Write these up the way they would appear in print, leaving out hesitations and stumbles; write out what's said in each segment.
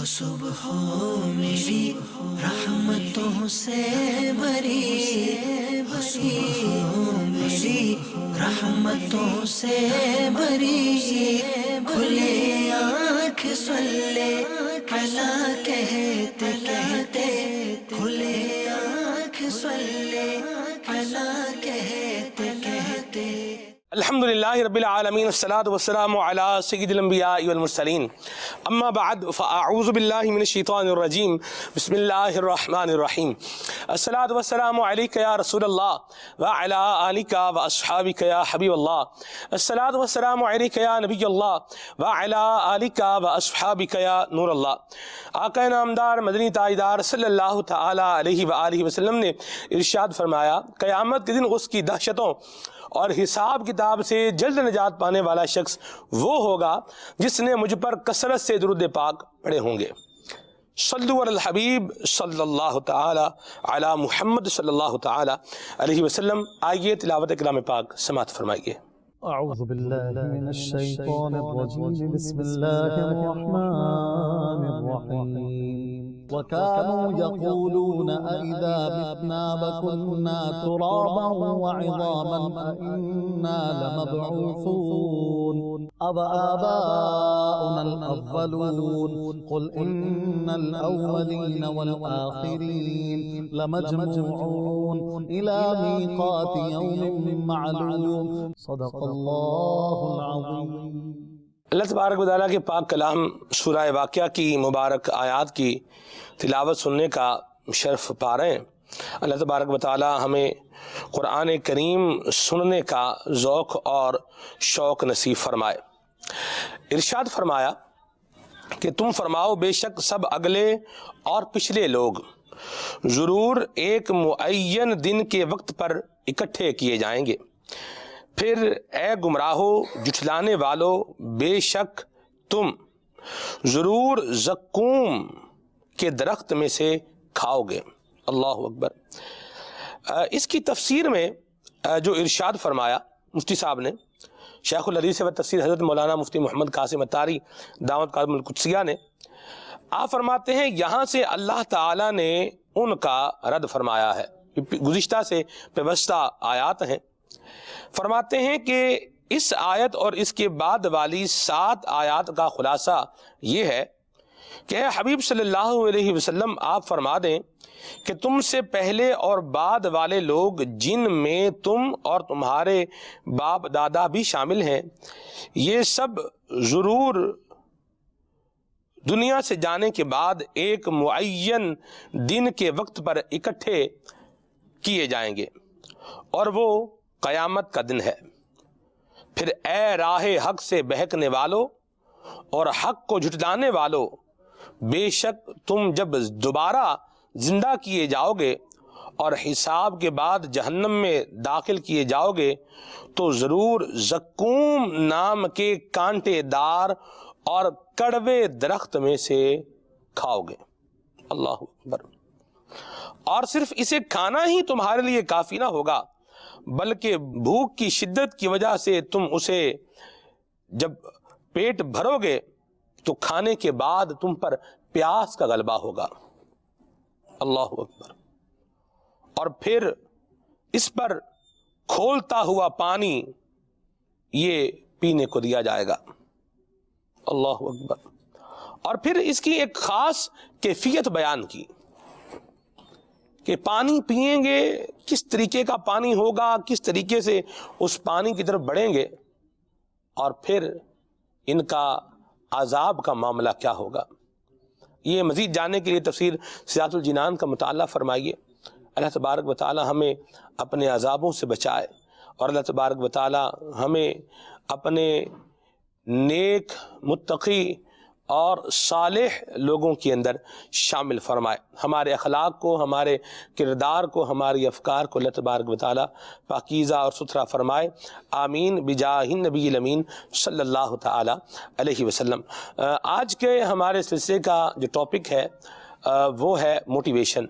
صبح میری رحمتوں سے بری، میری رحمتوں سے بری، کھلے آنکھ صلی علی کہتے کہتے، کھلے آنکھ صلی علی کہتے کہتے۔ الحمدللہ رب العالمین، والصلاة والسلام علی سید الانبیاء والمرسلین، اما بعد فاعوذ باللہ من الشیطان الرجیم، بسم اللہ الرحمن الرحیم۔ الصلاة والسلام علیک یا رسول اللہ وعلی آلک واصحابک یا حبیب اللہ، الصلاة والسلام علیک یا نبی اللہ وعلی آلک واصحابک یا نور اللہ۔ آقا نامدار مدنی تاجدار صلی اللہ تعالی علیہ وآلہ وسلم نے ارشاد فرمایا، قیامت کے دن اس کی دہشتوں اور حساب کتاب سے جلد نجات پانے والا شخص وہ ہوگا جس نے مجھ پر کثرت سے درود پاک پڑھے ہوں گے۔ صلو علی الحبیب صلی اللہ تعالی علی محمد صلی اللہ تعالی علیہ وسلم۔ آئیے تلاوت کلام پاک سماعت فرمائیے۔ اعوذ باللہ من الشیطان الرجیم، بسم اللہ الرحمن الرحیم۔ وَكَانُوا يَقُولُونَ أَإِذَا مِتْنَا وَكُنَّا تُرَابًا وَعِظَامًا أَإِنَّا لَمَبْعُوثُونَ أَوَآبَاؤُنَا الْأَوَّلُونَ قُلْ إِنَّ الْأَوَّلِينَ وَالْآخِرِينَ لَمَجْمُوعُونَ إِلَى مِيقَاتِ يَوْمٍ مَّعْلُومٍ صدق اللہ العظیم۔ اللہ تبارک و تعالیٰ کے پاک کلام سورہ واقعہ کی مبارک آیات کی تلاوت سننے کا شرف پا رہے ہیں۔ اللہ تبارک و تعالیٰ ہمیں قرآن کریم سننے کا ذوق اور شوق نصیب فرمائے۔ ارشاد فرمایا کہ تم فرماؤ، بے شک سب اگلے اور پچھلے لوگ ضرور ایک معین دن کے وقت پر اکٹھے کیے جائیں گے، پھر اے گمراہو جھٹلانے والو، بے شک تم ضرور زقوم کے درخت میں سے کھاؤ گے۔ اللہ اکبر۔ اس کی تفسیر میں جو ارشاد فرمایا مفتی صاحب نے، شیخ الحدیث و تفسیر حضرت مولانا مفتی محمد قاسم اتاری دعوت قادم القدسیہ نے، آپ فرماتے ہیں یہاں سے اللہ تعالیٰ نے ان کا رد فرمایا ہے۔ گزشتہ سے پیوستہ آیات ہیں۔ فرماتے ہیں کہ اس آیت اور اس کے بعد والی 7 آیات کا خلاصہ یہ ہے کہ اے حبیب صلی اللہ علیہ وسلم، آپ فرما دیں کہ تم سے پہلے اور بعد والے لوگ جن میں تم اور تمہارے باپ دادا بھی شامل ہیں، یہ سب ضرور دنیا سے جانے کے بعد ایک معین دن کے وقت پر اکٹھے کیے جائیں گے، اور وہ قیامت کا دن ہے۔ پھر اے راہ حق سے بہکنے والو اور حق کو جھٹلانے والو، بے شک تم جب دوبارہ زندہ کیے جاؤ گے اور حساب کے بعد جہنم میں داخل کیے جاؤ گے تو ضرور زقوم نام کے کانٹے دار اور کڑوے درخت میں سے کھاؤ گے۔ اللہ اکبر۔ اور صرف اسے کھانا ہی تمہارے لیے کافی نہ ہوگا، بلکہ بھوک کی شدت کی وجہ سے تم اسے جب پیٹ بھرو گے تو کھانے کے بعد تم پر پیاس کا غلبہ ہوگا۔ اللہ اکبر۔ اور پھر اس پر کھولتا ہوا پانی یہ پینے کو دیا جائے گا۔ اللہ اکبر۔ اور پھر اس کی ایک خاص کیفیت بیان کی کہ پانی پئیں گے، کس طریقے کا پانی ہوگا، کس طریقے سے اس پانی کی طرف بڑھیں گے، اور پھر ان کا عذاب کا معاملہ کیا ہوگا۔ یہ مزید جاننے کے لیے تفسیر صراط الجنان کا مطالعہ فرمائیے۔ اللہ تبارک و تعالی ہمیں اپنے عذابوں سے بچائے، اور اللہ تبارک و تعالی ہمیں اپنے نیک، متقی اور صالح لوگوں کے اندر شامل فرمائے۔ ہمارے اخلاق کو، ہمارے کردار کو، ہماری افکار کو اللہ تبارک و تعالی پاکیزہ اور ستھرا فرمائے۔ آمین بجاہ النبی الامین صلی اللہ تعالی علیہ وسلم۔ آج کے ہمارے سلسلے کا جو ٹاپک ہے وہ ہے موٹیویشن،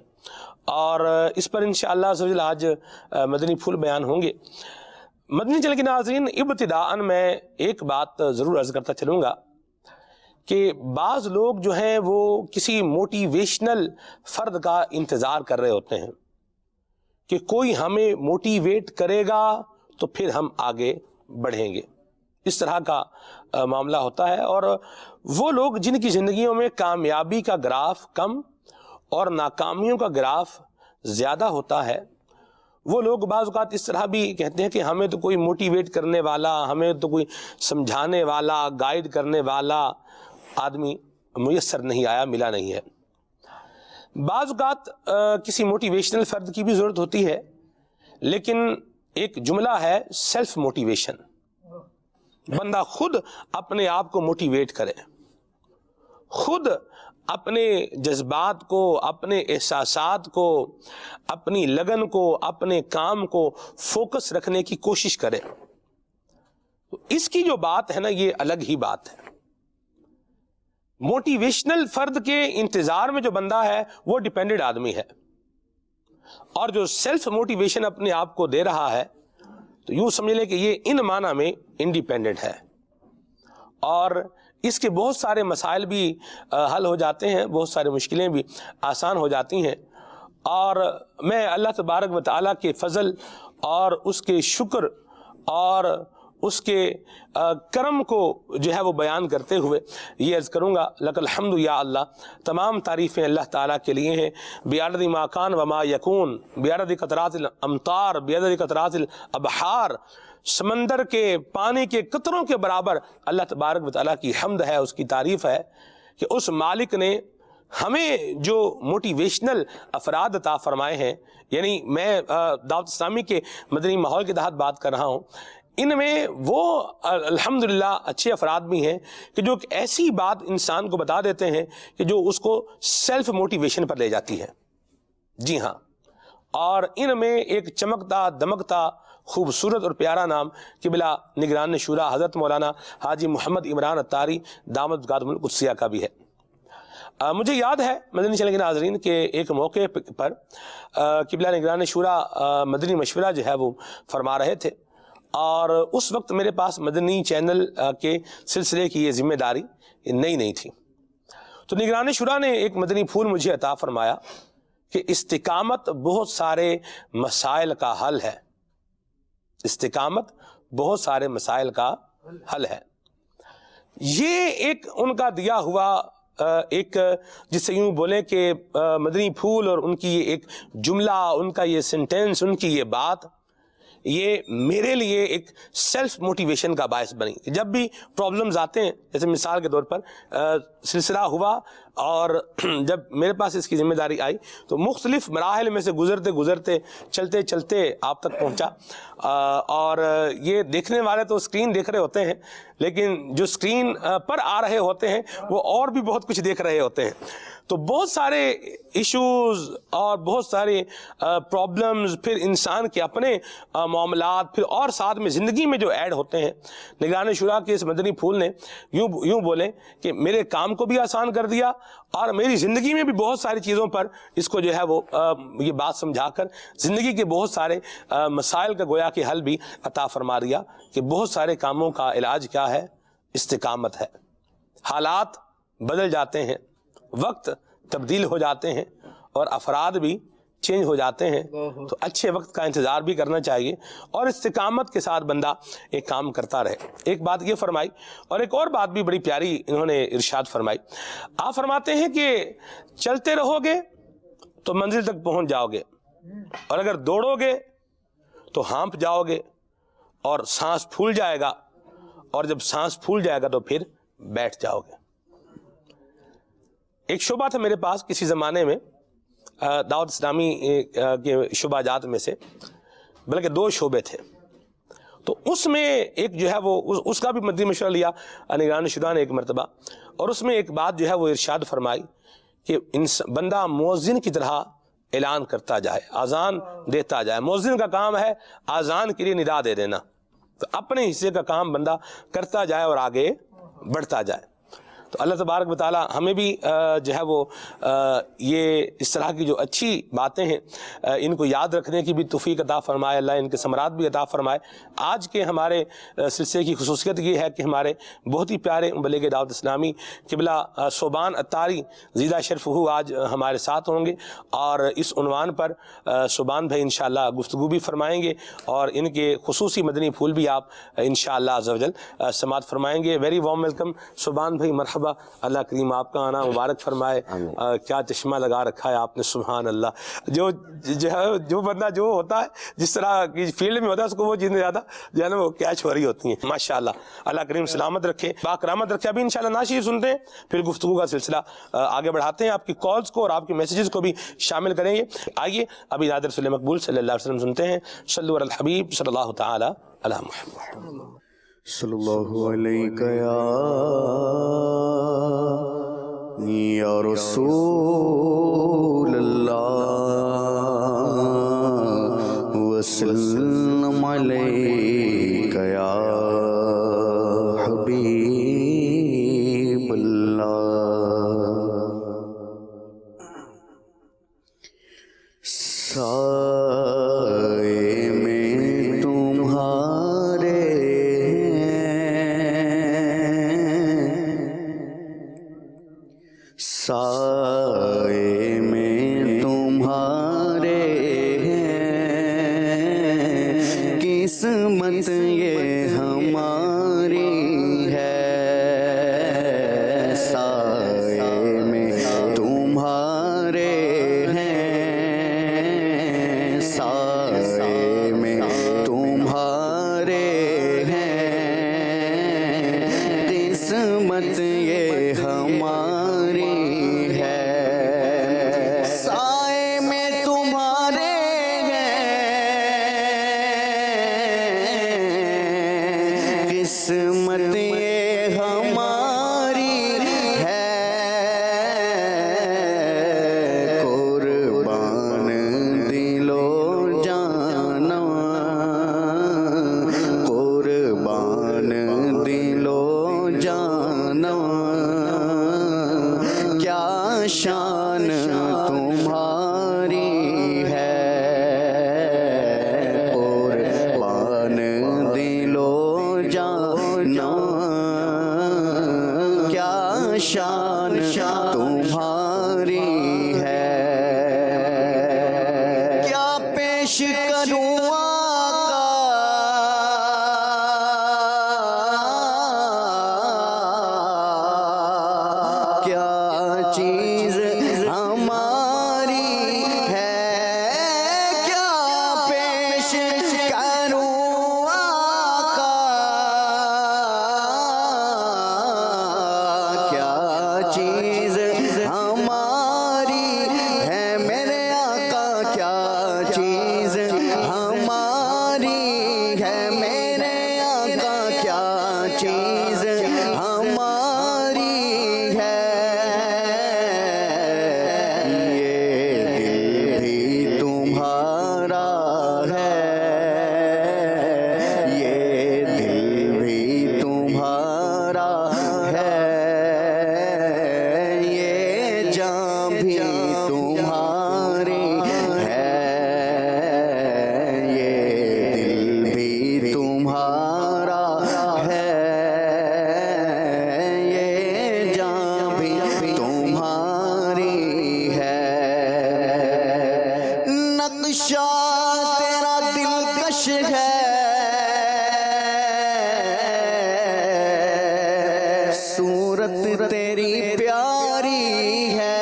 اور اس پر انشاءاللہ آج مدنی پھول بیان ہوں گے۔ مدنی چینل کے ناظرین، ابتداءً میں ایک بات ضرور عرض کرتا چلوں گا کہ بعض لوگ جو ہیں وہ کسی موٹیویشنل فرد کا انتظار کر رہے ہوتے ہیں کہ کوئی ہمیں موٹیویٹ کرے گا تو پھر ہم آگے بڑھیں گے. اس طرح کا معاملہ ہوتا ہے. اور وہ لوگ جن کی زندگیوں میں کامیابی کا گراف کم اور ناکامیوں کا گراف زیادہ ہوتا ہے، وہ لوگ بعض اوقات اس طرح بھی کہتے ہیں کہ ہمیں تو کوئی موٹیویٹ کرنے والا، ہمیں تو کوئی سمجھانے والا، گائیڈ کرنے والا آدمی میسر نہیں آیا، ملا نہیں ہے. بعض اوقات کسی موٹیویشنل فرد کی بھی ضرورت ہوتی ہے، لیکن ایک جملہ ہے سیلف موٹیویشن. بندہ خود اپنے آپ کو موٹیویٹ کرے، خود اپنے جذبات کو، اپنے احساسات کو، اپنی لگن کو، اپنے کام کو فوکس رکھنے کی کوشش کرے. اس کی جو بات ہے نا، یہ الگ ہی بات ہے. موٹیویشنل فرد کے انتظار میں جو بندہ ہے وہ ڈیپینڈڈ آدمی ہے، اور جو سیلف موٹیویشن اپنے آپ کو دے رہا ہے تو یوں سمجھ لے کہ یہ ان معنی میں انڈیپینڈنٹ ہے، اور اس کے بہت سارے مسائل بھی حل ہو جاتے ہیں، بہت سارے مشکلیں بھی آسان ہو جاتی ہیں. اور میں اللہ تبارک و تعالیٰ کے فضل اور اس کے شکر اور اس کے کرم کو جو ہے وہ بیان کرتے ہوئے یہ عرض کروں گا، لک الحمد یا اللہ، تمام تعریفیں اللہ تعالیٰ کے لیے ہیں. بعدد ما کان وما یکون، بعدد قطرات الامطار، بعدد قطرات الابحار، سمندر کے پانی کے قطروں کے برابر اللہ تبارک و تعالیٰ کی حمد ہے، اس کی تعریف ہے کہ اس مالک نے ہمیں جو موٹیویشنل افراد عطا فرمائے ہیں. یعنی میں دعوت اسلامی کے مدنی ماحول کے تحت بات کر رہا ہوں، ان میں وہ الحمدللہ اچھے افراد بھی ہیں کہ جو ایک ایسی بات انسان کو بتا دیتے ہیں کہ جو اس کو سیلف موٹیویشن پر لے جاتی ہے. جی ہاں، اور ان میں ایک چمکتا دمکتا خوبصورت اور پیارا نام قبلہ نگران شورا حضرت مولانا حاجی محمد عمران اتاری دامت برکاتہم القدسیہ کا بھی ہے. مجھے یاد ہے مدنی چینل کے ناظرین کہ ایک موقع پر قبلہ نگران شورا مدنی مشورہ جو ہے وہ فرما رہے تھے، اور اس وقت میرے پاس مدنی چینل کے سلسلے کی یہ ذمہ داری نئی تھی. تو نگران شورا نے ایک مدنی پھول مجھے عطا فرمایا کہ استقامت بہت سارے مسائل کا حل ہے. استقامت بہت سارے مسائل کا حل ہے. یہ ایک ان کا دیا ہوا ایک، جس سے یوں بولیں کہ مدنی پھول، اور ان کی یہ ایک جملہ، ان کا یہ سینٹینس، ان کی یہ بات، یہ میرے لیے ایک سیلف موٹیویشن کا باعث بنی. جب بھی پرابلمز آتے ہیں، جیسے مثال کے طور پر سلسلہ ہوا اور جب میرے پاس اس کی ذمہ داری آئی تو مختلف مراحل میں سے گزرتے گزرتے چلتے چلتے آپ تک پہنچا. اور یہ دیکھنے والے تو اسکرین دیکھ رہے ہوتے ہیں، لیکن جو اسکرین پر آ رہے ہوتے ہیں وہ اور بھی بہت کچھ دیکھ رہے ہوتے ہیں. تو بہت سارے ایشوز اور بہت سارے پرابلمز، پھر انسان کے اپنے معاملات، پھر اور ساتھ میں زندگی میں جو ایڈ ہوتے ہیں، نگران شورا کے اس مدنی پھول نے یوں بولیں کہ میرے کام کو بھی آسان کر دیا، اور میری زندگی میں بھی بہت ساری چیزوں پر اس کو جو ہے وہ یہ بات سمجھا کر زندگی کے بہت سارے مسائل کا گویا کہ حل بھی عطا فرما دیا کہ بہت سارے کاموں کا علاج کیا ہے؟ استقامت ہے. حالات بدل جاتے ہیں، وقت تبدیل ہو جاتے ہیں، اور افراد بھی چینج ہو جاتے ہیں، تو اچھے وقت کا انتظار بھی کرنا چاہیے اور استقامت کے ساتھ بندہ ایک کام کرتا رہے. ایک بات یہ فرمائی، اور ایک اور بات بھی بڑی پیاری انہوں نے ارشاد فرمائی. آپ فرماتے ہیں کہ چلتے رہو گے تو منزل تک پہنچ جاؤ گے، اور اگر دوڑو گے تو ہانپ جاؤ گے اور سانس پھول جائے گا، اور جب سانس پھول جائے گا تو پھر بیٹھ جاؤ گے. ایک شعبہ تھا میرے پاس کسی زمانے میں دعوت اسلامی کے شعبہ جات میں سے، بلکہ 2 شعبے تھے. تو اس میں ایک جو ہے وہ اس کا بھی مدنی مشورہ لیا نگران شورا نے ایک مرتبہ، اور اس میں ایک بات جو ہے وہ ارشاد فرمائی کہ بندہ مؤذن کی طرح اعلان کرتا جائے، اذان دیتا جائے. مؤذن کا کام ہے اذان کے لیے ندا دے دینا، تو اپنے حصے کا کام بندہ کرتا جائے اور آگے بڑھتا جائے. تو اللہ تبارک و تعالی ہمیں بھی جو ہے وہ یہ اس طرح کی جو اچھی باتیں ہیں ان کو یاد رکھنے کی بھی توفیق عطا فرمائے، اللہ ان کے ثمرات بھی عطا فرمائے۔ آج کے ہمارے سلسلے کی خصوصیت یہ ہے کہ ہمارے بہت ہی پیارے مبلغ دعوت اسلامی قبلہ صوبان اتاری زیدہ شرف ہو آج ہمارے ساتھ ہوں گے، اور اس عنوان پر صوبان بھائی انشاءاللہ گفتگو بھی فرمائیں گے، اور ان کے خصوصی مدنی پھول بھی آپ انشاءاللہ عز و جل سماعت فرمائیں گے۔ ویری وارم ویلکم صوبان بھائی، مرحبا، اللہ کریم آپ کا آنا مبارک فرمائے۔ کیا چشمہ لگا رکھا ہے آپ نے، سبحان اللہ۔ جو بندہ جو ہوتا ہے جس طرح کی فیلڈ میں ہوتا ہے اس کو وہ چیزیں زیادہ جو ہے نا وہ کیچ ہو رہی ہوتی ہیں، ماشاءاللہ۔ اللہ کریم سلامت رکھے، باکرامت رکھے۔ ابھی انشاءاللہ نعت شریف سنتے ہیں، پھر گفتگو کا سلسلہ آگے بڑھاتے ہیں، آپ کی کالز کو اور آپ کے میسیجز کو بھی شامل کریں گے۔ آئیے ابھی نادر رسول مقبول صلی اللہ علیہ وسلم سنتے ہیں۔ صلو علی الحبیب صلی اللہ تعالی علی محمد صلی اللہ علیہ یا رسول اللہ وسلم علیک یا حبیب اللہ۔ سائے میں تمہارے سائے میں تمہارے قسمت یہ ہماری ہے، سائے میں تمہارے ہیں، سائے میں تمہارے ہیں، قسمت یہ ہماری ہے، سائے میں تمہارے قسمت یہ ہماری ہے، قربان دل و جان، قربان دل و جان، کیا شان تمہاری ہے، قربان دل و جان، کیا شان تمہاری ہے، کیا پیش کروں آقا، کیا چیز ہماری ہے، کیا پیش کروں آقا، کیا چیز ہماری ہے میرے آقا، کیا چیز ہماری ہے میرے آقا، کیا چیز ہماری ہے، یہ دل بھی تمہارا ہے، یہ دل بھی تمہارا ہے، یہ جان بھی تمہاری ہے، یہ دل بھی تمہارا ہے، یہ جان بھی تمہاری ہے، نقشہ تیرا دلکش ہے، صورت تیری پیاری ہے،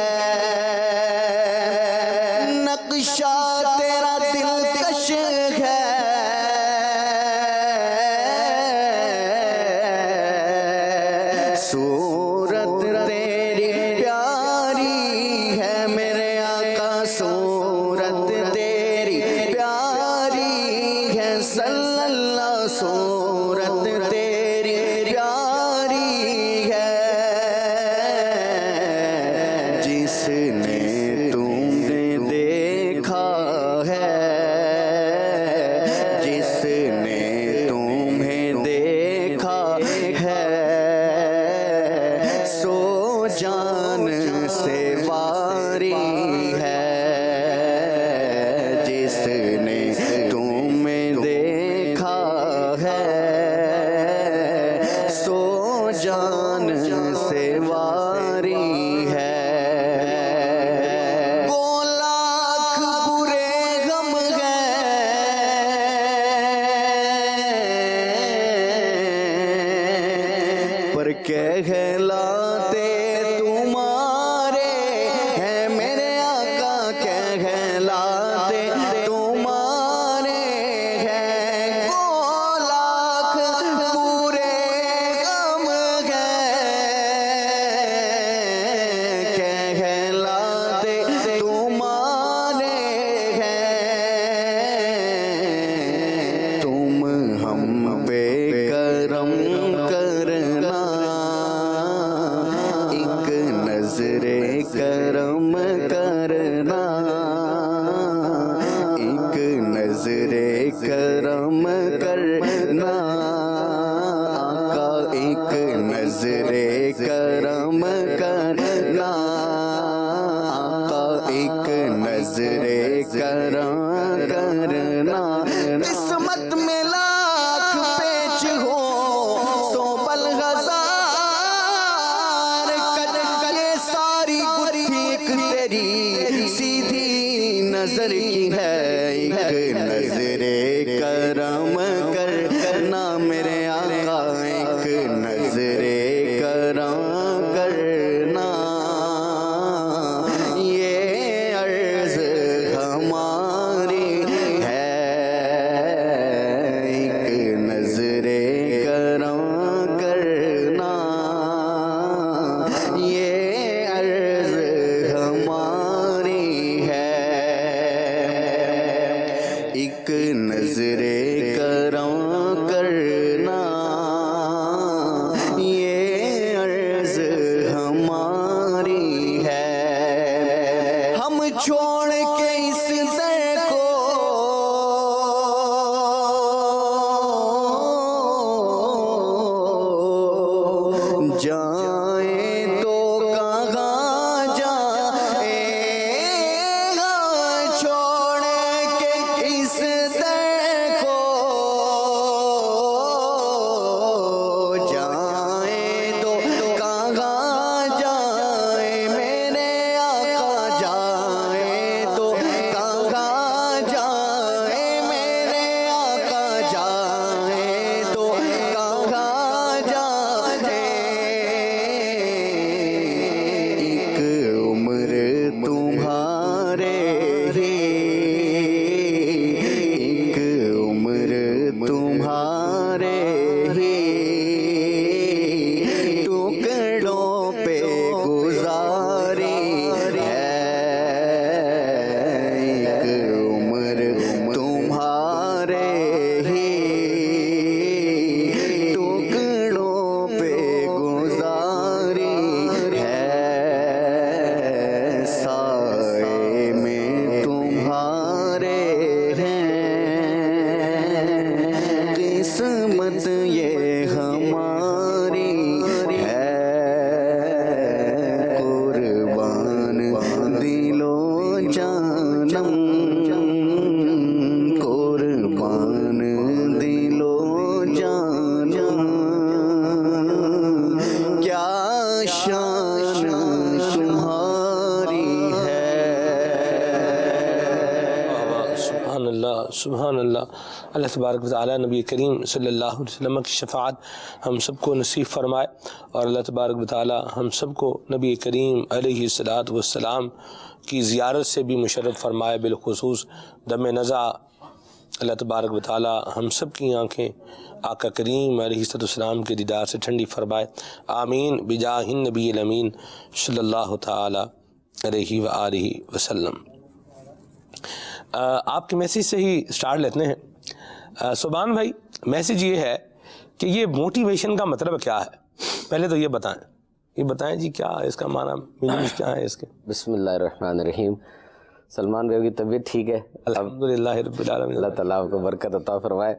نقشہ تیرا دلکش ہے، صورت تیری پیاری ہے میرے آقا، صورت تیری پیاری ہے، صلی اللہ، صورت تیری پیاری ہے، جس نے تم نے دیکھا ہے، جس نے تمہیں دیکھا ہے، سو واری ہے جس نے تمہیں دیکھا ہے سو جان سے واری ہے وہ لاکھ برے غم گئے پر کہلاتے تمہارے ہیں میرے آقا کہلاتے تمہارے ہیں وہ لاکھ برے غم گئے کہلاتے تمہارے ہیں تم ہم پہ کرم کرنا ایک نظر کرم کرنا ایک نظر کرم کرنا آقا ایک نظر کرم کرنا آقا ایک نظر کرم کرنا قسمت میں لاکھ پیچ ہو سو بلغزار کر یہ ساری گتھی ایک تیری سیدھی نظر کی ہے ایک نظر کرم کرنا میرے آقا ایک نظر کرم کرنا یہ عرض ہماری ہے ایک نظر کرم کرنا یہ عرض ہماری ہے ایک نظر کرم کرنا یہ عرض ہماری ہے ہم چھوڑ کے اس در کو جائیں تو کہاں جائیں گا چھوڑ کے اس در کو جائیں تو کہاں جائیں میرے آقا جائیں تو کہاں جائیں میرے آقا جائیں تو کہاں جائیں ایک عمر تمہارے ہی ایک عمر تمہارے ہی ٹکڑوں پہ گزاری ہے ایک عمر تمہارے ہی ٹکڑوں پہ گزاری ہے سائے میں تمہارے ہیں قسمت یہ ہماری ہے قربان دل و جانم قربان دل و جانم کیا شان تمہاری ہے سبحان اللہ سبحان اللہ اللہ تبارک و تعالی نبی کریم صلی اللہ علیہ وسلم کی شفاعت ہم سب کو نصیب فرمائے اور اللہ تبارک و تعالی ہم سب کو نبی کریم علیہ الصلاۃ والسلام کی زیارت سے بھی مشرف فرمائے بالخصوص دم نزع اللہ تبارک و تعالی ہم سب کی آنکھیں آقا کریم علیہ السلام کے دیدار سے ٹھنڈی فرمائے آمین بجاہ النبی الامین صلی اللہ تعالی علیہ وآلہ وسلم۔ آپ کے میسیج سے ہی سٹارٹ لیتے ہیں۔ سبحان بھائی میسیج یہ ہے کہ یہ موٹیویشن کا مطلب کیا ہے؟ پہلے تو یہ بتائیں جی کیا اس کا معنی میننگ کیا ہے اس کے؟ بسم اللہ الرحمن الرحیم۔ سلمان بھائی کی طبیعت ٹھیک ہے؟ الحمدللہ رب العالمین، اللہ تعالیٰ آپ کو برکت عطا فرمائے۔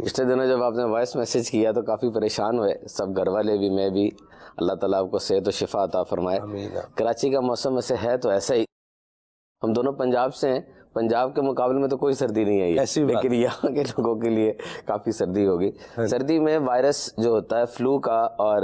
پچھلے دنوں جب آپ نے وائس میسیج کیا تو کافی پریشان ہوئے سب، گھر والے بھی، میں بھی۔ اللہ تعالیٰ آپ کو صحت و شفا عطا فرمائے۔ کراچی کا موسم ویسے ہے تو ایسا ہی، ہم دونوں پنجاب سے ہیں، پنجاب کے مقابلے میں تو کوئی سردی نہیں ہے یہ، لیکن یہاں کے لوگوں کے لیے کافی سردی ہوگی۔ سردی میں وائرس جو ہوتا ہے فلو کا اور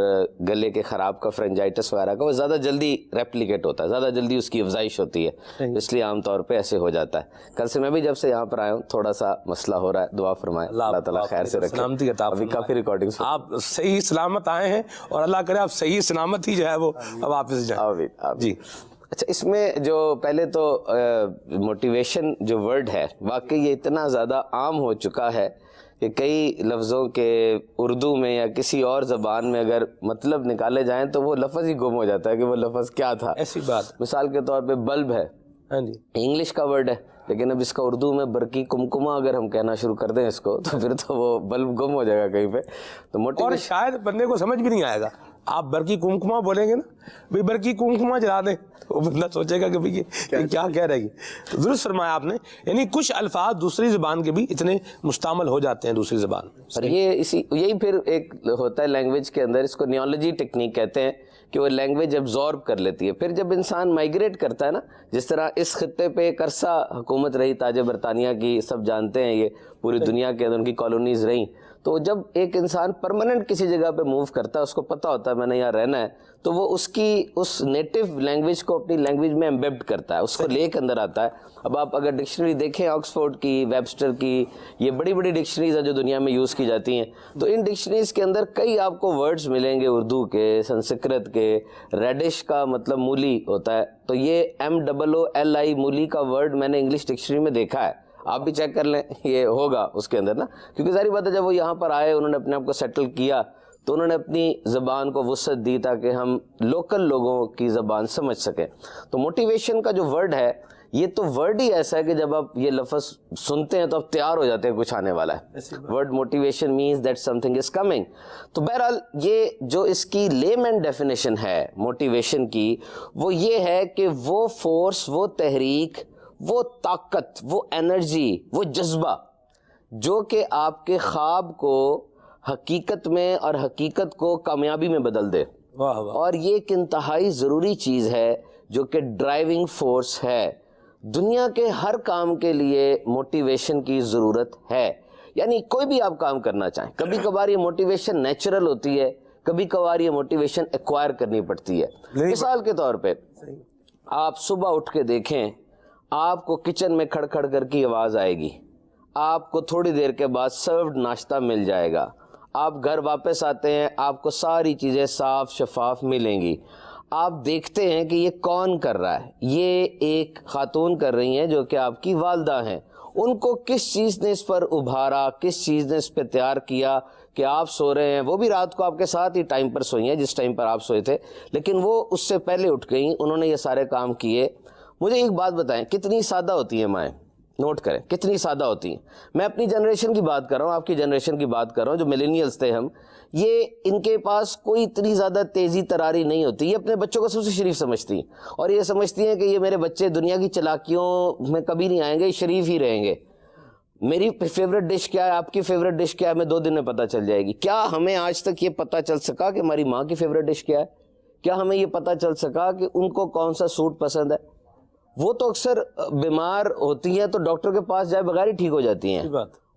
گلے کے خراب کا، فرنجائٹس وغیرہ کا، وہ زیادہ جلدی ریپلیکیٹ ہوتا ہے، زیادہ جلدی اس کی افزائش ہوتی ہے، اس لیے عام طور پہ ایسے ہو جاتا ہے۔ کل سے میں بھی جب سے یہاں پر آیا ہوں تھوڑا سا مسئلہ ہو رہا ہے، دعا فرمائیں اللہ تعالیٰ خیر سے رکھے۔ ابھی کافی ریکارڈنگز، آپ صحیح سلامت آئے ہیں اور اللہ کرے آپ صحیح سلامت ہی جو ہے وہ اب واپس جائیں۔ جی اچھا، اس میں جو پہلے تو موٹیویشن جو ورڈ ہے واقعی یہ اتنا زیادہ عام ہو چکا ہے کہ کئی لفظوں کے اردو میں یا کسی اور زبان میں اگر مطلب نکالے جائیں تو وہ لفظ ہی گم ہو جاتا ہے کہ وہ لفظ کیا تھا۔ ایسی بات، مثال کے طور پہ بلب ہے، انگلش کا ورڈ ہے، لیکن اب اس کا اردو میں برقی کمکما اگر ہم کہنا شروع کر دیں اس کو تو پھر تو وہ بلب گم ہو جائے گا کہیں پہ۔ تو اور شاید بندے کو سمجھ بھی نہیں آئے گا، آپ برقی کمکما بولیں گے نا، بھئی برقی کمکما جلا دیں، وہ بندہ سوچے گا کہ بھئی یہ کیا کہہ رہے گی۔ درست فرمایا آپ نے، یعنی کچھ الفاظ دوسری زبان کے بھی اتنے مستعمل ہو جاتے ہیں دوسری زبان۔ اور یہی پھر ایک ہوتا ہے لینگویج کے اندر، اس کو نیولوجی ٹیکنیک کہتے ہیں کہ وہ لینگویج ابزارب کر لیتی ہے۔ پھر جب انسان مائیگریٹ کرتا ہے نا، جس طرح اس خطے پہ ایک عرصہ حکومت رہی تاج برطانیہ کی، سب جانتے ہیں، یہ پوری دنیا کے اندر ان کی کالونیز رہیں، تو جب ایک انسان پرماننٹ کسی جگہ پہ موو کرتا ہے، اس کو پتہ ہوتا ہے میں نے یہاں رہنا ہے، تو وہ اس نیٹو لینگویج کو اپنی لینگویج میں ایمبیبڈ کرتا ہے، اس کو لے کے اندر آتا ہے۔ اب آپ اگر ڈکشنری دیکھیں آکسفورڈ کی، ویبسٹر کی، یہ بڑی بڑی ڈکشنریز ہیں جو دنیا میں یوز کی جاتی ہیں، تو ان ڈکشنریز کے اندر کئی آپ کو ورڈز ملیں گے اردو کے، سنسکرت کے۔ ریڈش کا مطلب مولی ہوتا ہے، تو یہ MOOLI مولی کا ورڈ میں نے انگلش ڈکشنری میں دیکھا ہے، آپ بھی چیک کر لیں، یہ ہوگا اس کے اندر نا، کیونکہ ظاہر بات ہے جب وہ یہاں پر آئے، انہوں نے اپنے آپ کو سیٹل کیا تو انہوں نے اپنی زبان کو وسعت دی تاکہ ہم لوکل لوگوں کی زبان سمجھ سکیں۔ تو موٹیویشن کا جو ورڈ ہے، یہ تو ورڈ ہی ایسا ہے کہ جب آپ یہ لفظ سنتے ہیں تو آپ تیار ہو جاتے ہیں کچھ آنے والا ہے۔ Word motivation means that some thing is coming. تو بہرحال یہ جو اس کی لیم اینڈ ڈیفینیشن ہے موٹیویشن کی، وہ یہ ہے کہ وہ فورس، وہ تحریک، وہ طاقت، وہ انرجی، وہ جذبہ جو کہ آپ کے خواب کو حقیقت میں اور حقیقت کو کامیابی میں بدل دے۔ اور یہ ایک انتہائی ضروری چیز ہے جو کہ ڈرائیونگ فورس ہے۔ دنیا کے ہر کام کے لیے موٹیویشن کی ضرورت ہے، یعنی کوئی بھی آپ کام کرنا چاہیں، کبھی کبھار یہ موٹیویشن نیچرل ہوتی ہے، کبھی کبھار یہ موٹیویشن ایکوائر کرنی پڑتی ہے۔ مثال کے طور پہ آپ صبح اٹھ کے دیکھیں، آپ کو کچن میں کھڑ کھڑ کر کی آواز آئے گی، آپ کو تھوڑی دیر کے بعد سروڈ ناشتہ مل جائے گا، آپ گھر واپس آتے ہیں، آپ کو ساری چیزیں صاف شفاف ملیں گی، آپ دیکھتے ہیں کہ یہ کون کر رہا ہے، یہ ایک خاتون کر رہی ہیں جو کہ آپ کی والدہ ہیں، ان کو کس چیز نے اس پر ابھارا، کس چیز نے اس پہ تیار کیا کہ آپ سو رہے ہیں، وہ بھی رات کو آپ کے ساتھ ہی ٹائم پر سوئی ہیں جس ٹائم پر آپ سوئے تھے، لیکن وہ اس سے پہلے اٹھ گئیں، انہوں نے یہ سارے کام کیے۔ مجھے ایک بات بتائیں، کتنی سادہ ہوتی ہیں مائیں؟ نوٹ کریں کتنی سادہ ہوتی ہیں۔ میں اپنی جنریشن کی بات کر رہا ہوں، آپ کی جنریشن کی بات کر رہا ہوں، جو ملینیلز تھے ہم، یہ ان کے پاس کوئی اتنی زیادہ تیزی تراری نہیں ہوتی، یہ اپنے بچوں کو سب سے شریف سمجھتی ہیں، اور یہ سمجھتی ہیں کہ یہ میرے بچے دنیا کی چلاکیوں میں کبھی نہیں آئیں گے، شریف ہی رہیں گے۔ میری فیوریٹ ڈش کیا ہے، آپ کی فیوریٹ ڈش کیا ہے، ہمیں 2 دن میں پتہ چل جائے گی۔ کیا ہمیں آج تک یہ پتہ چل سکا کہ ہماری ماں کی فیوریٹ ڈش کیا ہے؟ کیا ہمیں یہ پتہ چل سکا کہ ان کو کون سا سوٹ پسند ہے؟ وہ تو اکثر بیمار ہوتی ہیں تو ڈاکٹر کے پاس جائے بغیر ہی ٹھیک ہو جاتی ہیں،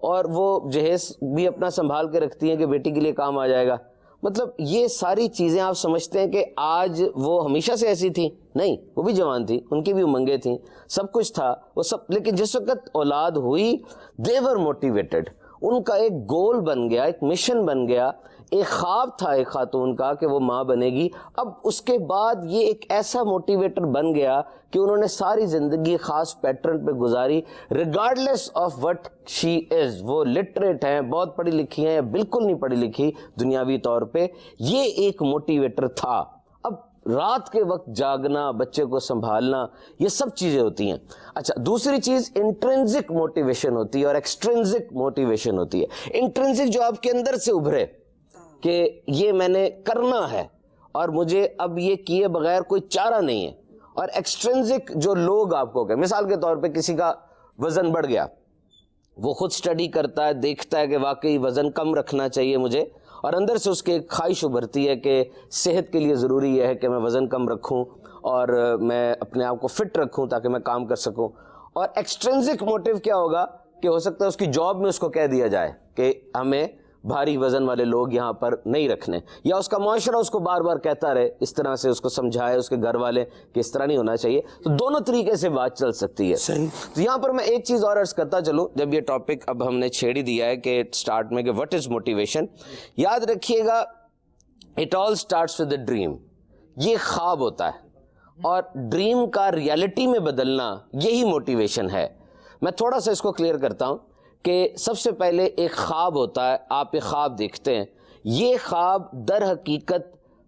اور وہ جہیز بھی اپنا سنبھال کے رکھتی ہیں کہ بیٹی کے لیے کام آ جائے گا۔ مطلب یہ ساری چیزیں آپ سمجھتے ہیں کہ آج وہ ہمیشہ سے ایسی تھیں؟ نہیں، وہ بھی جوان تھی، ان کی بھی امنگیں تھیں، سب کچھ تھا وہ سب، لیکن جس وقت اولاد ہوئی they were motivated، ان کا ایک گول بن گیا، ایک مشن بن گیا، ایک خواب تھا ایک خاتون کا کہ وہ ماں بنے گی۔ اب اس کے بعد یہ ایک ایسا موٹیویٹر بن گیا کہ انہوں نے ساری زندگی خاص پیٹرن پہ گزاری، ریگارڈلیس آف وٹ شی از۔ وہ لٹریٹ ہیں، بہت پڑھی لکھی ہیں، بالکل نہیں پڑھی لکھی دنیاوی طور پہ، یہ ایک موٹیویٹر تھا۔ اب رات کے وقت جاگنا، بچے کو سنبھالنا، یہ سب چیزیں ہوتی ہیں۔ اچھا، دوسری چیز انٹرنزک موٹیویشن ہوتی ہے اور ایکسٹرنزک موٹیویشن ہوتی ہے۔ انٹرنزک جو آپ کے اندر سے ابھرے کہ یہ میں نے کرنا ہے اور مجھے اب یہ کیے بغیر کوئی چارہ نہیں ہے، اور ایکسٹرینزک جو لوگ آپ کو کہ مثال کے طور پہ کسی کا وزن بڑھ گیا, وہ خود سٹڈی کرتا ہے, دیکھتا ہے کہ واقعی وزن کم رکھنا چاہیے مجھے, اور اندر سے اس کی ایک خواہش ابھرتی ہے کہ صحت کے لیے ضروری یہ ہے کہ میں وزن کم رکھوں اور میں اپنے آپ کو فٹ رکھوں تاکہ میں کام کر سکوں. اور ایکسٹرینزک موٹیو کیا ہوگا کہ ہو سکتا ہے اس کی جاب میں اس کو کہہ دیا جائے کہ ہمیں بھاری وزن والے لوگ یہاں پر نہیں رکھنے, یا اس کا معاشرہ اس کو بار بار کہتا رہے, اس طرح سے اس کو سمجھائے اس کے گھر والے کہ اس طرح نہیں ہونا چاہیے. تو دونوں طریقے سے بات چل سکتی ہے. تو یہاں پر میں ایک چیز اور عرض کرتا چلوں, جب یہ ٹاپک اب ہم نے چھیڑ ہی دیا ہے کہ سٹارٹ میں کہ وٹ از موٹیویشن, یاد رکھیے گا it all starts with a dream. یہ خواب ہوتا ہے اور ڈریم کا ریالٹی میں بدلنا یہی موٹیویشن ہے. میں تھوڑا سا اس کو کلیئر کرتا ہوں کہ سب سے پہلے ایک خواب ہوتا ہے, آپ ایک خواب دیکھتے ہیں, یہ خواب در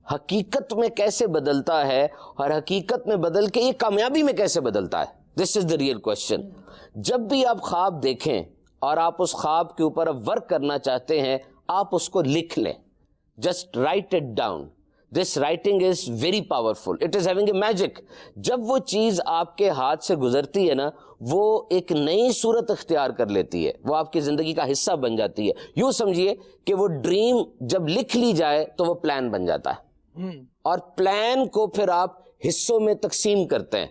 حقیقت میں کیسے بدلتا ہے اور حقیقت میں بدل کے یہ کامیابی میں کیسے بدلتا ہے. دس از دا ریئل کوشچن. جب بھی آپ خواب دیکھیں اور آپ اس خواب کے اوپر اب ورک کرنا چاہتے ہیں, آپ اس کو لکھ لیں, just right it down. This writing is very powerful, it is having a magic. جب وہ چیز آپ کے ہاتھ سے گزرتی ہے نا, وہ ایک نئی صورت اختیار کر لیتی ہے, وہ آپ کی زندگی کا حصہ بن جاتی ہے. یوں سمجھیے کہ وہ ڈریم جب لکھ لی جائے تو وہ پلان بن جاتا ہے, اور پلان کو پھر آپ حصوں میں تقسیم کرتے ہیں.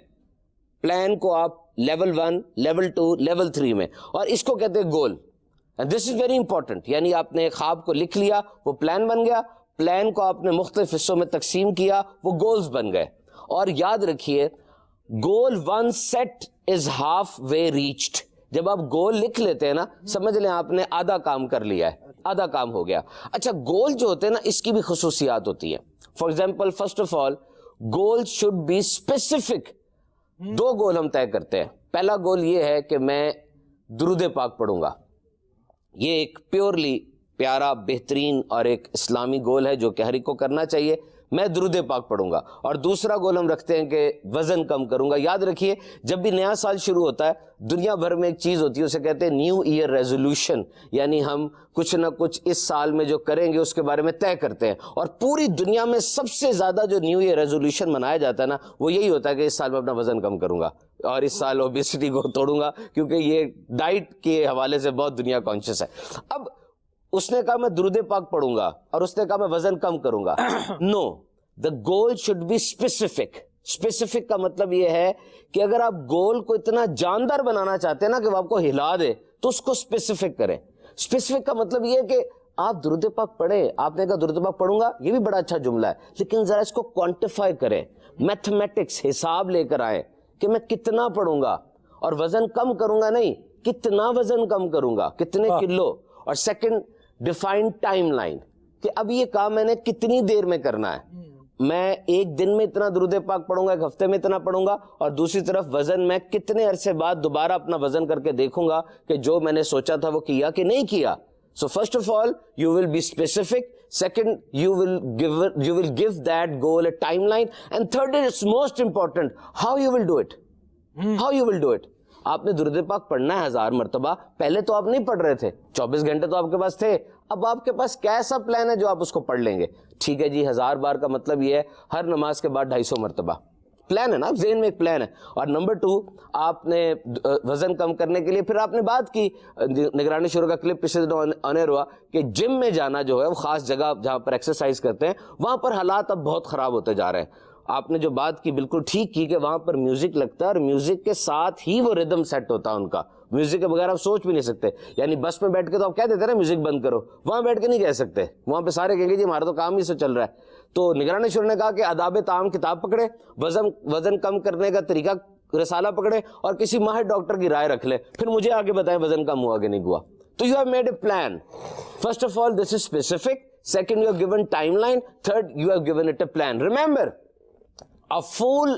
پلان کو آپ لیول 1, لیول 2, لیول 3 میں, اور اس کو کہتے ہیں گول. دس از ویری امپورٹنٹ. یعنی آپ نے خواب کو لکھ لیا, وہ پلان بن گیا, پلان کو آپ نے مختلف حصوں میں تقسیم کیا, وہ گولز بن گئے. اور یاد رکھیے goal 1 set is half way reached. جب آپ گول لکھ لیتے ہیں نا, سمجھ لیں آپ نے آدھا کام کر لیا ہے, آدھا کام ہو گیا. اچھا, گول جو ہوتے ہیں نا, اس کی بھی خصوصیات ہوتی ہیں. For example, first of all goal should be specific. 2 goal ہم طے کرتے ہیں. پہلا گول یہ ہے کہ میں درود پاک پڑھوں گا. یہ ایک پیورلی پیارا, بہترین اور ایک اسلامی گول ہے جو کہ ہر ایک کو کرنا چاہیے. میں درود پاک پڑھوں گا. اور دوسرا گول ہم رکھتے ہیں کہ وزن کم کروں گا. یاد رکھیے جب بھی نیا سال شروع ہوتا ہے, دنیا بھر میں ایک چیز ہوتی ہے, اسے کہتے ہیں نیو ایئر ریزولوشن. یعنی ہم کچھ نہ کچھ اس سال میں جو کریں گے اس کے بارے میں طے کرتے ہیں. اور پوری دنیا میں سب سے زیادہ جو نیو ایئر ریزولوشن منایا جاتا ہے نا, وہ یہی ہوتا ہے کہ اس سال میں اپنا وزن کم کروں گا اور اس سال اوبیسٹی کو توڑوں گا, کیونکہ یہ ڈائٹ کے حوالے سے بہت دنیا کانشیس ہے. اب اس نے کہا میں درود پاک پڑھوں گا اور اس نے کہا میں وزن کم کروں گا. No, the goal should be specific. Specific کا مطلب یہ ہے کہ اگر آپ گول کو اتنا جاندار بنانا چاہتے ہیں نا کہ وہ آپ کو ہلا دے, تو اس کو اسپیسیفک کریں. اسپیسیفک کا مطلب یہ ہے کہ آپ درود پاک پڑھیں. آپ نے کہا درود پاک پڑھوں گا, یہ بھی بڑا اچھا جملہ ہے, لیکن ذرا اس کو کوانٹیفائی کریں, میتھمیٹکس حساب لے کر آئیں کہ میں کتنا پڑھوں گا, اور وزن کم کروں گا نہیں, کتنا وزن کم کروں گا, کتنے کلو. اور سیکنڈ, ڈیفائن ٹائم لائن کہ اب یہ کام میں نے کتنی دیر میں کرنا ہے. میں ایک دن میں اتنا درود پاک پڑھوں گا, ایک ہفتے میں اتنا پڑھوں گا, اور دوسری طرف وزن میں کتنے عرصے بعد دوبارہ اپنا وزن کر کے دیکھوں گا کہ جو میں نے سوچا تھا وہ کیا کہ نہیں کیا. So first of all you will be specific. Second, you will give that goal a timeline. And third, it's most important, how you will do it. How you will do it. آپ نے درود پاک پڑھنا ہے 1000 مرتبہ. پہلے تو آپ نہیں پڑھ رہے تھے, 24 گھنٹے تو آپ کے پاس تھے. اب آپ کے پاس کیسا پلان ہے جو آپ اس کو پڑھ لیں گے؟ ٹھیک ہے جی, 1000 بار کا مطلب یہ ہے ہر نماز کے بعد 250 مرتبہ. پلان ہے نا, ذہن میں ایک پلان ہے. اور نمبر 2, آپ نے وزن کم کرنے کے لیے پھر آپ نے بات کی, نگرانی شروع کا کلپ پچھلے دنوں آنر ہوا کہ جم میں جانا جو ہے وہ خاص جگہ جہاں پر ایکسرسائز کرتے ہیں, وہاں پر حالات اب بہت خراب ہوتے جا رہے ہیں. آپ نے جو بات کی بالکل ٹھیک کی کہ وہاں پر میوزک لگتا ہے اور میوزک کے ساتھ ہی وہ ردم سیٹ ہوتا ہے ان کا. میوزک کے بغیر آپ سوچ بھی نہیں سکتے. یعنی بس میں بیٹھ کے تو آپ کہہ دیتے ہیں نا میوزک بند کرو, وہاں بیٹھ کے نہیں کہہ سکتے. وہاں پہ سارے کہیں گے جی ہمارا تو کام ہی سے چل رہا ہے. تو نگرانی شروع نے کہا کہ آداب طعام کتاب پکڑے, وزن کم کرنے کا طریقہ رسالہ پکڑے, اور کسی ماہر ڈاکٹر کی رائے رکھ لے, پھر مجھے آگے بتائیں وزن کم ہوا کہ نہیں ہوا. تو you have made a plan. First of all this is specific. Second, you have given time line. Third, you have given it a plan. Remember, a fool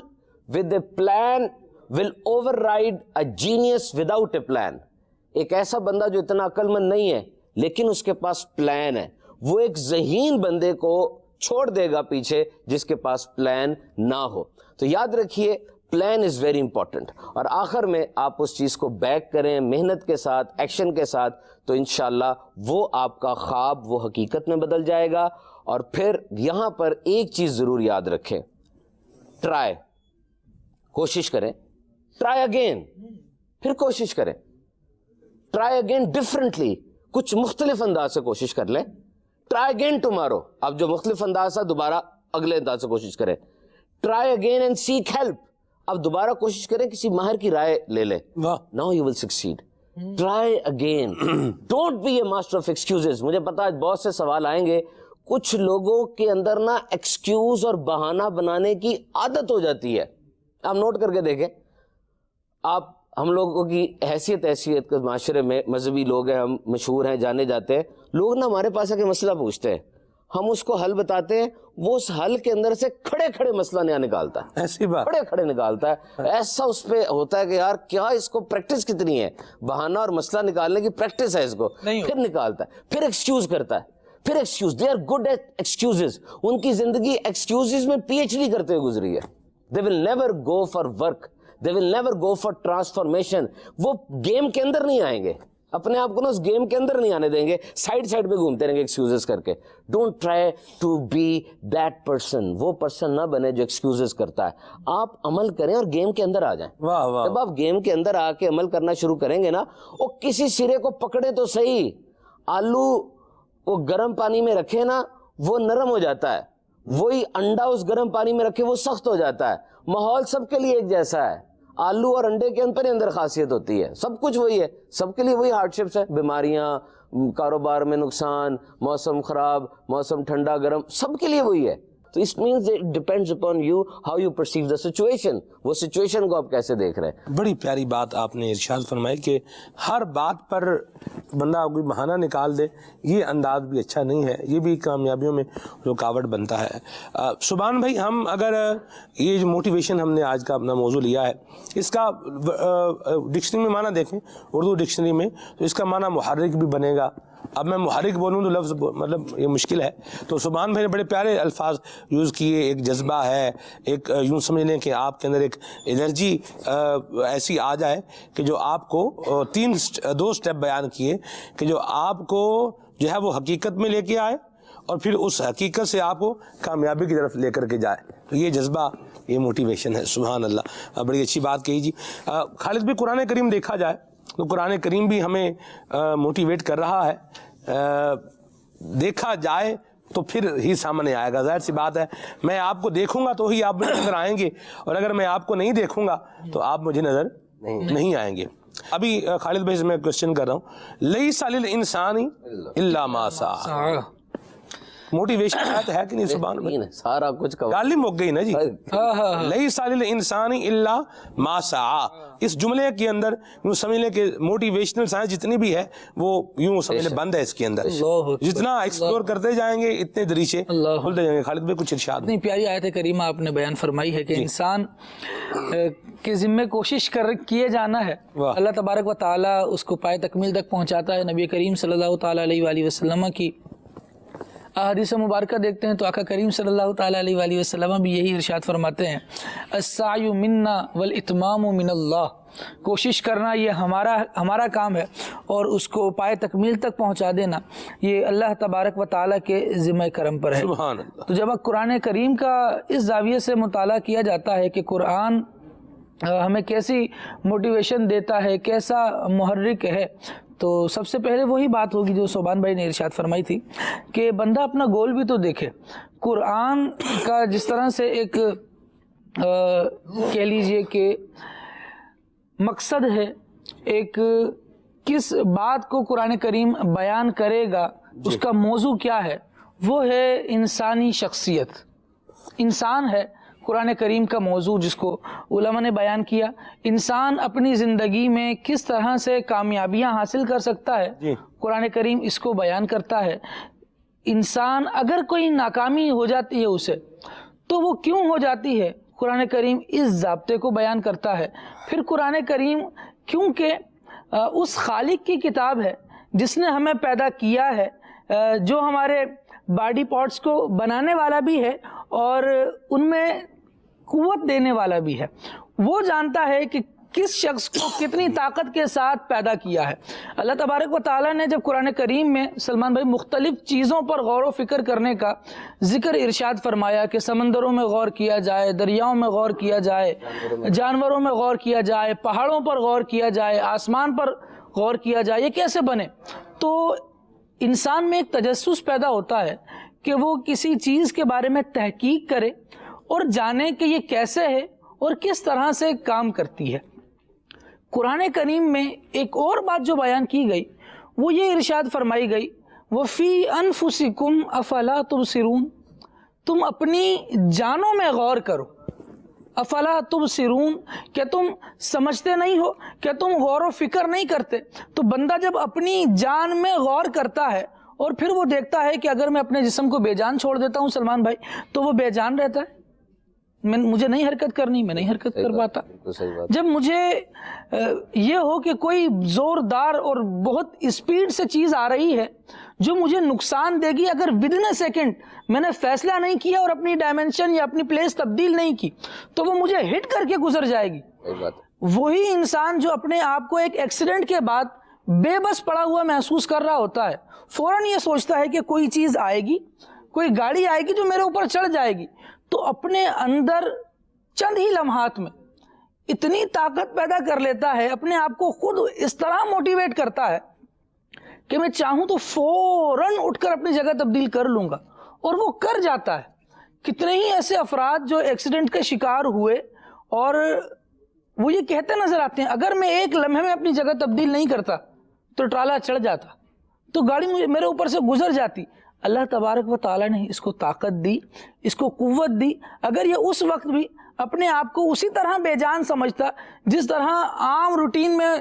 with a plan will override a genius without a plan. ایک ایسا بندہ جو اتنا عقل مند نہیں ہے لیکن اس کے پاس پلان ہے, وہ ایک ذہین بندے کو چھوڑ دے گا پیچھے جس کے پاس پلان نہ ہو. تو یاد رکھیے پلان از ویری امپورٹنٹ. اور آخر میں آپ اس چیز کو بیک کریں محنت کے ساتھ, ایکشن کے ساتھ, تو انشاءاللہ وہ آپ کا خواب وہ حقیقت میں بدل جائے گا. اور پھر یہاں پر ایک چیز ضرور یاد رکھیں, ٹرائی. کوشش کریں, ٹرائی اگین, پھر کوشش کریں, ٹرائی اگین ڈفرنٹلی, کچھ مختلف انداز سے کوشش کر لیں, ٹرائی اگین ٹمارو, اب جو مختلف انداز ہے دوبارہ اگلے انداز سے کوشش کریں, try again and seek help, اب دوبارہ کوشش کریں کسی ماہر کی رائے لے لیں, now you will succeed. Try again, don't be a master of excuses. مجھے پتا ہے بہت سے سوال آئیں گے, کچھ لوگوں کے اندر نا ایکسکیوز اور بہانہ بنانے کی عادت ہو جاتی ہے. آپ نوٹ کر کے دیکھیں, آپ ہم لوگوں کی حیثیت کے معاشرے میں مذہبی لوگ ہیں, ہم مشہور ہیں, جانے جاتے ہیں, لوگ نا ہمارے پاس آ کے مسئلہ پوچھتے ہیں, ہم اس کو حل بتاتے ہیں, وہ اس حل کے اندر سے کھڑے کھڑے مسئلہ نیا نکالتا ہے, ایسی بات, کھڑے کھڑے نکالتا ہے. ایسا اس پہ ہوتا ہے کہ یار کیا اس کو پریکٹس کتنی ہے, بہانہ اور مسئلہ نکالنے کی پریکٹس ہے اس کو, پھر نکالتا ہے, پھر ایکسکیوز کرتا ہے, پھر excuse. They are good at excuses. ان کی زندگی ایکسکیوزز میں پی ایچ ڈی کرتے ہوئے گزری ہے. They will never go for work, they will never go for transformation. وہ گیم کے اندر نہیں آئیں گے, اپنے آپ کو نا اس گیم کے اندر نہیں آنے دیں گے, سائڈ پہ گھومتے رہیں گے ایکسکیوزز کر کے. Don't try to be that person. وہ پرسن نہ بنے جو ایکسکیوزز کرتا ہے. آپ عمل کریں اور گیم کے اندر آ جائیں. جب آپ گیم کے اندر آ کے عمل کرنا شروع کریں گے نا, وہ کسی سرے کو پکڑے تو صحیح, آلو وہ گرم پانی میں رکھے نا وہ نرم ہو جاتا ہے, وہی انڈا اس گرم پانی میں رکھے وہ سخت ہو جاتا ہے. ماحول سب کے لیے ایک جیسا ہے, آلو اور انڈے کے اندر خاصیت ہوتی ہے, سب کچھ وہی ہے, سب کے لیے وہی ہارڈ شپس ہے, بیماریاں, کاروبار میں نقصان, موسم خراب, موسم ٹھنڈا گرم, سب کے لیے وہی ہے. تو اس means it depends upon you how you perceive the situation. وہ سچویشن کو آپ کیسے دیکھ رہے ہیں. بڑی پیاری بات آپ نے ارشاد فرمائی کہ ہر بات پر بندہ کوئی بہانہ نکال دے, یہ انداز بھی اچھا نہیں ہے, یہ بھی کامیابیوں میں رکاوٹ بنتا ہے. سبحان بھائی, ہم اگر یہ جو موٹیویشن ہم نے آج کا اپنا موضوع لیا ہے, اس کا ڈکشنری میں معنی دیکھیں, اردو ڈکشنری میں, تو اس کا معنی محرک بھی بنے گا. اب میں محرک بولوں تو لفظ مطلب یہ مشکل ہے, تو سبحان بھائی نے بڑے پیارے الفاظ یوز کیے. ایک جذبہ ہے, ایک یوں سمجھ لیں کہ آپ کے اندر ایک انرجی ایسی آ جائے کہ جو آپ کو دو سٹیپ بیان کیے کہ جو آپ کو جو ہے وہ حقیقت میں لے کے آئے اور پھر اس حقیقت سے آپ کو کامیابی کی طرف لے کر کے جائے. تو یہ جذبہ, یہ موٹیویشن ہے. سبحان اللہ, بڑی اچھی بات کہی جی. خالد بھی قرآن کریم دیکھا جائے تو قرآن کریم بھی ہمیں موٹیویٹ کر رہا ہے. دیکھا جائے تو پھر ہی سامنے آئے گا. ظاہر سی بات ہے, میں آپ کو دیکھوں گا تو ہی آپ مجھے نظر آئیں گے, اور اگر میں آپ کو نہیں دیکھوں گا تو آپ مجھے نظر نہیں آئیں گے. ابھی خالد بھائی سے میں کوشچن کر رہا ہوں, لیس للانسان الا ما سعى. موٹیویشن ہے کہ نہیں؟ سبحان اللہ, سارا کچھ گالی مک گئی نا جی. لیس للانسان الا ما سعى, اس جملے کے اندر یوں سمجھ لیں کہ موٹیویشنل سائنس جتنی بھی ہے وہ یوں سمجھ لیں بند ہے اس کے اندر. جتنا ایکسپلور کرتے جائیں گے اتنے دریچے کھلتے جائیں گے. خالد بھائی کچھ ارشاد. اتنی پیاری آیت کریمہ آپ نے بیان فرمائی ہے کہ انسان کے ذمے کوشش کیے جانا ہے, اللہ تبارک و تعالیٰ اس کو پائے تکمیل تک پہنچاتا ہے. نبی کریم صلی اللہ تعالیٰ علیہ وآلہ وسلم کی احادیث مبارکہ دیکھتے ہیں تو آقا کریم صلی اللہ تعالیٰ علیہ وآلہ وسلم بھی یہی ارشاد فرماتے ہیں, السعی منا والاتمام من اللہ. کوشش کرنا یہ ہمارا کام ہے, اور اس کو پائے تکمیل تک پہنچا دینا یہ اللہ تبارک و تعالیٰ کے ذمہ کرم پر ہے. سبحان اللہ. تو جب قرآن کریم کا اس زاویے سے مطالعہ کیا جاتا ہے کہ قرآن ہمیں کیسی موٹیویشن دیتا ہے, کیسا محرک ہے, تو سب سے پہلے وہی بات ہوگی جو سبحان بھائی نے ارشاد فرمائی تھی کہ بندہ اپنا گول بھی تو دیکھے. قرآن کا جس طرح سے ایک کہہ لیجئے کہ مقصد ہے, ایک کس بات کو قرآن کریم بیان کرے گا, اس کا موضوع کیا ہے, وہ ہے انسانی شخصیت. انسان ہے قرآن کریم کا موضوع جس کو علماء نے بیان کیا. انسان اپنی زندگی میں کس طرح سے کامیابیاں حاصل کر سکتا ہے, قرآن کریم اس کو بیان کرتا ہے. انسان اگر کوئی ناکامی ہو جاتی ہے اسے, تو وہ کیوں ہو جاتی ہے, قرآن کریم اس ضابطے کو بیان کرتا ہے. پھر قرآن کریم کیونکہ اس خالق کی کتاب ہے جس نے ہمیں پیدا کیا ہے, جو ہمارے باڈی پارٹس کو بنانے والا بھی ہے اور ان میں قوت دینے والا بھی ہے, وہ جانتا ہے کہ کس شخص کو کتنی طاقت کے ساتھ پیدا کیا ہے. اللہ تبارک و تعالیٰ نے جب قرآن کریم میں سلمان بھائی مختلف چیزوں پر غور و فکر کرنے کا ذکر ارشاد فرمایا کہ سمندروں میں غور کیا جائے, دریاؤں میں غور کیا جائے, جانوروں میں غور کیا جائے, پہاڑوں پر غور کیا جائے, آسمان پر غور کیا جائے, یہ کیسے بنے؟ تو انسان میں ایک تجسس پیدا ہوتا ہے کہ وہ کسی چیز کے بارے میں تحقیق کرے اور جانے کہ یہ کیسے ہے اور کس طرح سے کام کرتی ہے. قرآن کریم میں ایک اور بات جو بیان کی گئی وہ یہ ارشاد فرمائی گئی وَفِي أَنفُسِكُمْ أَفَلَا تُبْصِرُونَ, تم اپنی جانوں میں غور کرو. افلا تبصرون, کہ تم سمجھتے نہیں ہو, کہ تم غور و فکر نہیں کرتے. تو بندہ جب اپنی جان میں غور کرتا ہے اور پھر وہ دیکھتا ہے کہ اگر میں اپنے جسم کو بے جان چھوڑ دیتا ہوں سلمان بھائی تو وہ بے جان رہتا ہے. مجھے نہیں حرکت کرنی, میں نہیں حرکت کر پاتا. جب مجھے یہ ہو کہ کوئی زوردار اور بہت اسپیڈ سے چیز آ رہی ہے جو مجھے نقصان دے گی, اگر ودن اے سیکنڈ میں نے فیصلہ نہیں کیا اور اپنی ڈائمنشن یا اپنی پلیس تبدیل نہیں کی تو وہ مجھے ہٹ کر کے گزر جائے گی. وہی انسان جو اپنے آپ کو ایک ایکسیڈنٹ کے بعد بے بس پڑا ہوا محسوس کر رہا ہوتا ہے, فوراً یہ سوچتا ہے کہ کوئی چیز آئے گی, کوئی گاڑی آئے گی جو میرے اوپر چڑھ جائے گی, تو اپنے اندر چند ہی لمحات میں اتنی طاقت پیدا کر لیتا ہے, اپنے آپ کو خود اس طرح موٹیویٹ کرتا ہے کہ میں چاہوں تو فوراً اٹھ کر اپنی جگہ تبدیل کر لوں گا, اور وہ کر جاتا ہے. کتنے ہی ایسے افراد جو ایکسیڈنٹ کا شکار ہوئے اور وہ یہ کہتے نظر آتے ہیں اگر میں ایک لمحے میں اپنی جگہ تبدیل نہیں کرتا تو ٹرالا چڑھ جاتا, تو گاڑی میرے اوپر سے گزر جاتی. اللہ تبارک و تعالیٰ نے اس کو طاقت دی, اس کو قوت دی. اگر یہ اس وقت بھی اپنے آپ کو اسی طرح بے جان سمجھتا جس طرح عام روٹین میں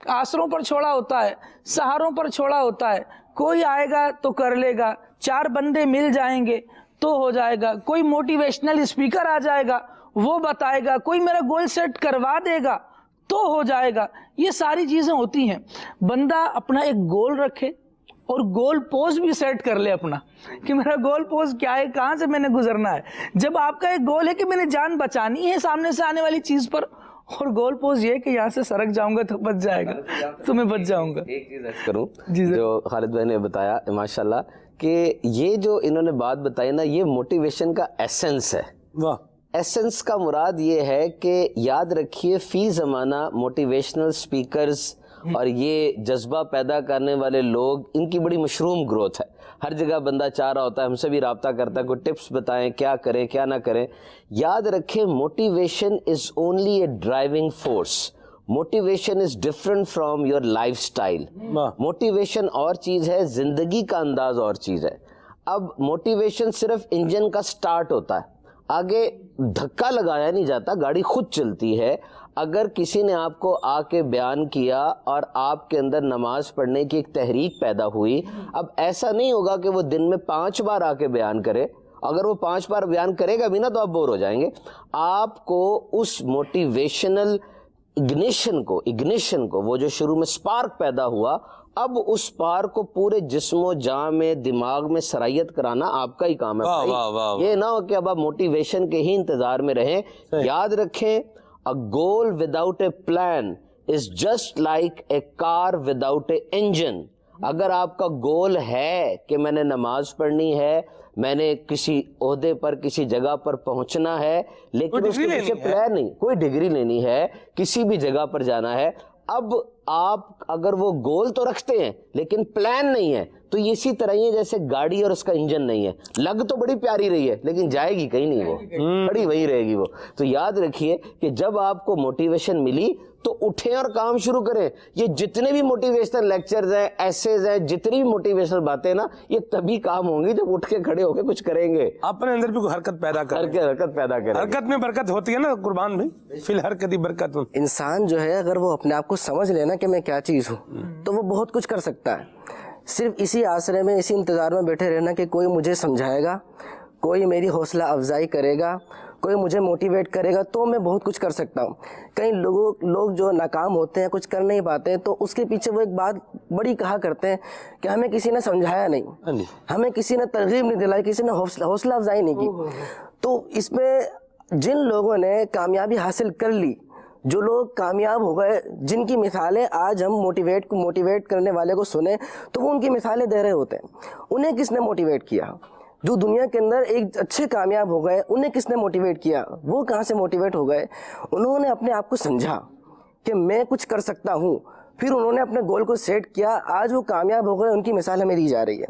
آسروں پر چھوڑا ہوتا ہے, سہاروں پر چھوڑا ہوتا ہے, کوئی آئے گا تو کر لے گا, 4 بندے مل جائیں گے تو ہو جائے گا, کوئی موٹیویشنل اسپیکر آ جائے گا وہ بتائے گا, کوئی میرا گول سیٹ کروا دے گا تو ہو جائے گا, یہ ساری چیزیں ہوتی ہیں. بندہ اپنا ایک گول رکھے اور گول پوز بھی سیٹ کر لے اپنا کہ میرا گول پوز کیا ہے, کہاں سے میں نے گزرنا ہے. جب آپ کا ایک گول ہے کہ میں نے جان بچانی ہے سامنے سے آنے والی چیز پر, اور گول پوز یہ کہ یہاں سے سرک جاؤں گا تو بچ جائے گا تو میں بچ جاؤں گا. ایک چیز ایڈ کروں جو خالد بھائی نے بتایا ماشاءاللہ کہ یہ جو انہوں نے بات بتائی نا یہ موٹیویشن کا ایسنس ہے. واہ, ایسنس کا مراد یہ ہے کہ یاد رکھیے فی زمانہ موٹیویشنل سپیکرز اور یہ جذبہ پیدا کرنے والے لوگ ان کی بڑی مشروم گروتھ ہے. ہر جگہ بندہ چاہ رہا ہوتا ہے, ہم سے بھی رابطہ کرتا ہے, کوئی ٹپس بتائیں کیا کریں کیا نہ کریں. یاد رکھیں motivation is only a driving force. Motivation is different from your life style. Motivation اور چیز ہے, زندگی کا انداز اور چیز ہے. اب موٹیویشن صرف انجن کا سٹارٹ ہوتا ہے, آگے دھکا لگایا نہیں جاتا, گاڑی خود چلتی ہے. اگر کسی نے آپ کو آ کے بیان کیا اور آپ کے اندر نماز پڑھنے کی ایک تحریک پیدا ہوئی, اب ایسا نہیں ہوگا کہ وہ دن میں 5 بار آ کے بیان کرے. اگر وہ 5 بار بیان کرے گا بھی نا تو آپ بور ہو جائیں گے. آپ کو اس موٹیویشنل اگنیشن کو وہ جو شروع میں سپارک پیدا ہوا, اب اس سپارک کو پورے جسم و جاں میں دماغ میں سرائیت کرانا آپ کا ہی کام ہے. یہ نہ ہو کہ اب آپ موٹیویشن کے ہی انتظار میں رہیں. یاد رکھیں a goal without a plan is just like a car without a engine. اگر آپ کا گول ہے کہ میں نے نماز پڑھنی ہے, میں نے کسی عہدے پر کسی جگہ پر پہنچنا ہے, لیکن اس کے پیچھے پلان نہیں, کوئی ڈگری لینی ہے, کسی بھی جگہ پر جانا ہے, اب آپ اگر وہ گول تو رکھتے ہیں لیکن پلان نہیں ہے تو یہ اسی طرح ہی ہے جیسے گاڑی اور اس کا انجن نہیں ہے. لگ تو بڑی پیاری رہی ہے لیکن جائے گی کہیں نہیں, وہ بڑی وہی رہے گی وہ. تو یاد رکھیے کہ جب آپ کو موٹیویشن ملی تو اٹھیں اور کام شروع کریں. یہ جتنے بھی موٹیویشنل لیکچرز ہیں, ایسیز ہیں, جتنی بھی موٹیویشنل باتیں نا, یہ تبھی کام ہوں گی جب اٹھ کے کھڑے ہو کے کچھ کریں گے. اپنے اندر بھی حرکت پیدا کریں, حرکت پیدا کریں. حرکت میں برکت ہوتی ہے نا قربان بھائی, فی الحرکت برکت. انسان جو ہے اگر وہ اپنے آپ کو سمجھ لینا کہ میں کیا چیز ہوں تو وہ بہت کچھ کر سکتا ہے. صرف اسی آسرے میں, اسی انتظار میں بیٹھے رہنا کہ کوئی مجھے سمجھائے گا, کوئی میری حوصلہ افزائی کرے گا, کوئی مجھے موٹیویٹ کرے گا تو میں بہت کچھ کر سکتا ہوں. کئی لوگ جو ناکام ہوتے ہیں, کچھ کر نہیں پاتے ہیں, تو اس کے پیچھے وہ ایک بات بڑی کہا کرتے ہیں کہ ہمیں کسی نے سمجھایا نہیں, ہمیں کسی نے ترغیب نہیں دلائی, کسی نے حوصلہ افزائی نہیں کی. تو اس میں جن لوگوں نے کامیابی حاصل کر لی جو لوگ کامیاب ہو گئے، جن کی مثالیں آج ہم موٹیویٹ کرنے والے کو سنیں تو وہ ان کی مثالیں دے رہے ہوتے ہیں. انہیں کس نے موٹیویٹ کیا؟ جو دنیا کے اندر ایک اچھے کامیاب ہو گئے انہیں کس نے موٹیویٹ کیا؟ وہ کہاں سے موٹیویٹ ہو گئے؟ انہوں نے اپنے آپ کو سمجھا کہ میں کچھ کر سکتا ہوں، پھر انہوں نے اپنے گول کو سیٹ کیا، آج وہ کامیاب ہو گئے، ان کی مثال ہمیں دی جا رہی ہے.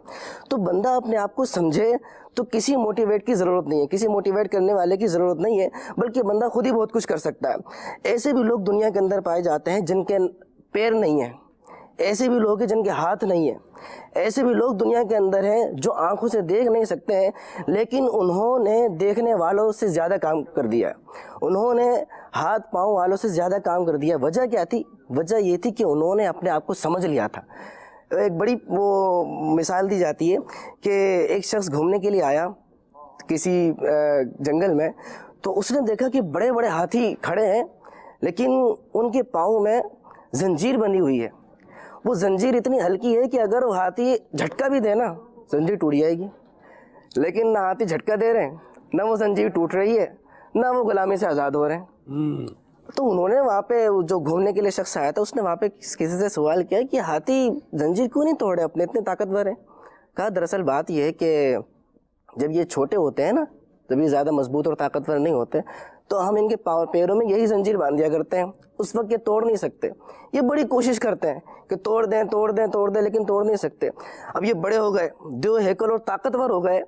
تو بندہ اپنے آپ کو سمجھے تو کسی موٹیویٹ کی ضرورت نہیں ہے، کسی موٹیویٹ کرنے والے کی ضرورت نہیں ہے، بلکہ بندہ خود ہی بہت کچھ کر سکتا ہے. ایسے بھی لوگ دنیا کے اندر پائے جاتے ہیں جن کے پیر نہیں ہیں، ایسے بھی لوگ ہیں جن کے ہاتھ نہیں ہیں، ایسے بھی لوگ دنیا کے اندر ہیں جو آنکھوں سے دیکھ نہیں سکتے ہیں، لیکن انہوں نے دیکھنے والوں سے زیادہ کام کر دیا، انہوں نے ہاتھ پاؤں والوں سے زیادہ کام کر دیا. وجہ کیا تھی؟ وجہ یہ تھی کہ انہوں نے اپنے آپ کو سمجھ لیا تھا. ایک بڑی وہ مثال دی جاتی ہے کہ ایک شخص گھومنے کے لیے آیا کسی جنگل میں، تو اس نے دیکھا کہ بڑے بڑے ہاتھی کھڑے ہیں لیکن ان کے پاؤں میں زنجیر بندھی ہوئی ہے. وہ زنجیر اتنی ہلکی ہے کہ اگر وہ ہاتھی جھٹکا بھی دے نا زنجیر ٹوٹ جائے گی، لیکن نہ ہاتھی جھٹکا دے رہے ہیں، نہ وہ زنجیر ٹوٹ رہی ہے، نہ وہ غلامی سے آزاد ہو رہے ہیں. تو انہوں نے وہاں پہ جو گھومنے کے لیے شخص آیا تھا اس نے وہاں پہ کسی سے سوال کیا کہ ہاتھی زنجیر کیوں نہیں توڑے اپنے، اتنے طاقتور ہیں؟ کہا دراصل بات یہ ہے کہ جب یہ چھوٹے ہوتے ہیں نا، جب یہ زیادہ مضبوط اور طاقتور نہیں ہوتے تو ہم ان کے پیروں میں یہی زنجیر باندھ دیا کرتے ہیں، اس وقت یہ توڑ نہیں سکتے. یہ بڑی کوشش کرتے ہیں کہ توڑ دیں لیکن توڑ نہیں سکتے. اب یہ بڑے ہو گئے، دو ہیکل اور طاقتور ہو گئے،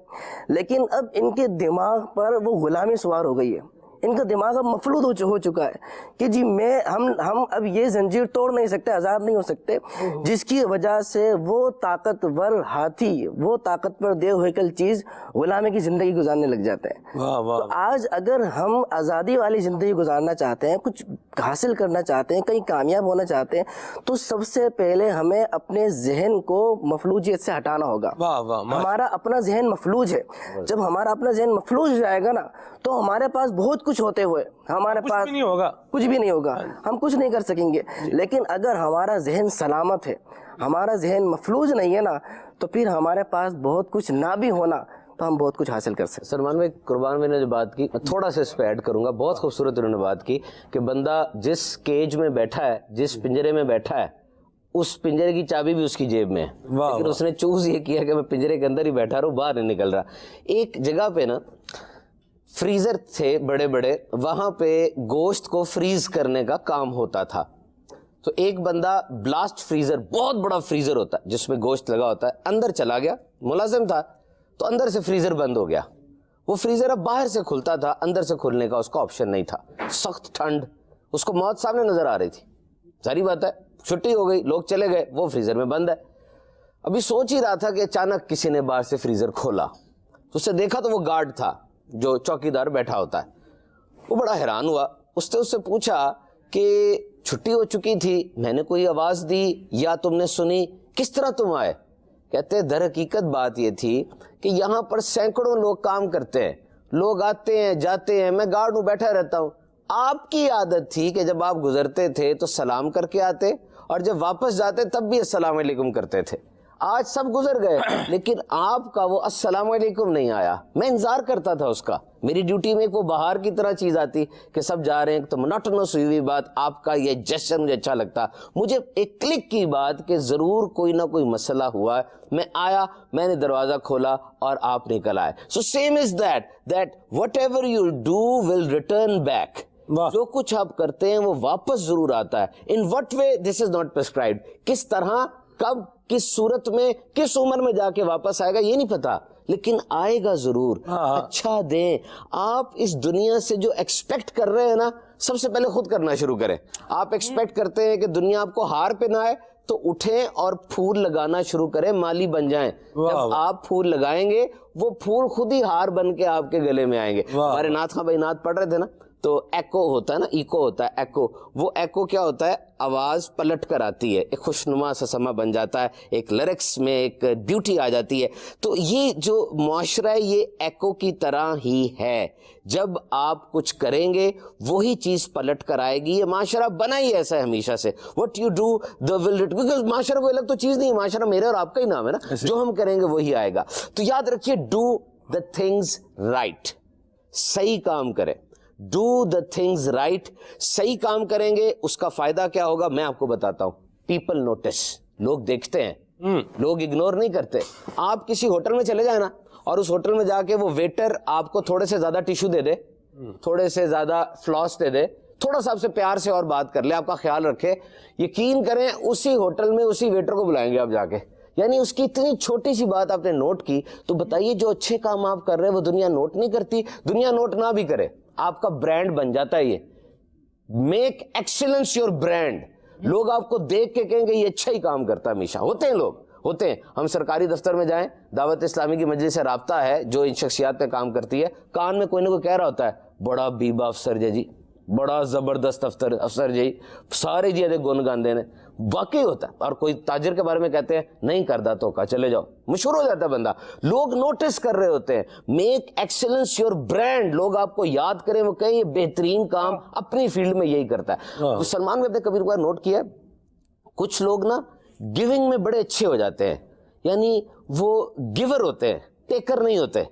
لیکن اب ان کے دماغ پر وہ غلامی سوار ہو گئی ہے. ان کا دماغ اب مفلوج ہو چکا ہے کہ جی ہم اب یہ زنجیر توڑ نہیں سکتے، آزاد نہیں ہو سکتے، جس کی وجہ سے وہ طاقتور ہاتھی، وہ طاقتور دیو ہیکل چیز غلامی کی زندگی گزارنے لگ جاتے ہیں. تو آج اگر ہم آزادی والی زندگی گزارنا چاہتے ہیں، کچھ حاصل کرنا چاہتے ہیں، کہیں کامیاب ہونا چاہتے ہیں، تو سب سے پہلے ہمیں اپنے ذہن کو مفلوجیت سے ہٹانا ہوگا. ہمارا اپنا ذہن مفلوج ہے. جب ہمارا اپنا ذہن مفلوج ہو جائے گا نا تو ہمارے پاس بہت کچھ ہوتے ہوئے ہمارے پاس کچھ بھی نہیں ہوگا، ہم کچھ نہیں کر سکیں گے. لیکن اگر ہمارا ذہن سلامت ہے، ہمارا ذہن مفلوج نہیں ہے نا، تو پھر ہمارے پاس بہت کچھ نہ بھی ہونا تو ہم بہت کچھ حاصل کر سکتے ہیں. سلمان بھائی، قربان میں نے جو بات کی تھوڑا سا اس پہ ایڈ کروں گا. بہت خوبصورت انہوں نے بات کی کہ بندہ جس کیج میں بیٹھا ہے، جس پنجرے میں بیٹھا ہے، اس پنجرے کی چابی بھی اس کی جیب میں ہے، لیکن اس نے چوز یہ کیا کہ میں پنجرے کے اندر ہی بیٹھا رہوں، باہر نہیں نکل رہا. ایک جگہ پہ نا فریزر تھے بڑے بڑے، وہاں پہ گوشت کو فریز کرنے کا کام ہوتا تھا. تو ایک بندہ بلاسٹ فریزر، بہت بڑا فریزر ہوتا ہے جس میں گوشت لگا ہوتا ہے، اندر چلا گیا، ملازم تھا تو اندر سے فریزر بند ہو گیا. وہ فریزر اب باہر سے کھلتا تھا، اندر سے کھلنے کا اس کا آپشن نہیں تھا. سخت ٹھنڈ، اس کو موت سامنے نظر آ رہی تھی. ظاہری بات ہے، چھٹی ہو گئی، لوگ چلے گئے، وہ فریزر میں بند ہے. ابھی سوچ ہی رہا تھا کہ اچانک کسی نے باہر سے فریزر کھولا تو اسے دیکھا تو وہ گارڈ تھا جو چوکیدار بیٹھا ہوتا ہے. وہ بڑا حیران ہوا. اس نے اس سے پوچھا کہ چھٹی ہو چکی تھی، میں نے کوئی آواز دی یا تم نے سنی، کس طرح تم آئے؟ کہتے در حقیقت بات یہ تھی کہ یہاں پر سینکڑوں لوگ کام کرتے ہیں، لوگ آتے ہیں جاتے ہیں، میں گارڈ ہوں بیٹھا رہتا ہوں. آپ کی عادت تھی کہ جب آپ گزرتے تھے تو سلام کر کے آتے اور جب واپس جاتے تب بھی السلام علیکم کرتے تھے. آج سب گزر گئے لیکن آپ کا وہ السلام علیکم نہیں آیا. میں انتظار کرتا تھا اس کا. میری ڈیوٹی میں ایک وہ بہار کی طرح چیز آتی کہ سب جا رہے ہیں تو مناٹنس ہوئی ہوئی بات، آپ کا یہ جیسچر مجھے اچھا لگتا. مجھے ایک کلک کی بات کہ ضرور کوئی نہ کوئی مسئلہ ہوا ہے. میں آیا، میں نے دروازہ کھولا اور آپ نکل آئے. So same is that what ever you do will return back. جو کچھ آپ کرتے ہیں وہ واپس ضرور آتا ہے. In what way this is not prescribed. کس طرح، کب، کس صورت میں، کس عمر میں جا کے واپس آئے گا یہ نہیں پتا، لیکن آئے گا ضرور. اچھا دیں. آپ اس دنیا سے جو ایکسپیکٹ کر رہے ہیں نا، سب سے پہلے خود کرنا شروع کریں. آپ ایکسپیکٹ کرتے ہیں کہ دنیا آپ کو ہار پہنائے تو اٹھیں اور پھول لگانا شروع کریں، مالی بن جائیں. جب آپ پھول لگائیں گے وہ پھول خود ہی ہار بن کے آپ کے گلے میں آئیں گے. ہمارے نعت خاں بھائی نعت پڑھ رہے تھے نا، تو ایکو ہوتا ہے نا، ایکو ہوتا ہے ایکو. وہ ایکو کیا ہوتا ہے؟ آواز پلٹ کر آتی ہے، ایک خوشنما سا سما بن جاتا ہے، ایک لیرکس میں ایک بیوٹی آ جاتی ہے. تو یہ جو معاشرہ ہے یہ ایکو کی طرح ہی ہے. جب آپ کچھ کریں گے وہی چیز پلٹ کر آئے گی. یہ معاشرہ بنا ہی ایسا ہے ہمیشہ سے. What you do the will because معاشرہ کوئی الگ تو چیز نہیں، معاشرہ میرے اور آپ کا ہی نام ہے نا. جو ہم کریں گے وہی آئے گا. تو یاد رکھیے، ڈو دا تھنگز رائٹ. صحیح کام کریں. Do the things right. صحیح کام کریں گے اس کا فائدہ کیا ہوگا میں آپ کو بتاتا ہوں. پیپل نوٹس, لوگ دیکھتے ہیں, لوگ اگنور نہیں کرتے. آپ کسی ہوٹل میں چلے جائیں نا اور اس ہوٹل میں جا کے وہ ویٹر آپ کو تھوڑے سے زیادہ ٹیشو دے دے, تھوڑے سے زیادہ فلاس دے دے, تھوڑا سا آپ سے پیار سے اور بات کر لے, آپ کا خیال رکھے, یقین کریں اسی ہوٹل میں اسی ویٹر کو بلائیں گے آپ جا کے. یعنی اس کی اتنی چھوٹی سی بات آپ نے نوٹ کی. تو بتائیے جو اچھے کام آپ کر رہے ہیں وہ دنیا نوٹ نہیں کرتی؟ دنیا نوٹ نہ بھی کرے آپ کا برانڈ بن جاتا ہے. یہ میک ایکسلنس یور برانڈ. لوگ آپ کو دیکھ کے کہیں گے یہ اچھا ہی کام کرتا ہے. ہمیشہ ہوتے ہیں لوگ, ہوتے ہیں. ہم سرکاری دفتر میں جائیں, دعوت اسلامی کی مجلس سے رابطہ ہے جو ان شخصیات پہ کام کرتی ہے, کان میں کوئی نہ کوئی کہہ رہا ہوتا ہے بڑا بیبا افسر جی, بڑا زبردست افسر جی, سارے جی گن گاندے نے. واقعی ہوتا ہے. اور کوئی تاجر کے بارے میں کہتے ہیں نہیں کردا تو کا چلے جاؤ, مشہور ہو جاتا ہے بندہ. لوگ نوٹس کر رہے ہوتے ہیں. Make excellence your brand. لوگ آپ کو یاد کریں, وہ کہیں یہ بہترین کام اپنی فیلڈ میں یہی کرتا ہے. سلمان نے کبھی کبھار نوٹ کیا ہے کچھ لوگ نا گیونگ میں بڑے اچھے ہو جاتے ہیں, یعنی وہ گیور ہوتے ہیں, ٹیکر نہیں ہوتے.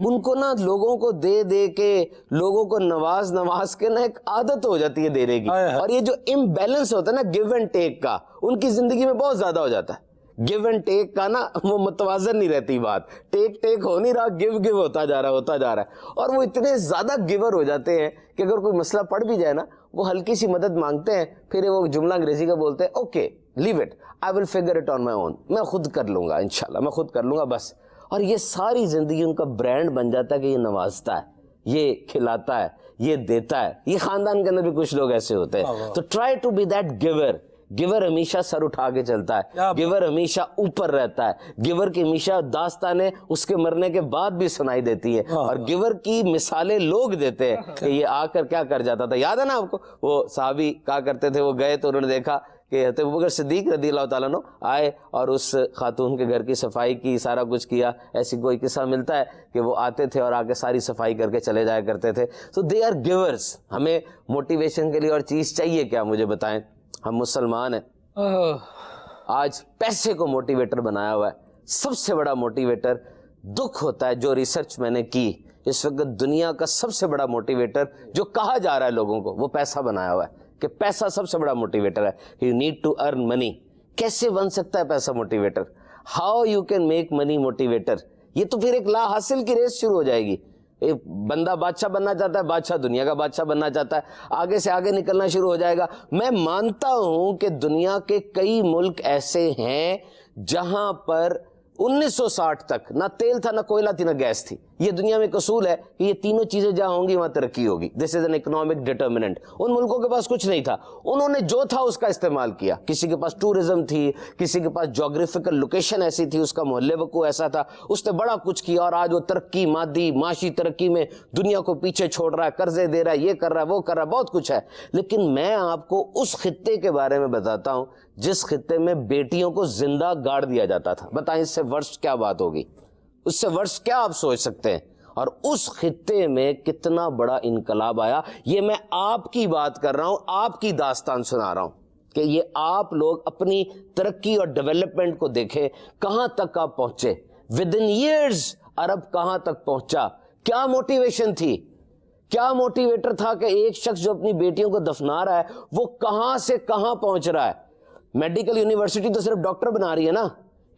ان کو نا لوگوں کو دے دے کے, لوگوں کو نواز کے نا ایک عادت ہو جاتی ہے دینے کی. اور یہ جو امبیلنس ہوتا ہے نا گیو اینڈ ٹیک کا, ان کی زندگی میں بہت زیادہ ہو جاتا ہے. گیو اینڈ ٹیک کا نا وہ متوازن نہیں رہتی بات, ٹیک ہو نہیں رہا, گیو ہوتا جا رہا ہے. اور وہ اتنے زیادہ گیور ہو جاتے ہیں کہ اگر کوئی مسئلہ پڑ بھی جائے نا وہ ہلکی سی مدد مانگتے ہیں, پھر وہ جملہ انگریزی کا بولتے ہیں okay leave it, I will figure it out on my, own خود کر لوں گا انشاءاللہ, میں خود کر لوں گا بس. اور یہ ساری زندگی ان کا برانڈ بن جاتا ہے کہ یہ نوازتا ہے, یہ کھلاتا ہے, یہ دیتا ہے. یہ خاندان کے اندر بھی کچھ لوگ ایسے ہوتے ہیں. تو try to be that giver. Giver ہمیشہ سر اٹھا کے چلتا ہے, گیور ہمیشہ اوپر رہتا ہے, گیور کی ہمیشہ داستانیں اس کے مرنے کے بعد بھی سنائی دیتی ہے. اور گیور کی مثالیں لوگ دیتے ہیں کہ یہ آ کر کیا کر جاتا تھا. یاد ہے نا آپ کو وہ صحابی کہا کرتے تھے, وہ گئے تو انہوں نے دیکھا کہ حضرت ابوبکر صدیق رضی اللہ تعالیٰ عنہ آئے اور اس خاتون کے گھر کی صفائی کی, سارا کچھ کیا. ایسی کوئی قصہ ملتا ہے کہ وہ آتے تھے اور آ کے ساری صفائی کر کے چلے جایا کرتے تھے. تو دے آر گیورز. ہمیں موٹیویشن کے لیے اور چیز چاہیے کیا مجھے بتائیں؟ ہم مسلمان ہیں, آج پیسے کو موٹیویٹر بنایا ہوا ہے. سب سے بڑا موٹیویٹر دکھ ہوتا ہے جو ریسرچ میں نے کی, اس وقت دنیا کا سب سے بڑا موٹیویٹر جو کہا جا رہا ہے لوگوں کو, وہ پیسہ بنایا ہوا ہے کہ پیسہ سب سے بڑا موٹیویٹر ہے. یو نیڈ ٹو ارن منی. کیسے بن سکتا ہے پیسہ motivator? How you can make money motivator. یہ تو پھر ایک لا حاصل کی ریس شروع ہو جائے گی. ایک بندہ بادشاہ بننا چاہتا ہے, بادشاہ دنیا کا بادشاہ بننا چاہتا ہے, آگے سے آگے نکلنا شروع ہو جائے گا. میں مانتا ہوں کہ دنیا کے کئی ملک ایسے ہیں جہاں پر 1960 تک نہ تیل تھا, نہ کوئلہ تھی, نہ گیس تھی. یہ دنیا میں ایک اصول ہے کہ یہ تینوں چیزیں جہاں ہوں گی وہاں ترقی ہوگی. دس از این اکنامک ڈٹرمنٹ. ان ملکوں کے پاس کچھ نہیں تھا, انہوں نے جو تھا اس کا استعمال کیا. کسی کے پاس ٹورزم تھی, کسی کے پاس جغرافیکل لوکیشن ایسی تھی, اس کا محلِ وقوع ایسا تھا, اس نے بڑا کچھ کیا. اور آج وہ ترقی, مادی معاشی ترقی میں دنیا کو پیچھے چھوڑ رہا ہے, قرضے دے رہا ہے, یہ کر رہا ہے, وہ کر رہا ہے, بہت کچھ ہے. لیکن میں آپ کو اس خطے کے بارے میں بتاتا ہوں جس خطے میں بیٹیوں کو زندہ گاڑ دیا جاتا تھا. بتائیں اس سے ورس کیا بات ہوگی؟ اس سے ورس کیا آپ سوچ سکتے ہیں؟ اور اس خطے میں کتنا بڑا انقلاب آیا. یہ میں آپ کی بات کر رہا ہوں, آپ کی داستان سنا رہا ہوں کہ یہ آپ لوگ اپنی ترقی اور ڈیولپمنٹ کو دیکھیں, کہاں تک آپ پہنچے. ود ان ایئرز عرب کہاں تک پہنچا. کیا موٹیویشن تھی, کیا موٹیویٹر تھا کہ ایک شخص جو اپنی بیٹیوں کو دفنا رہا ہے وہ کہاں سے کہاں پہنچ رہا ہے. میڈیکل یونیورسٹی تو صرف ڈاکٹر بنا رہی ہے نا,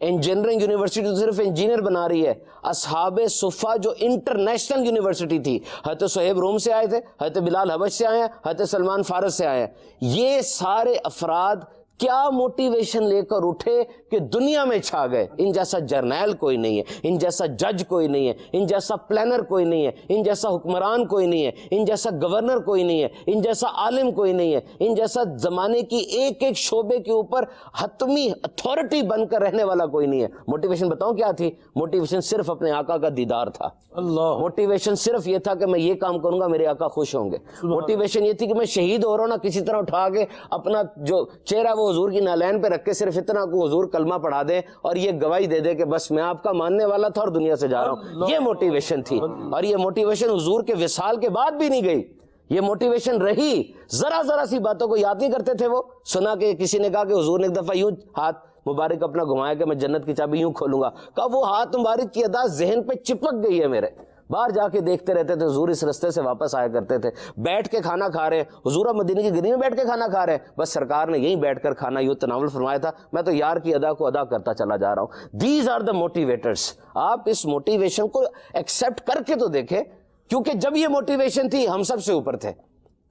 انجینئرنگ یونیورسٹی تو صرف انجینئر بنا رہی ہے. اصحاب صفہ جو انٹرنیشنل یونیورسٹی تھی, حضرت صہیب روم سے آئے تھے, حضرت بلال حبش سے آئے ہیں, حضرت سلمان فارس سے آئے ہیں. یہ سارے افراد کیا موٹیویشن لے کر اٹھے کہ دنیا میں چھا گئے. ان جیسا جرنیل کوئی نہیں ہے, ان جیسا جج کوئی نہیں ہے, ان جیسا پلانر کوئی نہیں ہے, ان جیسا حکمران کوئی نہیں ہے, ان جیسا گورنر کوئی نہیں ہے, ان جیسا عالم کوئی نہیں ہے, ان جیسا زمانے کی ایک ایک شعبے کے اوپر حتمی اتھارٹی بن کر رہنے والا کوئی نہیں ہے. موٹیویشن بتاؤں کیا تھی؟ موٹیویشن صرف اپنے آقا کا دیدار تھا. اللہ. موٹیویشن صرف یہ تھا کہ میں یہ کام کروں گا میرے آقا خوش ہوں گے. موٹیویشن یہ تھی کہ میں شہید ہو رہا ہوں نا, کسی طرح اٹھا کے اپنا جو چہرہ وہ حضور کی نالین پہ رکھ کے صرف اتنا کو حضور کلمہ پڑھا دے اور یہ گواہی دے دے کہ بس میں آپ کا ماننے والا تھا اور دنیا سے جا رہا ہوں. یہ موٹیویشن تھی. اور یہ موٹیویشن حضور کے وصال کے بعد بھی نہیں گئی. یہ موٹیویشن رہی. ذرا ذرا سی باتوں کو یاد نہیں کرتے تھے. وہ سنا کہ کسی نے کہا کہ حضور نے ایک دفعہ یوں ہاتھ مبارک اپنا گھمایا کہ میں جنت کی چابی یوں کھولوں گا. کہا وہ ہاتھ مبارک کی ادا ذہن پہ چپک گئی ہے میرے. باہر جا کے دیکھتے رہتے تھے حضور اس رستے سے واپس آیا کرتے تھے, بیٹھ کے کھانا کھا رہے ہیں, حضور اب مدینے کی گلی میں بیٹھ کے کھانا کھا رہے ہیں, بس سرکار نے یہیں بیٹھ کر کھانا یوں تناول فرمایا تھا, میں تو یار کی ادا کو ادا کرتا چلا جا رہا ہوں. These are the motivators. آپ اس موٹیویشن کو ایکسیپٹ کر کے تو دیکھیں, کیونکہ جب یہ موٹیویشن تھی ہم سب سے اوپر تھے,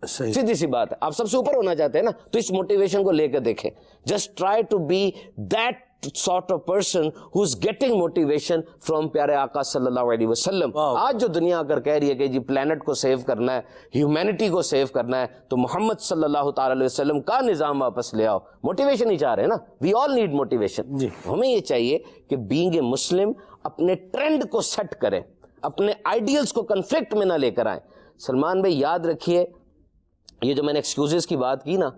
سیدھی سی بات ہے, آپ سب سے اوپر ہونا چاہتے ہیں نا, تو اس موٹیویشن کو لے کے دیکھیں. Just try to be that sort of person who's getting motivation from پیارے آقا صلی اللہ علیہ وسلم. آج جو دنیا اگر کہہ رہی ہے کہ جی پلانٹ کو سیو کرنا ہے, ہیومینٹی کو سیو کرنا ہے, تو محمد صلی اللہ تعالی علیہ وسلم کا نظام واپس لے آؤ. موٹیویشن ہی چاہ رہے ہیں نا, وی آل نیڈ موٹیویشن. ہمیں یہ چاہیے کہ بینگ اے مسلم اپنے ٹرینڈ کو سیٹ کریں, اپنے آئیڈیلز کو کنفلکٹ میں نہ لے کر آئیں. سلمان بھائی یاد رکھیے, یہ جو میں نے ایکسکیوزز کی بات کی نا,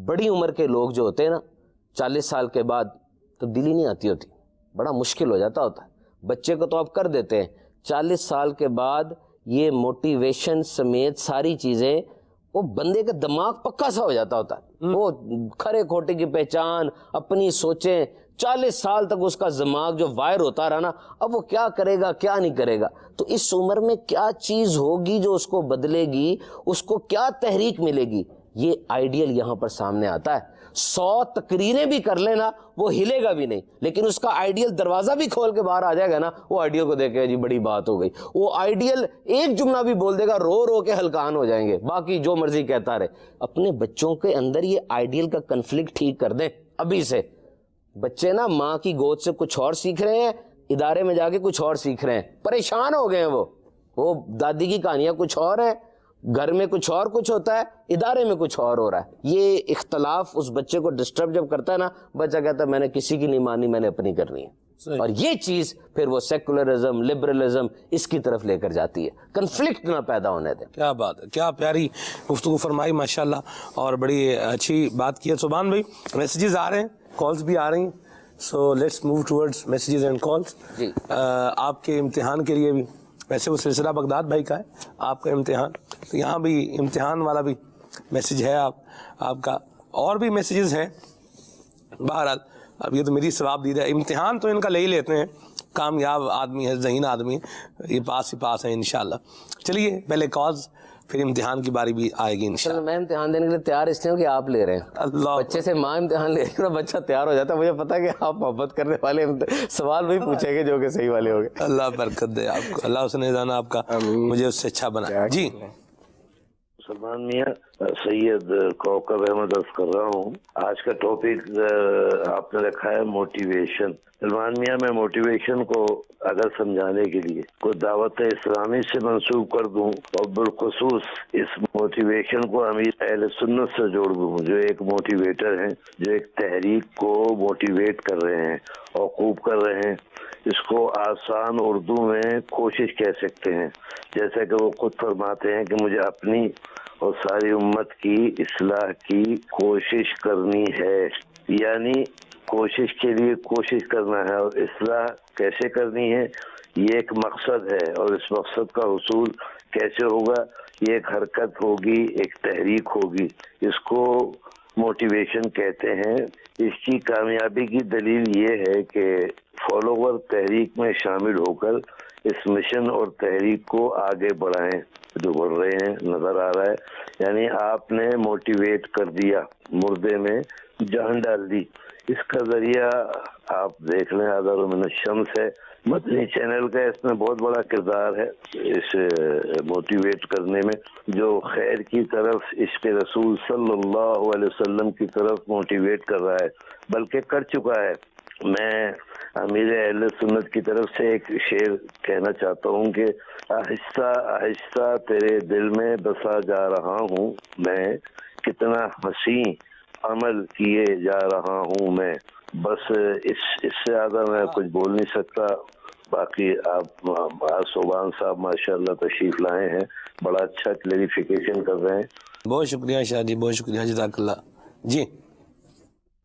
بڑی عمر کے لوگ جو ہوتے ہیں نا, 40 سال کے بعد تبدیلی نہیں آتی ہوتی, بڑا مشکل ہو جاتا ہوتا ہے. بچے کو تو آپ کر دیتے ہیں, 40 سال کے بعد یہ موٹیویشن سمیت ساری چیزیں, وہ بندے کا دماغ پکا سا ہو جاتا ہوتا ہے, وہ کھرے کھوٹے کی پہچان, اپنی سوچیں, 40 سال تک اس کا دماغ جو وائر ہوتا رہا نا, اب وہ کیا کرے گا کیا نہیں کرے گا. تو اس عمر میں کیا چیز ہوگی جو اس کو بدلے گی, اس کو کیا تحریک ملے گی, یہ آئیڈیل یہاں پر سامنے آتا ہے. 100 تقریریں بھی کر لینا وہ ہلے گا بھی نہیں, لیکن اس کا آئیڈیل دروازہ بھی کھول کے باہر آ جائے گا نا, وہ آئیڈیل کو دیکھے جی بڑی بات ہو گئی. وہ آئیڈیل ایک جملہ بھی بول دے گا, رو رو کے ہلکان ہو جائیں گے, باقی جو مرضی کہتا رہے. اپنے بچوں کے اندر یہ آئیڈیل کا کنفلکٹ ٹھیک کر دیں ابھی سے. بچے نا ماں کی گود سے کچھ اور سیکھ رہے ہیں, ادارے میں جا کے کچھ اور سیکھ رہے ہیں, پریشان ہو گئے ہیں. وہ دادی کی کہانیاں کچھ اور ہیں, گھر میں کچھ اور کچھ ہوتا ہے, ادارے میں کچھ اور ہو رہا ہے. یہ اختلاف اس بچے کو ڈسٹرب جب کرتا ہے نا, بچہ کہتا ہے میں نے کسی کی نہیں مانی, میں نے اپنی کرنی ہے. اور یہ چیز پھر وہ سیکولرزم, لبرلزم اس کی طرف لے کر جاتی ہے. کنفلکٹ نہ پیدا ہونے دیں. کیا بات ہے, کیا پیاری گفتگو فرمائی ماشاءاللہ, اور بڑی اچھی بات کی ہے. سبحان بھائی میسیجز آ رہے ہیں, کالز بھی آ رہی ہیں, so let's move towards messages and calls. آپ کے امتحان کے لیے بھی, ویسے وہ سلسلہ بغداد بھائی کا ہے, آپ کا امتحان, تو یہاں بھی امتحان والا بھی میسیج ہے آپ کا, اور بھی میسیجز ہیں. بہرحال اب یہ تو میری ثواب دید ہے, امتحان تو ان کا لے ہی لیتے ہیں, کامیاب آدمی ہے, ذہین آدمی, یہ پاس ہی پاس ہیں انشاءاللہ. چلیے پہلے کاز, پھر امتحان کی باری بھی آئے گی انشاءاللہ. میں امتحان دینے کے لیے تیار اس لیے ہوں کہ آپ لے رہے ہیں. اللہ, بچے سے ماں امتحان لے رہی ہے, بچہ تیار ہو جاتا ہے. مجھے پتا کہ آپ محبت کرنے والے سوال بھی پوچھیں گے جو کہ صحیح والے ہوں گے. اللہ برکت دے آپ کو, اللہ حسن جانا آپ کا, مجھے اس سے اچھا بنا. جی سلمان میاں, سید کوکب احمد عرض کر رہا ہوں. آج کا ٹاپک آپ نے رکھا ہے موٹیویشن. سلمان میاں, میں موٹیویشن کو اگر سمجھانے کے لیے کوئی دعوت اسلامی سے منسوب کر دوں, اور بالخصوص اس موٹیویشن کو امیر اہل سنت سے جوڑ دوں, جو ایک موٹیویٹر ہیں, جو ایک تحریک کو موٹیویٹ کر رہے ہیں اور خوب کر رہے ہیں. اس کو آسان اردو میں کوشش کہہ سکتے ہیں. جیسا کہ وہ خود فرماتے ہیں کہ مجھے اپنی اور ساری امت کی اصلاح کی کوشش کرنی ہے, یعنی کوشش کے لیے کوشش کرنا ہے, اور اصلاح کیسے کرنی ہے یہ ایک مقصد ہے, اور اس مقصد کا حصول کیسے ہوگا, یہ ایک حرکت ہوگی, ایک تحریک ہوگی. اس کو موٹیویشن کہتے ہیں. اس کی کامیابی کی دلیل یہ ہے کہ فالوور تحریک میں شامل ہو کر اس مشن اور تحریک کو آگے بڑھائیں, جو بڑھ رہے ہیں نظر آ رہا ہے. یعنی آپ نے موٹیویٹ کر دیا, مردے میں جان ڈال دی. اس کا ذریعہ آپ دیکھ لیں, ہزاروں من الشمس ہے, مدنی چینل کا اس میں بہت بڑا کردار ہے اس موٹیویٹ کرنے میں, جو خیر کی طرف عشق رسول صلی اللہ علیہ وسلم کی طرف موٹیویٹ کر رہا ہے, بلکہ کر چکا ہے. میں امیر اہل سنت کی طرف سے ایک شعر کہنا چاہتا ہوں کہ آہستہ آہستہ تیرے دل میں بسا جا رہا ہوں میں, کتنا حسین عمل کیے جا رہا ہوں میں. بس اس سے زیادہ میں کچھ بول نہیں سکتا. باقی آپ صوبان صاحب ماشاءاللہ تشریف لائے ہیں, بڑا اچھا کلیریفیکیشن کر رہے ہیں. بہت شکریہ شاہ جی, بہت شکریہ, جزاک اللہ. جی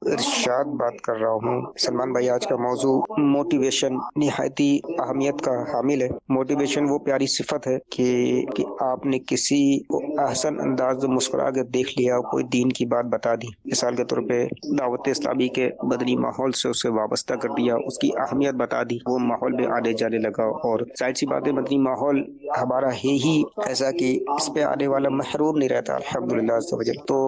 ارشاد بات کر رہا ہوں۔ سلمان بھائی، آج کا موضوع موٹیویشن نہایت ہی اہمیت کا حامل ہے۔ موٹیویشن وہ پیاری صفت ہے کہ آپ نے کسی کو احسن انداز میں مسکرا کے دیکھ لیا، کوئی دین کی بات بتا دی، مثال کے طور پہ دعوت اسلامی کے مدنی ماحول سے اسے وابستہ کر دیا، اس کی اہمیت بتا دی، وہ ماحول میں آنے جانے لگا۔ اور ظاہر سی بات ہے مدنی ماحول ہمارا ہے ہی ایسا کہ اس پہ آنے والا محروم نہیں رہتا، الحمدللہ عز و جل۔ تو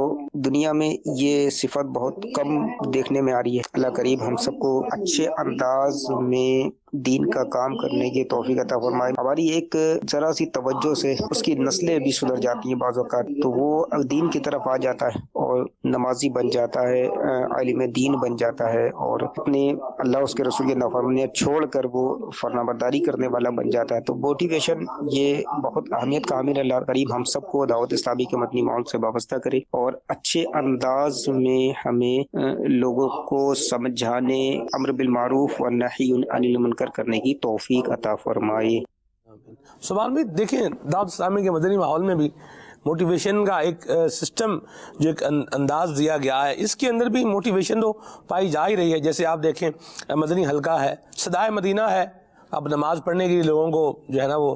دنیا میں یہ صفت بہت کم دیکھنے میں آ رہی ہے۔ اللہ قریب ہم سب کو اچھے انداز میں دین کا کام کرنے کی توفیق عطا فرمائے۔ ہماری ایک ذرا سی توجہ سے اس کی نسلیں بھی سدھر جاتی ہیں بعض اوقات، تو وہ دین کی طرف آ جاتا ہے اور نمازی بن جاتا ہے، عالم دین بن جاتا ہے، اور اپنے اللہ اس کے رسول کی نافرمانیاں چھوڑ کر وہ فرمانبرداری کرنے والا بن جاتا ہے۔ تو موٹیویشن یہ بہت اہمیت کا حامل ہے۔ اللہ قریب ہم سب کو دعوت اسلامی کے مدنی ماحول سے وابستہ کرے اور اچھے انداز میں ہمیں لوگوں کو سمجھانے، امر بالمعروف و نہی عن المنکر کرنے کی توفیق عطا فرمائے۔ سبحان بھی دیکھیں، دعوت اسلامی کے مدنی ماحول میں بھی موٹیویشن کا ایک سسٹم، جو ایک انداز دیا گیا ہے، اس کے اندر بھی موٹیویشن تو پائی جا ہی رہی ہے۔ جیسے آپ دیکھیں مدنی حلقہ ہے، صدائے مدینہ ہے، اب نماز پڑھنے کے لیے لوگوں کو جو ہے نا وہ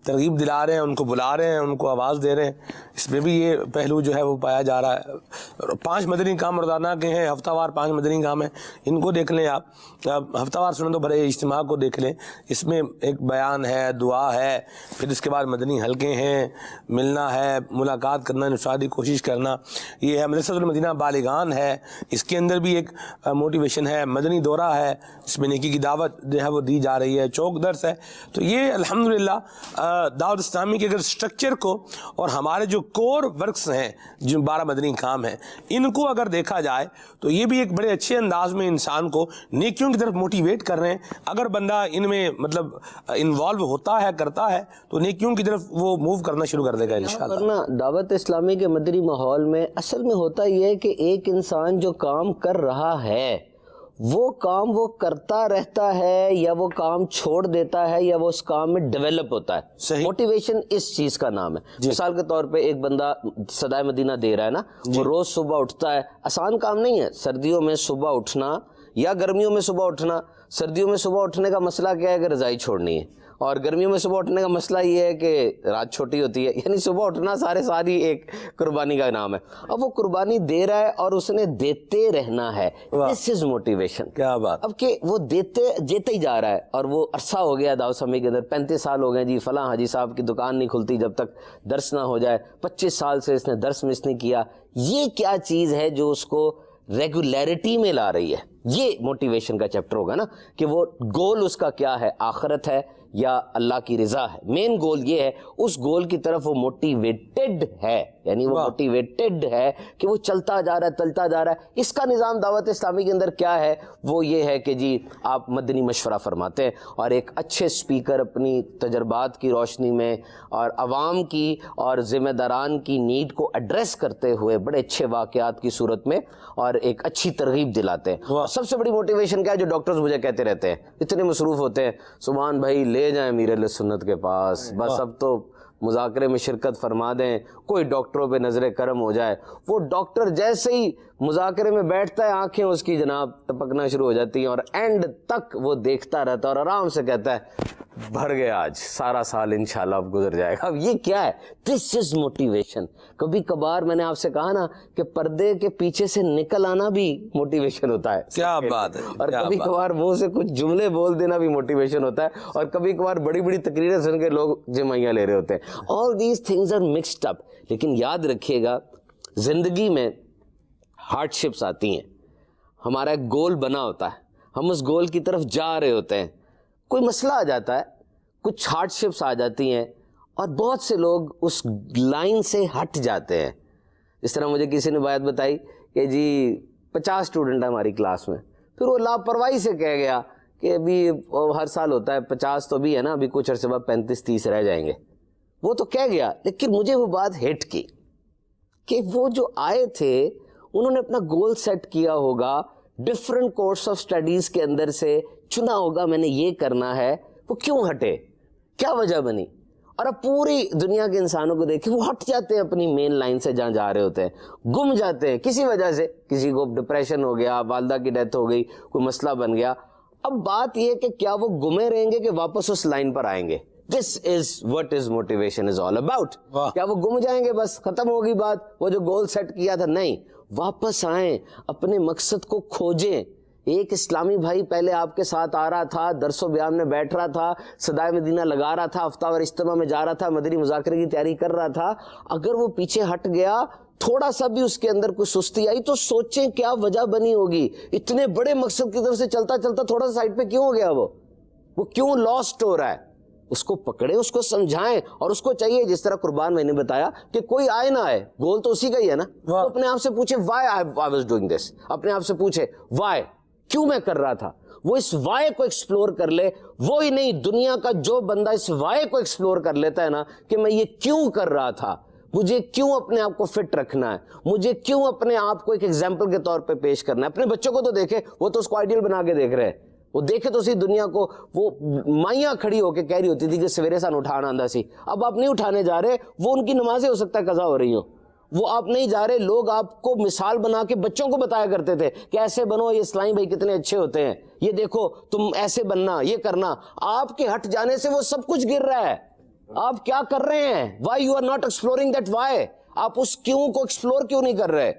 ترغیب دلا رہے ہیں، ان کو بلا رہے ہیں، ان کو آواز دے رہے ہیں۔ اس میں بھی یہ پہلو جو ہے وہ پایا جا رہا ہے۔ 5 مدنی کام روزانہ کے ہیں، ہفتہ وار 5 مدنی کام ہیں، ان کو دیکھ لیں آپ۔ ہفتہ وار سنیں تو بڑے اجتماع کو دیکھ لیں، اس میں ایک بیان ہے، دعا ہے، پھر اس کے بعد مدنی حلقے ہیں، ملنا ہے، ملاقات کرنا، نشادی کوشش کرنا، یہ ہے مدرسۃ المدینہ بالغان ہے، اس کے اندر بھی ایک موٹیویشن ہے، مدنی دورہ ہے، اس میں نیکی کی دعوت جو ہے وہ دی جا رہی ہے، چوک درس ہے۔ تو یہ الحمدللہ دعوت اسلامی کے اگر اسٹرکچر کو اور ہمارے جو کور ورکس ہیں، جو 12 مدنی کام ہیں، ان کو اگر دیکھا جائے تو یہ بھی ایک بڑے اچھے انداز میں انسان کو نیکیوں کی طرف موٹیویٹ کر رہے ہیں۔ اگر بندہ ان میں مطلب انوالو ہوتا ہے، کرتا ہے، تو نیکیوں کی طرف وہ موو کرنا شروع کر دے گا انشاءاللہ۔ ورنہ دعوت اسلامی کے مدنی ماحول میں اصل میں ہوتا یہ ہے کہ ایک انسان جو کام کر رہا ہے وہ کام وہ کرتا رہتا ہے یا وہ کام چھوڑ دیتا ہے یا وہ اس کام میں ڈیولپ ہوتا ہے۔ موٹیویشن اس چیز کا نام ہے۔ مثال کے طور پہ ایک بندہ صدائے مدینہ دے رہا ہے نا، وہ روز صبح اٹھتا ہے، آسان کام نہیں ہے سردیوں میں صبح اٹھنا یا گرمیوں میں صبح اٹھنا۔ سردیوں میں صبح اٹھنے کا مسئلہ کیا ہے کہ رضائی چھوڑنی ہے، اور گرمیوں میں صبح اٹھنے کا مسئلہ یہ ہے کہ رات چھوٹی ہوتی ہے، یعنی صبح اٹھنا ساری ایک قربانی کا نام ہے۔ اب وہ قربانی دے رہا ہے اور اس نے دیتے رہنا ہے۔ دس از موٹیویشن۔ کیا بات! اب کہ وہ دیتے ہی جا رہا ہے، اور وہ عرصہ ہو گیا دعوت اسلامی کے اندر، 35 سال ہو گئے جی، فلاں حاجی صاحب کی دکان نہیں کھلتی جب تک درس نہ ہو جائے، 25 سال سے اس نے درس مس نہیں کیا۔ یہ کیا چیز ہے جو اس کو ریگولیرٹی میں لا رہی ہے؟ یہ موٹیویشن کا چیپٹر ہوگا نا، کہ وہ گول اس کا کیا ہے، آخرت ہے یا اللہ کی رضا ہے۔ مین گول یہ ہے، اس گول کی طرف وہ موٹیویٹڈ ہے، یعنی وہ موٹیویٹڈ ہے کہ وہ چلتا جا رہا ہے۔ اس کا نظام دعوت اسلامی کے اندر کیا ہے؟ وہ یہ ہے کہ جی آپ مدنی مشورہ فرماتے ہیں، اور ایک اچھے سپیکر اپنی تجربات کی روشنی میں اور عوام کی اور ذمہ داران کی نیڈ کو ایڈریس کرتے ہوئے بڑے اچھے واقعات کی صورت میں اور ایک اچھی ترغیب دلاتے ہیں۔ سب سے بڑی موٹیویشن کیا ہے؟ جو ڈاکٹرز مجھے کہتے رہتے ہیں، اتنے مصروف ہوتے ہیں، سبحان بھائی لے جائیں امیر اہل سنت کے پاس، بس اب تو مذاکرے میں شرکت فرما دیں، کوئی ڈاکٹروں پہ نظر کرم ہو جائے۔ وہ ڈاکٹر جیسے ہی مذاکرے میں بیٹھتا ہے، آنکھیں اس کی جناب ٹپکنا شروع ہو جاتی ہیں، اور اینڈ تک وہ دیکھتا رہتا ہے اور آرام سے کہتا ہے بھر گیا آج، سارا سال انشاءاللہ اب گزر جائے گا۔ اب یہ کیا ہے؟ دس از موٹیویشن۔ کبھی کبھار میں نے آپ سے کہا نا کہ پردے کے پیچھے سے نکل آنا بھی موٹیویشن ہوتا ہے۔ کیا بات ہے! اور کبھی کبھار منہ سے کچھ جملے بول دینا بھی موٹیویشن ہوتا ہے، اور کبھی کبھار بڑی بڑی تقریریں سن کے لوگ جمعیاں لے رہے ہوتے ہیں۔ All these things are mixed up. لیکن یاد رکھیے گا، زندگی میں ہارڈ شپس آتی ہیں، ہمارا ایک گول بنا ہوتا ہے، ہم اس گول کی طرف جا رہے ہوتے ہیں، کوئی مسئلہ آ جاتا ہے، کچھ ہارڈ شپس آ جاتی ہیں، اور بہت سے لوگ اس لائن سے ہٹ جاتے ہیں۔ اس طرح مجھے کسی نے بات بتائی کہ جی 50 اسٹوڈنٹ ہیں ہماری کلاس میں، پھر وہ لاپرواہی سے کہہ گیا کہ ابھی ہر سال ہوتا ہے 50 تو بھی ہے نا، ابھی کچھ عرصے بعد 35-30 رہ جائیں گے۔ وہ تو کہہ گیا، لیکن مجھے وہ بات ہٹ کی کہ وہ جو آئے تھے انہوں نے اپنا گول سیٹ کیا ہوگا، ڈفرینٹ کورس آف اسٹڈیز کے اندر سے چنا ہوگا میں نے یہ کرنا ہے، وہ کیوں ہٹے؟ کیا وجہ بنی؟ اور اب پوری دنیا کے انسانوں کو دیکھیں، وہ ہٹ جاتے ہیں اپنی مین لائن سے جہاں جا رہے ہوتے ہیں، گم جاتے ہیں کسی وجہ سے، کسی کو ڈپریشن ہو گیا، والدہ کی ڈیتھ ہو گئی، کوئی مسئلہ بن گیا. اب بات یہ کہ کیا وہ گمے رہیں گے کہ واپس اس لائن پر آئیں گے؟ This is what is motivation is all about. کیا وہ گم جائیں گے بس ختم ہوگی بات، وہ جو گول سیٹ کیا تھا؟ نہیں، واپس آئیں، اپنے مقصد کو کھوجیں. ایک اسلامی بھائی پہلے آپ کے ساتھ آ رہا تھا، درس و بیان میں بیٹھ رہا تھا، صدائے مدینہ لگا رہا تھا، ہفتہ وار اجتماع میں جا رہا تھا، مدنی مذاکرے کی تیاری کر رہا تھا، اگر وہ پیچھے ہٹ گیا، تھوڑا سا بھی اس کے اندر کوئی سستی آئی تو سوچیں کیا وجہ بنی ہوگی. اتنے بڑے مقصد کی طرف سے چلتا چلتا تھوڑا سا سائڈ پہ کیوں ہو گیا؟ وہ کیوں لاسٹ ہو رہا ہے؟ اس کو پکڑیں، اس کو سمجھائیں، اور اس کو چاہیے جس طرح قربان میں نے بتایا کہ کوئی آئے نہ آئے، گول تو اسی کا ہی ہے نا. تو اپنے آپ سے پوچھے why I was doing this، اپنے آپ سے پوچھے why، کیوں میں کر رہا تھا. وہ اس why کو ایکسپلور کر لے. وہی نہیں، دنیا کا جو بندہ اس why کو ایکسپلور کر لیتا ہے نا کہ میں یہ کیوں کر رہا تھا، مجھے کیوں اپنے آپ کو فٹ رکھنا ہے، مجھے کیوں اپنے آپ کو ایک ایگزامپل کے طور پہ پیش کرنا ہے. اپنے بچوں کو تو دیکھے، وہ تو اس کو آئیڈیل بنا کے دیکھ رہے ہیں. وہ دیکھے تو سی دنیا کو، وہ مائیاں کھڑی ہو کے کہہ رہی ہوتی تھی کہ سویرے سان اٹھانا آندا سی. اب آپ نہیں اٹھانے جا رہے، وہ ان کی نمازیں ہو سکتا ہے قضا ہو رہی ہوں، وہ آپ نہیں جا رہے. لوگ آپ کو مثال بنا کے بچوں کو بتایا کرتے تھے کہ ایسے بنو، یہ اسلامی بھائی کتنے اچھے ہوتے ہیں، یہ دیکھو تم ایسے بننا، یہ کرنا. آپ کے ہٹ جانے سے وہ سب کچھ گر رہا ہے. آپ کیا کر رہے ہیں؟ why you are not exploring that why؟ آپ اس کیوں کو ایکسپلور کیوں نہیں کر رہے؟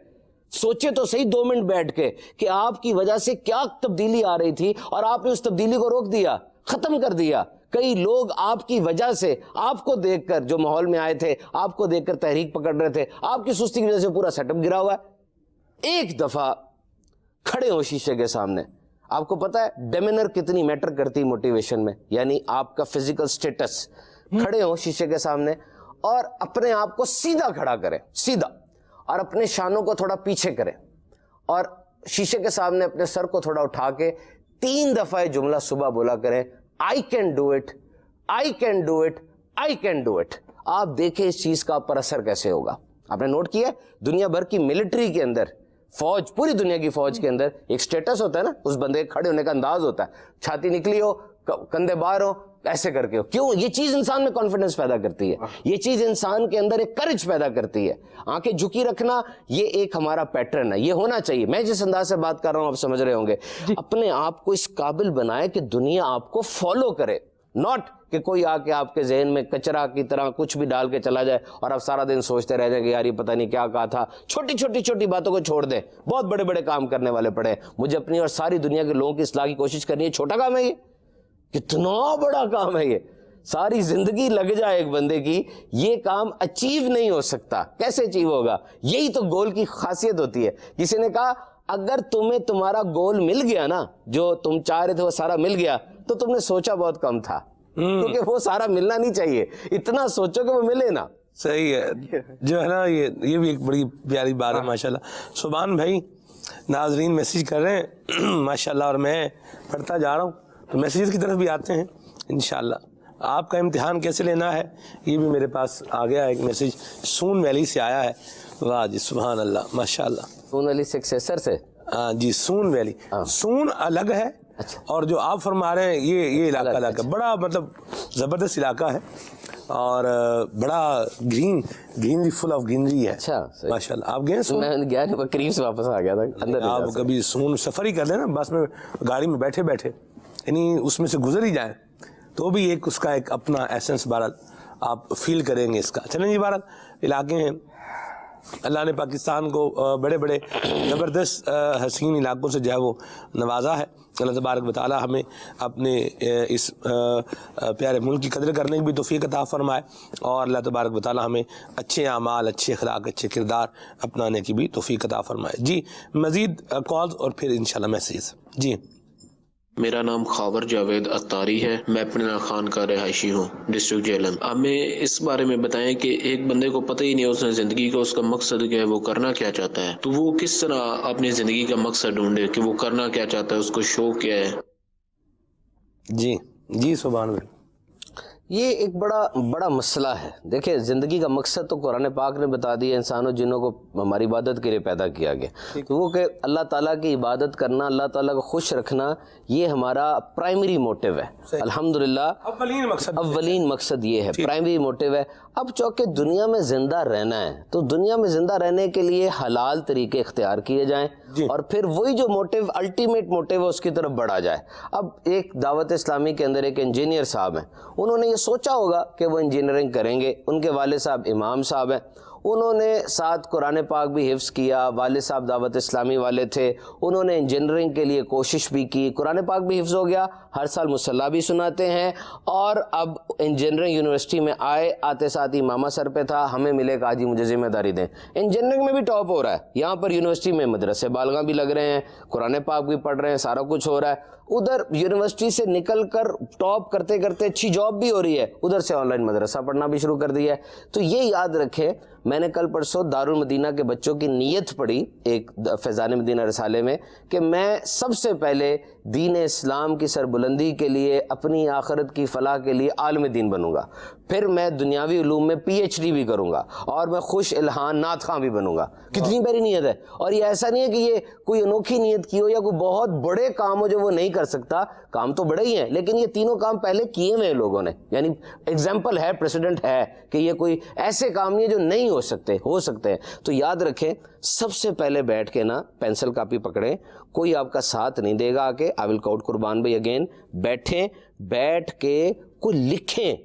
سوچے تو صحیح 2 منٹ بیٹھ کے کہ آپ کی وجہ سے کیا تبدیلی آ رہی تھی اور آپ نے اس تبدیلی کو روک دیا، ختم کر دیا. کئی لوگ آپ کی وجہ سے، آپ کو دیکھ کر جو ماحول میں آئے تھے، آپ کو دیکھ کر تحریک پکڑ رہے تھے، آپ کی سستی کی وجہ سے پورا سیٹ اپ گرا ہوا ہے. ایک دفعہ کھڑے ہو شیشے کے سامنے. آپ کو پتا ہے ڈیمینر کتنی میٹر کرتی موٹیویشن میں، یعنی آپ کا فزیکل سٹیٹس. کھڑے ہو شیشے کے سامنے اور اپنے آپ کو سیدھا کھڑا کریں، سیدھا، اور اپنے شانوں کو تھوڑا پیچھے کریں، اور شیشے کے سامنے اپنے سر کو تھوڑا اٹھا کے 3 دفعہ یہ جملہ صبح بولا کریں، I can do it, I can do it, I can do it. آپ دیکھیں اس چیز کا پر اثر کیسے ہوگا. آپ نے نوٹ کیا دنیا بھر کی ملٹری کے اندر، فوج، پوری دنیا کی فوج کے اندر ایک سٹیٹس ہوتا ہے نا، اس بندے کے کھڑے ہونے کا انداز ہوتا ہے، چھاتی نکلی ہو، کندھے باہر ہو، ایسے کر کے ہو. کیوں؟ یہ چیز انسان میں کانفیڈنس پیدا کرتی ہے، یہ چیز انسان کے اندر ایک کرج پیدا کرتی ہے. آنکھیں جھکی رکھنا یہ ایک ہمارا پیٹرن ہے، یہ ہونا چاہیے. میں جس انداز سے بات کر رہا ہوں آپ سمجھ رہے ہوں گے. اپنے آپ کو اس قابل بنائے کہ دنیا آپ کو فالو کرے، ناٹ کہ کوئی آ کے آپ کے ذہن میں کچرا کی طرح کچھ بھی ڈال کے چلا جائے اور آپ سارا دن سوچتے رہ جائیں کہ یار یہ پتہ نہیں کیا کہا تھا. چھوٹی باتوں کو چھوڑ دیں. بہت بڑے بڑے کام کرنے والے پڑے، مجھے اپنی اور ساری دنیا کے لوگوں کی اصلاح کی کوشش کرنی ہے. چھوٹا کام ہے یہ؟ کتنا بڑا کام ہے یہ. ساری زندگی لگ جائے ایک بندے کی، یہ کام اچیو نہیں ہو سکتا. کیسے اچیو ہوگا؟ یہی تو گول کی خاصیت ہوتی ہے. کسی نے کہا اگر تمہیں تمہارا گول مل گیا نا، جو تم چاہ رہے تھے وہ سارا مل گیا، تو تم نے سوچا بہت کم تھا، کیونکہ وہ سارا ملنا نہیں چاہیے، اتنا سوچو کہ وہ ملے نا. صحیح ہے جو ہے نا. یہ بھی ایک بڑی پیاری بات ہے ماشاءاللہ. سبحان بھائی ناظرین میسیج کر رہے ہیں ماشاءاللہ، اور میں پڑھتا جا رہا ہوں تو میسیج کی طرف بھی آتے ہیں انشاءاللہ. آپ کا امتحان کیسے لینا ہے یہ بھی میرے پاس آ گیا. ایک میسیج سون ویلی سے آیا ہے. واہ جی سبحان اللہ ماشاءاللہ. سون ویلی سکسیسر سے؟ جی سون ویلی. سون الگ ہے اور جو آپ فرما رہے ہیں یہ علاقہ بڑا مطلب زبردست علاقہ ہے اور بڑا گرینری، فل آف گرینری ہے. اچھا ماشاءاللہ. آپ گئے سون؟ میں گیا نہیں، قریب سے واپس آ گیا تھا. آپ کبھی سون سفر ہی کر لیں نا، بس میں گاڑی میں بیٹھے یعنی اس میں سے گزر ہی جائیں تو بھی ایک اس کا ایک اپنا ایسنس بہرحال آپ فیل کریں گے اس کا. چلیں جی بہرحال علاقے ہیں، اللہ نے پاکستان کو بڑے بڑے زبردست حسین علاقوں سے جو ہے وہ نوازا ہے. اللہ تبارک و تعالی ہمیں اپنے اس پیارے ملک کی قدر کرنے کی بھی توفیق عطا فرمائے، اور اللہ تبارک و تعالی ہمیں اچھے اعمال، اچھے اخلاق، اچھے کردار اپنانے کی بھی توفیق عطا فرمائے. جی مزید کالز اور پھر انشاءاللہ میسیج. جی میرا نام خاور جاوید اتاری ہے، میں پناہ خان کا رہائشی ہوں، ڈسٹرکٹ جہلم. آپ میں اس بارے میں بتائیں کہ ایک بندے کو پتہ ہی نہیں اس نے زندگی کا، اس کا مقصد کیا ہے، وہ کرنا کیا چاہتا ہے، تو وہ کس طرح اپنی زندگی کا مقصد ڈھونڈے کہ وہ کرنا کیا چاہتا ہے، اس کو شوق کیا ہے. جی سبحان اللہ. یہ ایک بڑا مسئلہ ہے. دیکھیں زندگی کا مقصد تو قرآن پاک نے بتا دیا، انسانوں جنوں کو ہماری عبادت کے لیے پیدا کیا گیا، تو وہ کہ اللہ تعالیٰ کی عبادت کرنا، اللہ تعالیٰ کو خوش رکھنا، یہ ہمارا پرائمری موٹیو ہے. الحمدللہ اولین مقصد یہ ہے، پرائمری موٹیو ہے. اب چونکہ دنیا میں زندہ رہنا ہے تو دنیا میں زندہ رہنے کے لیے حلال طریقے اختیار کیے جائیں اور پھر وہی جو موٹیو الٹیمیٹ موٹیو ہے اس کی طرف بڑھا جائے. اب ایک دعوت اسلامی کے اندر ایک انجینئر صاحب ہیں، انہوں نے یہ سوچا ہوگا کہ وہ انجینئرنگ کریں گے. ان کے والد صاحب امام صاحب ہیں، انہوں نے ساتھ قرآن پاک بھی حفظ کیا، والد صاحب دعوت اسلامی والے تھے، انہوں نے انجینئرنگ کے لیے کوشش بھی کی، قرآن پاک بھی حفظ ہو گیا، ہر سال مصلی بھی سناتے ہیں. اور اب انجینئرنگ یونیورسٹی میں آتے ساتھ ہی ماما سر پہ تھا، ہمیں ملے کہ جی مجھے ذمہ داری دیں. انجینئرنگ میں بھی ٹاپ ہو رہا ہے، یہاں پر یونیورسٹی میں مدرسے بالغاں بھی لگ رہے ہیں، قرآن پاک بھی پڑھ رہے ہیں، سارا کچھ ہو رہا ہے. ادھر یونیورسٹی سے نکل کر ٹاپ کرتے کرتے اچھی جاب بھی ہو رہی ہے، ادھر سے آن لائن مدرسہ پڑھنا بھی شروع کر دیا ہے. تو یہ یاد رکھیں، میں نے کل پرسوں دارالمدینہ کے بچوں کی نیت پڑھی ایک فیضان مدینہ رسالے میں کہ میں سب سے پہلے دین اسلام کی سربلندی کے لیے، اپنی آخرت کی فلاح کے لیے عالم دین بنوں گا، پھر میں دنیاوی علوم میں پی ایچ ڈی بھی کروں گا، اور میں خوش الہان نعت خواں بھی بنوں گا. کتنی بڑی نیت ہے. اور یہ ایسا نہیں ہے کہ یہ کوئی انوکھی نیت کی ہو یا کوئی بہت بڑے کام ہو جو وہ نہیں کر سکتا. کام تو بڑے ہی ہیں لیکن یہ تینوں کام پہلے کیے ہوئے ہیں لوگوں نے، یعنی ایگزامپل ہے، پریسیڈنٹ ہے کہ یہ کوئی ایسے کام نہیں ہے جو نہیں ہو سکتے ہیں. تو یاد رکھیں سب سے پہلے بیٹھ کے نا پینسل کاپی پکڑیں، کوئی آپ کا ساتھ نہیں دے گا کہ آئی ول کوٹ قربان بھائی اگین، بیٹھ کے کوئی لکھیں.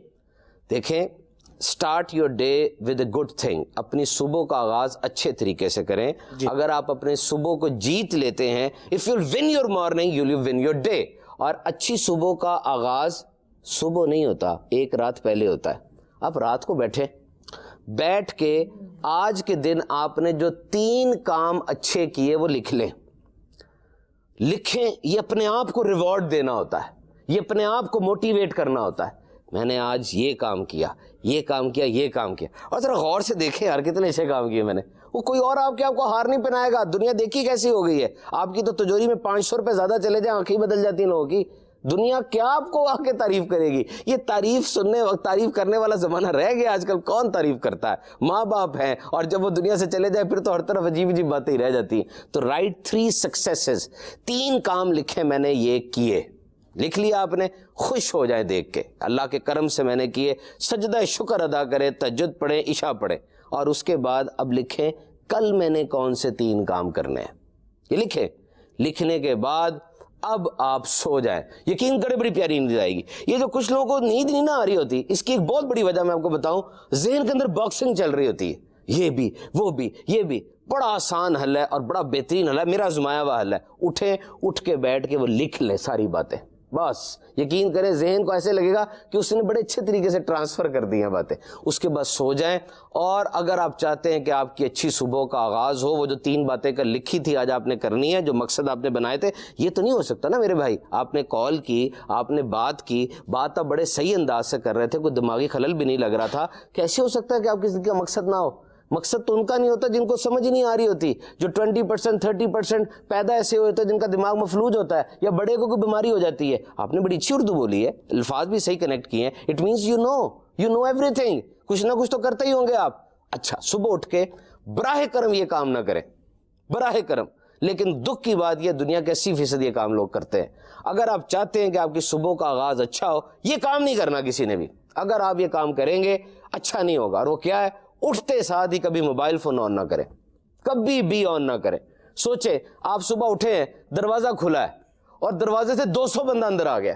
دیکھیں start your day with a good thing, اپنی صبح کا آغاز اچھے طریقے سے کریں. اگر آپ اپنے صبح کو جیت لیتے ہیں، if you one your morning you one your day. اور اچھی صبح کا آغاز صبح نہیں ہوتا، ایک رات پہلے ہوتا ہے. آپ رات کو بیٹھ کے آج کے دن آپ نے جو 3 کام اچھے کیے وہ لکھیں. یہ اپنے آپ کو ریوارڈ دینا ہوتا ہے، یہ اپنے آپ کو موٹیویٹ کرنا ہوتا ہے. میں نے آج یہ کام کیا، یہ کام کیا، یہ کام کیا. اور ذرا غور سے دیکھیں یار کتنے اچھے کام کیے میں نے. وہ کوئی اور آپ کو ہار نہیں پہنائے گا. دنیا دیکھی کیسی ہو گئی ہے، آپ کی تو تجوری میں 500 روپے زیادہ چلے جائیں آنکھیں بدل جاتی ہیں لوگوں کی. دنیا کیا آپ کو آ کے تعریف کرے گی؟ یہ تعریف کرنے والا زمانہ رہ گیا. آج کل کون تعریف کرتا ہے؟ ماں باپ ہیں، اور جب وہ دنیا سے چلے جائے پھر تو ہر طرف عجیب باتیں ہی رہ جاتی ہیں. تو رائٹ 3 سکسیسز، 3 کام لکھے میں نے یہ کیے. لکھ لیا آپ نے، خوش ہو جائیں دیکھ کے، اللہ کے کرم سے میں نے کیے. سجدہ شکر ادا کریں، تہجد پڑھیں، عشاء پڑھیں، اور اس کے بعد اب لکھیں کل میں نے کون سے 3 کام کرنے ہیں. یہ لکھیں. لکھنے کے بعد اب آپ سو جائیں. یقین کریں بڑی پیاری نیند آئے گی. یہ جو کچھ لوگوں کو نیند نہیں نہ آ رہی ہوتی، اس کی ایک بہت بڑی وجہ میں آپ کو بتاؤں، ذہن کے اندر باکسنگ چل رہی ہوتی ہے، یہ بھی وہ بھی یہ بھی. بڑا آسان حل ہے اور بڑا بہترین حل ہے، میرا آزمایا ہوا حل ہے. اٹھ کے بیٹھ کے وہ لکھ لیں ساری باتیں. بس یقین کریں ذہن کو ایسے لگے گا کہ اس نے بڑے اچھے طریقے سے ٹرانسفر کر دی ہیں باتیں. اس کے بعد سو جائیں. اور اگر آپ چاہتے ہیں کہ آپ کی اچھی صبح کا آغاز ہو، وہ جو 3 باتیں کل لکھی تھی آج آپ نے کرنی ہے، جو مقصد آپ نے بنائے تھے، یہ تو نہیں ہو سکتا نا میرے بھائی. آپ نے کال کی، آپ نے بات آپ بڑے صحیح انداز سے کر رہے تھے، کوئی دماغی خلل بھی نہیں لگ رہا تھا. کیسے ہو سکتا ہے کہ آپ کسی کا مقصد نہ ہو؟ مقصد تو ان کا نہیں ہوتا جن کو سمجھ نہیں آ رہی ہوتی، جو 20% 30% پیدا ایسے ہوتے ہیں جن کا دماغ مفلوج ہوتا ہے، یا بڑے کو کوئی بیماری ہو جاتی ہے. آپ نے بڑی اچھی اردو بولی ہے، الفاظ بھی صحیح کنیکٹ کیے ہیں. It means you know everything. کچھ نہ کچھ تو کرتے ہی ہوں گے آپ. اچھا، صبح اٹھ کے براہ کرم یہ کام نہ کریں، براہ کرم. لیکن دکھ کی بات یہ، دنیا کے 80% یہ کام لوگ کرتے ہیں. اگر آپ چاہتے ہیں کہ آپ کی صبح کا آغاز اچھا ہو، یہ کام نہیں کرنا کسی نے بھی. اگر آپ یہ کام کریں گے اچھا نہیں ہوگا. اور وہ کیا ہے؟ اٹھتے ساتھ ہی کبھی موبائل فون آن نہ کریں، کبھی بھی آن نہ کریں. سوچیں آپ صبح اٹھے ہیں، دروازہ کھلا ہے اور دروازے سے 200 بندہ اندر آ گیا.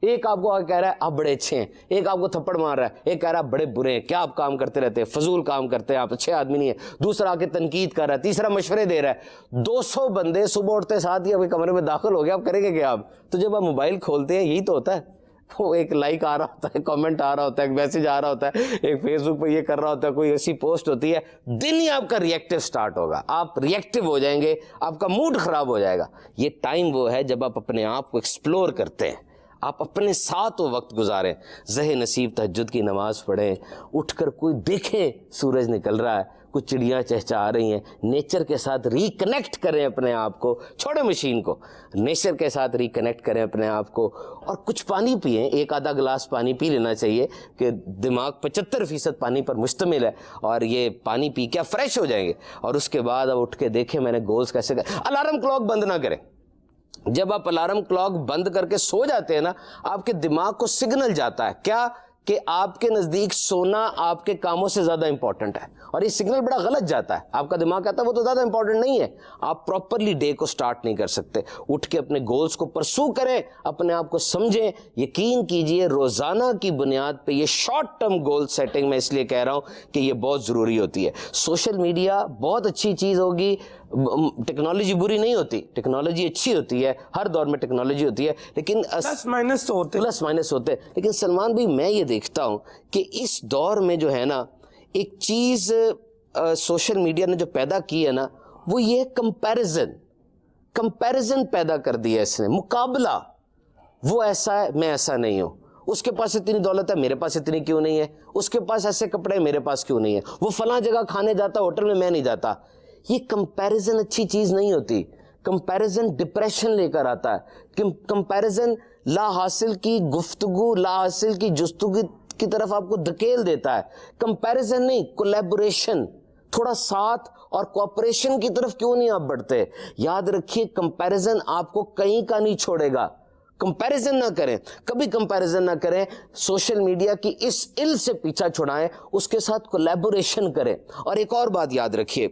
ایک آپ کو کہہ رہا ہے آپ بڑے اچھے ہیں، ایک آپ کو تھپڑ مار رہا ہے، ایک کہہ رہا ہے آپ بڑے برے ہیں، کیا آپ کام کرتے رہتے ہیں، فضول کام کرتے ہیں، آپ اچھے آدمی نہیں ہیں. دوسرا آ کے تنقید کر رہا ہے، تیسرا مشورے دے رہا ہے. 200 بندے صبح اٹھتے ساتھ ہی آپ کے کمرے میں داخل ہو گیا. آپ کریں گے کیا؟ آپ تو جب آپ موبائل کھولتے ہیں یہی تو ہوتا ہے. وہ ایک لائک آ رہا ہوتا ہے، کامنٹ آ رہا ہوتا ہے، ایک میسج آ رہا ہوتا ہے، ایک فیس بک پہ یہ کر رہا ہوتا ہے، کوئی ایسی پوسٹ ہوتی ہے، دن ہی آپ کا ریئیکٹیو سٹارٹ ہوگا. آپ ریئیکٹیو ہو جائیں گے، آپ کا موڈ خراب ہو جائے گا. یہ ٹائم وہ ہے جب آپ اپنے آپ کو ایکسپلور کرتے ہیں، آپ اپنے ساتھ وہ وقت گزاریں. زہ نصیب تہجد کی نماز پڑھیں، اٹھ کر کوئی دیکھیں سورج نکل رہا ہے، کچھ چڑیاں چہچہا رہی ہیں. نیچر کے ساتھ ریکنیکٹ کریں اپنے آپ کو, چھوڑیں مشین کو, نیچر کے ساتھ ریکنیکٹ کریں اپنے آپ کو, اور کچھ پانی پئیں. 1-آدھا گلاس پانی پی لینا چاہیے کہ دماغ 75% پانی پر مشتمل ہے, اور یہ پانی پی کے فریش ہو جائیں گے. اور اس کے بعد اب اٹھ کے دیکھیں میں نے گولز کیسے کرے. الارم کلاک بند نہ کریں. جب آپ الارم کلاک بند کر کے سو جاتے ہیں نا, آپ کے دماغ کو سگنل جاتا ہے کیا کہ آپ کے نزدیک سونا آپ کے کاموں سے زیادہ امپورٹنٹ ہے, اور یہ سگنل بڑا غلط جاتا ہے. آپ کا دماغ کہتا ہے وہ تو زیادہ امپورٹنٹ نہیں ہے. آپ پراپرلی ڈے کو سٹارٹ نہیں کر سکتے. اٹھ کے اپنے گولز کو پرسو کریں, اپنے آپ کو سمجھیں. یقین کیجئے روزانہ کی بنیاد پہ یہ شارٹ ٹرم گول سیٹنگ میں اس لیے کہہ رہا ہوں کہ یہ بہت ضروری ہوتی ہے. سوشل میڈیا بہت اچھی چیز ہوگی, ٹیکنالوجی بری نہیں ہوتی, ٹیکنالوجی اچھی ہوتی ہے, ہر دور میں ٹیکنالوجی ہوتی ہے, لیکن پلس مائنس ہوتے. لیکن سلمان بھائی میں یہ دیکھتا ہوں کہ اس دور میں جو ہے نا ایک چیز سوشل میڈیا نے جو پیدا کی ہے نا, وہ یہ کمپیریزن پیدا کر دیا ہے اس نے, مقابلہ. وہ ایسا ہے, میں ایسا نہیں ہوں. اس کے پاس اتنی دولت ہے, میرے پاس اتنی کیوں نہیں ہے. اس کے پاس ایسے کپڑے, میرے پاس کیوں نہیں ہے. وہ فلاں جگہ کھانے جاتا, ہوٹل میں نہیں جاتا. یہ کمپیریزن اچھی چیز نہیں ہوتی. کمپیریزن ڈپریشن لے کر آتا ہے. کمپیریزن لا حاصل کی گفتگو, لا حاصل کی جستگو کی طرف آپ کو دھکیل دیتا ہے. کمپیریزن نہیں, کولیبوریشن, تھوڑا ساتھ اور کوآپریشن کی طرف کیوں نہیں آپ بڑھتے. یاد رکھیے کمپیریزن آپ کو کہیں کا نہیں چھوڑے گا. کمپیریزن نہ کریں, کبھی کمپیریزن نہ کریں. سوشل میڈیا کی اس ال سے پیچھا چھڑائیں, اس کے ساتھ کولیبوریشن کریں. اور ایک اور بات یاد رکھیے,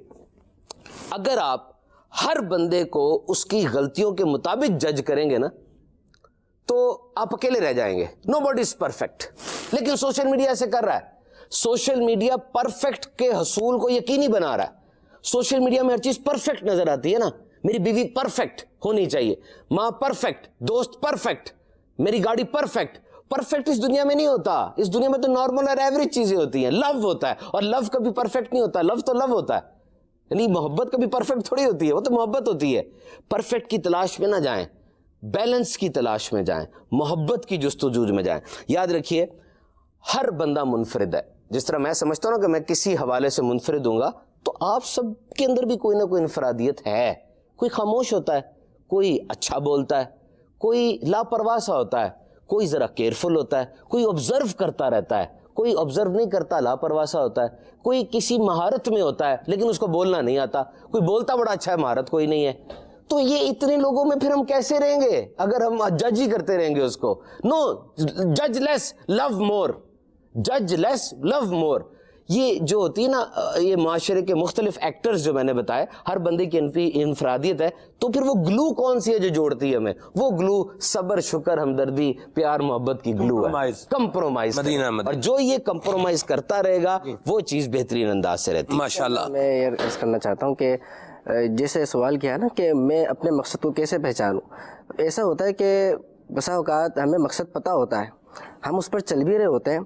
اگر آپ ہر بندے کو اس کی غلطیوں کے مطابق جج کریں گے نا تو آپ اکیلے رہ جائیں گے. نو باڈی از پرفیکٹ. لیکن سوشل میڈیا ایسے کر رہا ہے. سوشل میڈیا پرفیکٹ کے حصول کو یقینی بنا رہا ہے. سوشل میڈیا میں ہر چیز پرفیکٹ نظر آتی ہے نا. میری بیوی پرفیکٹ ہونی چاہیے, ماں پرفیکٹ, دوست پرفیکٹ, میری گاڑی پرفیکٹ. پرفیکٹ اس دنیا میں نہیں ہوتا. اس دنیا میں تو نارمل اور ایوریج چیزیں ہوتی ہیں. لو ہوتا ہے, اور لو کبھی پرفیکٹ نہیں ہوتا. لو تو لو ہوتا ہے, یعنی محبت کبھی پرفیکٹ تھوڑی ہوتی ہے, وہ تو محبت ہوتی ہے. پرفیکٹ کی تلاش میں نہ جائیں, بیلنس کی تلاش میں جائیں, محبت کی جستجو میں جائیں. یاد رکھیے ہر بندہ منفرد ہے. جس طرح میں سمجھتا ہوں نا کہ میں کسی حوالے سے منفرد ہوں گا, تو آپ سب کے اندر بھی کوئی نہ کوئی انفرادیت ہے. کوئی خاموش ہوتا ہے, کوئی اچھا بولتا ہے, کوئی لاپرواہ سا ہوتا ہے, کوئی ذرا کیئرفل ہوتا ہے, کوئی آبزرو کرتا رہتا ہے, کوئی آبزرو نہیں کرتا, لاپرواہ سا ہوتا ہے, کوئی کسی مہارت میں ہوتا ہے لیکن اس کو بولنا نہیں آتا, کوئی بولتا بڑا اچھا ہے, مہارت کوئی نہیں ہے. تو یہ اتنے لوگوں میں پھر ہم کیسے رہیں گے اگر ہم جج ہی کرتے رہیں گے اس کو. نو, جج لیس لو مور, جج لیس لو مور. یہ جو ہوتی ہے نا, یہ معاشرے کے مختلف ایکٹرز جو میں نے بتائے, ہر بندے کی انفرادیت ہے. تو پھر وہ گلو کون سی ہے جو جوڑتی ہے ہمیں؟ وہ گلو صبر, شکر, ہمدردی, پیار, محبت کی گلو ہے, کمپرومائز. اور جو یہ کمپرومائز کرتا رہے گا وہ چیز بہترین انداز سے رہتی ہے. ماشاءاللہ. میں یہ عرض کرنا چاہتا ہوں کہ جیسے سوال کیا نا کہ میں اپنے مقصد کو کیسے پہچانوں. ایسا ہوتا ہے کہ بسا اوقات ہمیں مقصد پتہ ہوتا ہے, ہم اس پر چل بھی رہے ہوتے ہیں,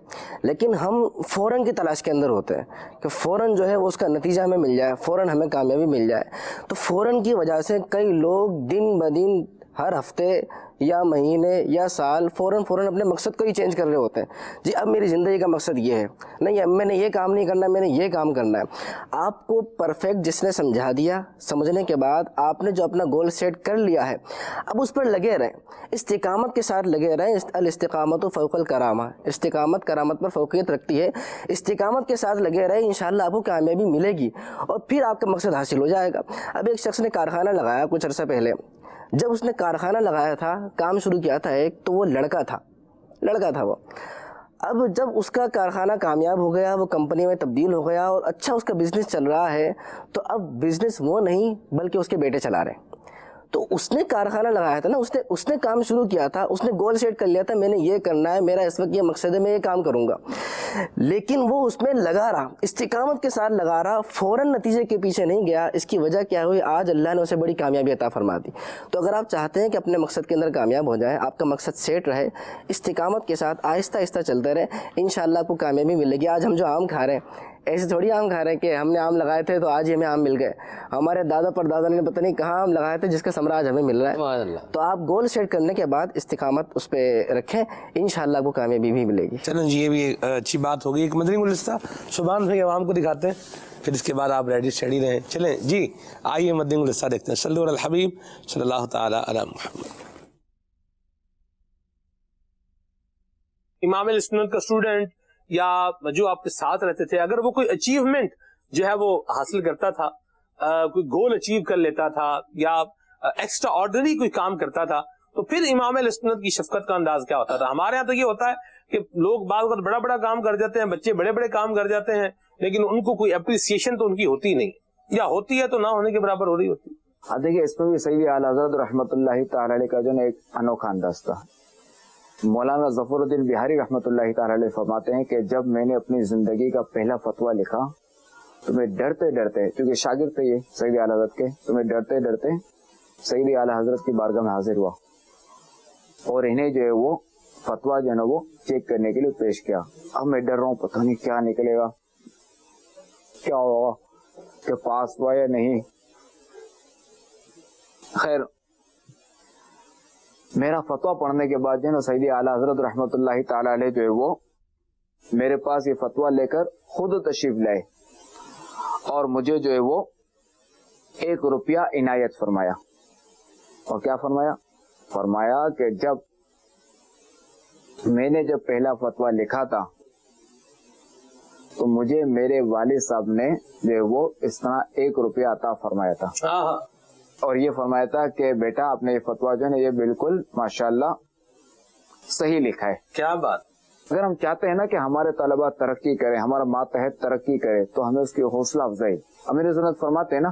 لیکن ہم فوراً کی تلاش کے اندر ہوتے ہیں کہ فوراً جو ہے وہ اس کا نتیجہ ہمیں مل جائے, فوراً ہمیں کامیابی مل جائے. تو فوراً کی وجہ سے کئی لوگ دن بدن, ہر ہفتے یا مہینے یا سال فوراً اپنے مقصد کو ہی چینج کر رہے ہوتے ہیں. جی اب میری زندگی کا مقصد یہ ہے, نہیں اب میں نے یہ کام نہیں کرنا, میں نے یہ کام کرنا ہے. آپ کو پرفیکٹ جس نے سمجھا دیا, سمجھنے کے بعد آپ نے جو اپنا گول سیٹ کر لیا ہے, اب اس پر لگے رہیں, استقامت کے ساتھ لگے رہیں. الاستقامت فوق الکرامہ, استقامت کرامت پر فوقیت رکھتی ہے. استقامت کے ساتھ لگے رہیں, انشاءاللہ آپ کو کامیابی ملے گی اور پھر آپ کا مقصد حاصل ہو جائے گا. اب ایک شخص نے کارخانہ لگایا کچھ عرصہ پہلے. جب اس نے کارخانہ لگایا تھا, کام شروع کیا تھا ایک, تو وہ لڑکا تھا وہ. اب جب اس کا کارخانہ کامیاب ہو گیا, وہ کمپنی میں تبدیل ہو گیا اور اچھا اس کا بزنس چل رہا ہے, تو اب بزنس وہ نہیں بلکہ اس کے بیٹے چلا رہے ہیں. تو اس نے کارخانہ لگایا تھا نا, اس نے کام شروع کیا تھا, اس نے گول سیٹ کر لیا تھا, میں نے یہ کرنا ہے, میرا اس وقت یہ مقصد ہے, میں یہ کام کروں گا. لیکن وہ اس میں لگا رہا, استقامت کے ساتھ لگا رہا, فوراً نتیجے کے پیچھے نہیں گیا. اس کی وجہ کیا ہوئی, آج اللہ نے اسے بڑی کامیابی عطا فرما دی. تو اگر آپ چاہتے ہیں کہ اپنے مقصد کے اندر کامیاب ہو جائیں, آپ کا مقصد سیٹ رہے, استقامت کے ساتھ آہستہ آہستہ چلتے رہیں, انشاءاللہ آپ کو کامیابی ملے گی. آج ہم جو آم کھا رہے ہیں, ایسے تھوڑی آم کھا رہے ہیں کہ ہم نے آم لگائے تھے تو آج ہمیں آم مل گئے. ہمارے دادا پر دادا نے پتہ نہیں کہاں آم لگائے تھے جس کا ثمرہ آج ہمیں مل رہا ہے. تو آپ گول سیٹ کرنے کے بعد استقامت اس پہ رکھیں, انشاءاللہ آپ کو کامیابی بھی ملے گی. چلیں جی, یہ بھی اچھی بات ہوگی. ایک مدنی گلستہ سبحان بھائی عوام کو دکھاتے ہیں, پھر اس کے بعد آپ ریڈی اسٹڈی رہیں. چلیں جی, آئیے مدنی گلستہ دیکھتے ہیں. صلو علی الحبیب صلی اللہ تعالی علی محمد. امام السنت کا اسٹوڈنٹ یا جو آپ کے ساتھ رہتے تھے, اگر وہ کوئی اچیومنٹ جو ہے وہ حاصل کرتا تھا, کوئی گول اچیو کر لیتا تھا یا ایکسٹرا آرڈنری کوئی کام کرتا تھا, تو پھر امام السنت کی شفقت کا انداز کیا ہوتا تھا. ہمارے یہاں تو یہ ہوتا ہے کہ لوگ بعض وقت بڑا بڑا کام کر جاتے ہیں, بچے بڑے بڑے کام کر جاتے ہیں, لیکن ان کو کوئی اپریسیشن تو ان کی ہوتی نہیں, یا ہوتی ہے تو نہ ہونے کے برابر ہو رہی ہوتی. ہاں دیکھیے, اس میں بھی سید اعلی حضرت رحمۃ اللہ تعالی علیہ کا جو ہے ایک انوکھا انداز تھا. مولانا ظفر الدین بہاری رحمۃ اللہ تعالی علیہ فرماتے ہیں کہ جب میں نے اپنی زندگی کا پہلا فتویٰ لکھا تو میں ڈرتے ڈرتے, کیونکہ شاگرد تھے یہ سید اعلی حضرت کے, تو میں ڈرتے ڈرتے سید اعلی حضرت کی بارگاہ میں حاضر ہوا اور انہیں جو ہے وہ فتویٰ جو ہے نا وہ چیک کرنے کے لیے پیش کیا. اب میں ڈر رہا ہوں, پتہ نہیں کیا نکلے گا, کیا ہوگا, کہ پاس ہوا یا نہیں. خیر, میرا فتویٰ پڑھنے کے بعد جو ہے نا سید اعلی حضرت رحمۃ اللہ تعالی علیہ جو ہے وہ میرے پاس یہ فتویٰ لے کر خود تشریف لائے اور مجھے جو ہے وہ 1 روپیہ عنایت فرمایا. اور کیا فرمایا؟ فرمایا کہ جب میں نے پہلا فتویٰ لکھا تھا تو مجھے میرے والد صاحب نے جو ہے وہ اس طرح 1 روپیہ عطا فرمایا تھا, اور یہ فرمایا تھا کہ بیٹا آپ نے یہ فتویٰ جو ہے یہ بالکل ماشاءاللہ صحیح لکھا ہے. کیا بات. اگر ہم چاہتے ہیں نا کہ ہمارے طلبہ ترقی کریں, ہمارا ماتحت ترقی کرے, تو ہمیں اس کی حوصلہ افزائی. امیر سنت فرماتے ہیں نا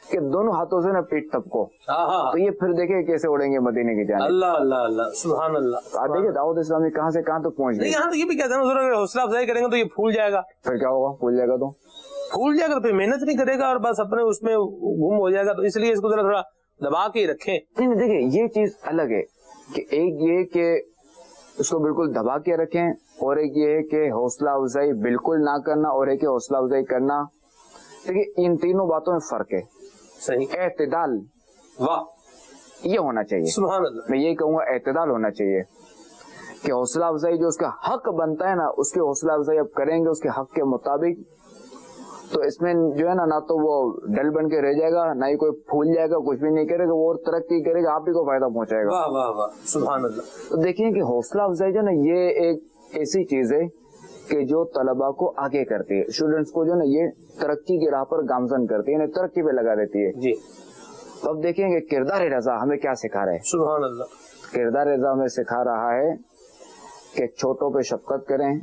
کہ دونوں ہاتھوں سے نا پیٹ ٹپکو, تو یہ پھر دیکھیں کیسے اڑیں گے مدینے کی جانب. اللہ اللہ اللہ, سبحان اللہ. آپ دیکھیں دعوت اسلامی کہاں سے کہاں تک پہنچ گئی. یہاں تو یہ بھی کہتے ہیں اگر حوصلہ افزائی کریں گے تو یہ پھول جائے گا. پھر کیا ہوگا؟ پھول جائے گا تو پھول جائے گا, تو پھر محنت نہیں کرے گا اور بس اپنے اس میں گم ہو جائے گا. تو اس لیے اس کو ذرا تھوڑا دبا کے ہی رکھیں. نہیں دیکھیں, یہ چیز الگ ہے کہ ایک یہ کہ اس کو بالکل دبا کے رکھیں, اور ایک یہ ہے کہ حوصلہ افزائی بالکل نہ کرنا, اور ایک حوصلہ افزائی کرنا. دیکھیں ان تینوں باتوں میں فرق ہے. صحیح. اعتدال, واہ, یہ ہونا چاہیے. سبحان اللہ. میں یہی کہوں گا اعتدال ہونا چاہیے کہ حوصلہ افزائی جو اس کا حق بنتا ہے نا, اس کی حوصلہ افزائی اب کریں گے اس کے حق کے مطابق, تو اس میں جو ہے نا تو وہ ڈل بن کے رہ جائے گا, نہ ہی کوئی پھول جائے گا, کچھ بھی نہیں کرے گا, وہ اور ترقی کرے گا, آپ ہی کو فائدہ پہنچائے گا. واہ واہ واہ, سبحان اللہ. تو دیکھیں کہ حوصلہ افزائی جو ہے نا یہ ایک ایسی چیز ہے کہ جو طلبہ کو آگے کرتی ہے, اسٹوڈنٹس کو جو ہے نا یہ ترقی کی راہ پر گامزن کرتی ہے, انہیں ترقی پہ لگا دیتی ہے. جی. تو اب دیکھیں کہ کردار رضا ہمیں کیا سکھا رہا ہے. سبحان اللہ. کردار رضا ہمیں سکھا رہا ہے کہ چھوٹوں پہ شفقت کریں,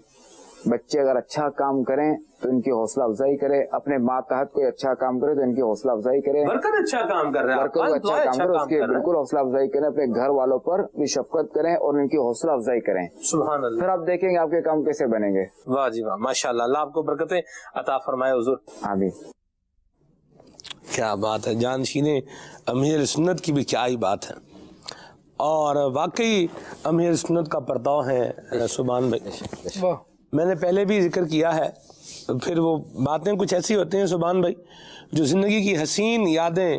بچے اگر اچھا کام کریں تو ان کی حوصلہ افزائی کرے, اپنے ماتحت کوئی اچھا کام کرے تو ان کی حوصلہ افزائی کرے. برکت اچھا کام کر رہے ہیں, اچھا کام کرے اس کی بالکل حوصلہ افزائی کریں, اپنے گھر والوں پر بھی شفقت کریں اور ان کی حوصلہ افزائی کریں. سبحان اللہ. پھر آپ دیکھیں گے آپ کے کام کیسے بنیں گے. واہ جی واہ, ماشاءاللہ. اللہ آپ کو برکتیں عطا فرمائے حضور. آمین. کیا بات ہے, جانشین امیر سنت کی بھی کیا ہی بات ہے, اور واقعی امیر سنت کا پرتاؤ ہے سبحان بھائی. میں نے پہلے بھی ذکر کیا ہے, پھر وہ باتیں کچھ ایسی ہوتی ہیں سبحان بھائی جو زندگی کی حسین یادیں,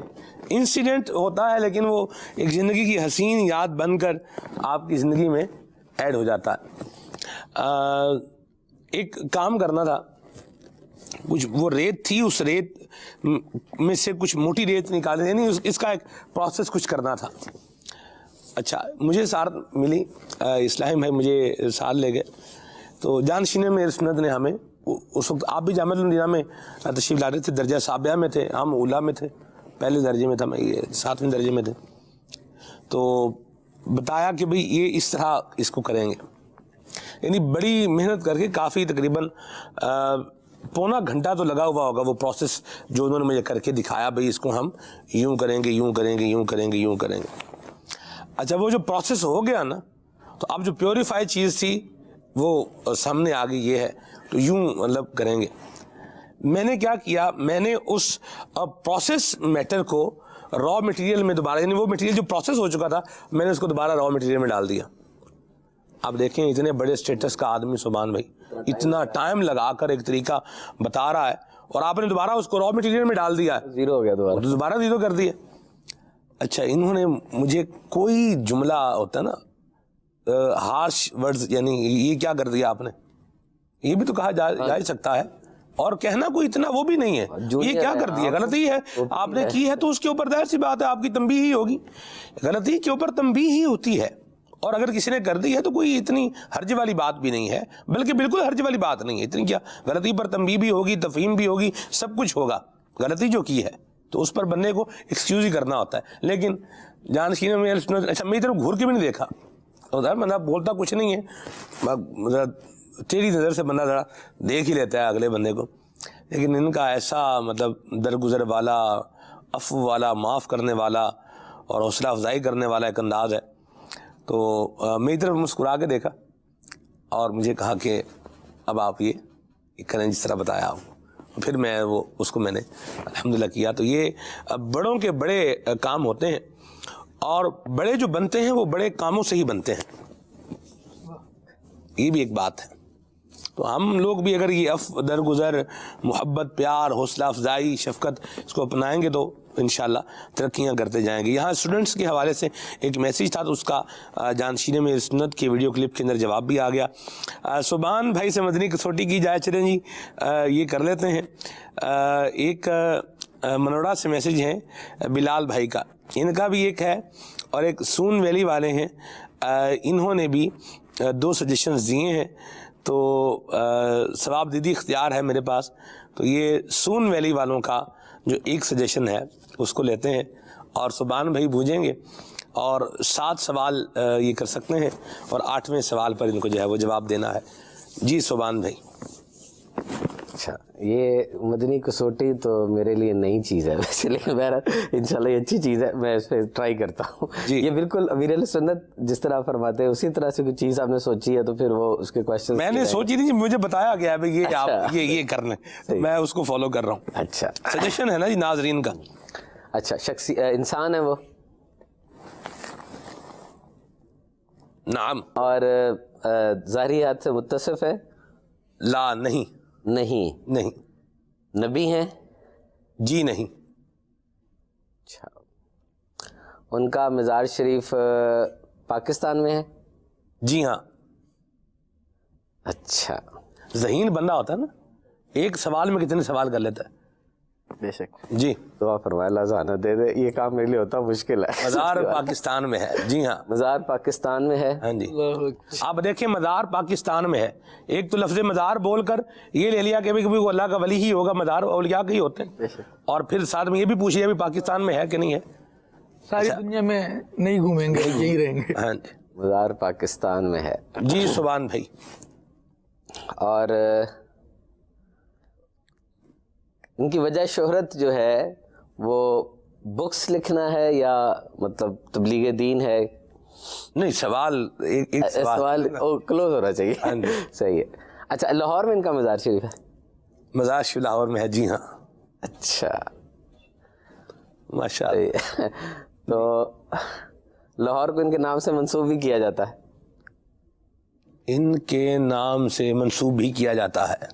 انسیڈنٹ ہوتا ہے لیکن وہ ایک زندگی کی حسین یاد بن کر آپ کی زندگی میں ایڈ ہو جاتا ہے. ایک کام کرنا تھا, کچھ وہ ریت تھی, اس ریت میں سے کچھ موٹی ریت نکالیں, یعنی اس کا ایک پروسیس کچھ کرنا تھا. اچھا, مجھے ساتھ ملی, اسلام بھائی مجھے ساتھ لے گئے, تو جانشین امیر سنت نے ہمیں, اس وقت آپ بھی جامعۃ المدینہ میں تشریف لا رہے تھے, درجہ سابعہ میں تھے, ہم اولا میں تھے, پہلے درجے میں تھا, میں یہ 7ویں درجے میں تھے. تو بتایا کہ بھئی یہ اس طرح اس کو کریں گے, یعنی بڑی محنت کر کے کافی تقریباً پونا گھنٹہ تو لگا ہوا ہوگا وہ پروسیس جو انہوں نے مجھے کر کے دکھایا, بھئی اس کو ہم یوں کریں گے, یوں کریں گے, یوں کریں گے, یوں کریں گے. اچھا, وہ جو پروسیس ہو گیا نا, تو اب جو پیوریفائی چیز تھی وہ سامنے آ گئی, یہ ہے تو یوں مطلب کریں گے. میں نے کیا کیا, میں نے اس پروسیس میٹر کو را مٹیریل میں دوبارہ, یعنی وہ مٹیریل جو پروسیس ہو چکا تھا میں نے اس کو دوبارہ را مٹیریل میں ڈال دیا. آپ دیکھیں اتنے بڑے سٹیٹس کا آدمی سبحان بھائی اتنا ٹائم لگا کر ایک طریقہ بتا رہا ہے اور آپ نے دوبارہ اس کو را مٹیریل میں ڈال دیا, زیرو ہو گیا دوبارہ زیرو کر دیا. اچھا انہوں نے مجھے کوئی جملہ ہوتا ہے نا ہارش ورڈز, یعنی یہ کیا کر دیا آپ نے, یہ بھی تو کہا جا سکتا ہے, اور کہنا کوئی اتنا وہ بھی نہیں ہے, یہ کیا کر دیا, غلطی ہے آپ نے کی ہے تو اس کے اوپر ظاہر سی بات ہے آپ کی تنبیہ ہی ہوگی, غلطی کے اوپر تنبیہ ہی ہوتی ہے, اور اگر کسی نے کر دی ہے تو کوئی اتنی حرج والی بات بھی نہیں ہے, بلکہ بالکل حرج والی بات نہیں ہے, اتنی کیا غلطی پر تنبیہ بھی ہوگی, تفہیم بھی ہوگی, سب کچھ ہوگا, غلطی جو کی ہے تو اس پر بندے کو ایکسکیوز ہی کرنا ہوتا ہے. لیکن جانشینوں میں اچھا میری طرف گھور کے بھی نہیں دیکھا, بندہ بولتا کچھ نہیں ہے, تیری نظر سے بندہ ذرا دیکھ ہی لیتا ہے اگلے بندے کو, لیکن ان کا ایسا مطلب درگزر والا, عفو والا, معاف کرنے والا اور حوصلہ افزائی کرنے والا ایک انداز ہے. تو میری طرف مسکرا کے دیکھا اور مجھے کہا کہ اب آپ یہ کریں جس طرح بتایا آپ کو, پھر میں اس کو میں نے الحمدللہ کیا. تو یہ بڑوں کے بڑے کام ہوتے ہیں, اور بڑے جو بنتے ہیں وہ بڑے کاموں سے ہی بنتے ہیں, یہ بھی ایک بات ہے. تو ہم لوگ بھی اگر یہ درگزر, محبت, پیار, حوصلہ افزائی, شفقت اس کو اپنائیں گے تو انشاءاللہ ترقیاں کرتے جائیں گے. یہاں اسٹوڈنٹس کے حوالے سے ایک میسیج تھا تو اس کا جانشین میں سنت کے ویڈیو کلپ کے اندر جواب بھی آ گیا. سبحان بھائی سے مدنی کسوٹی کی جائے, چلیں جی یہ کر لیتے ہیں. ایک منوڑا سے میسیج ہے بلال بھائی کا, ان کا بھی ایک ہے, اور ایک سون ویلی والے ہیں, انہوں نے بھی 2 سجیشنز دیے ہیں. تو ثواب دیدی اختیار ہے میرے پاس, تو یہ سون ویلی والوں کا جو ایک سجیشن ہے اس کو لیتے ہیں, اور سبحان بھائی بھوجیں گے, اور 7 سوال یہ کر سکتے ہیں, اور 8ویں سوال پر ان کو جو ہے وہ جواب دینا ہے. جی سبحان بھائی. اچھا یہ مدنی کسوٹی تو میرے لیے نئی چیز ہے ویسے, لیکن بہرحال انشاءاللہ یہ اچھی چیز ہے, میں اس پہ ٹرائی کرتا ہوں. یہ بالکل امیر اہل سنت جس طرح فرماتے ہیں اسی طرح سے کوئی چیز آپ نے سوچی ہے تو پھر وہ اس کے کویشچن میں نے سوچی تھی, مجھے بتایا گیا ہے یہ آپ یہ کرنا ہے, میں اس کو فالو کر رہا ہوں. اچھا سجیشن ہے نا جی ناظرین کا. اچھا شخصی انسان ہے وہ, نعم, اور ظاہریات سے متصف ہے, لا نہیں, نہیں, نبی ہیں, جی نہیں. اچھا ان کا مزار شریف پاکستان میں ہے, جی ہاں. اچھا ذہین بندہ ہوتا ہے نا, ایک سوال میں کتنے سوال کر لیتا ہے. بے شک. جی دعا فرمائے اللہ زانہ دے دے, یہ کام میرے لیے ہوتا مشکل ہے. مزار پاکستان میں ہے, جی ہاں مزار پاکستان میں ہے. ہاں جی, آپ دیکھیں مزار پاکستان میں ہے. ایک تو لفظ مزار بول کر یہ لے لیا کہ وہ اللہ کا ولی ہی ہوگا, مزار اولیاء کے ہی ہوتے ہیں, اور پھر ساتھ میں یہ بھی پوچھ لیا بھی پاکستان میں ہے کہ نہیں ہے. ساری دنیا میں نہیں گھومیں گے, یہی رہیں گے. ہاں جی, مزار پاکستان میں ہے. جی سبحان بھائی. اور ان کی وجہ شہرت جو ہے وہ بکس لکھنا ہے یا مطلب تبلیغ دین ہے؟ نہیں سوال ایک سوال کلوز ہونا چاہیے. صحیح ہے. اچھا لاہور میں ان کا مزار شریف ہے؟ مزار شریف لاہور میں ہے, جی ہاں. اچھا ماشاء اللہ. تو لاہور کو ان کے نام سے منسوب بھی کیا جاتا ہے؟ ان کے نام سے منسوب بھی کیا جاتا ہے,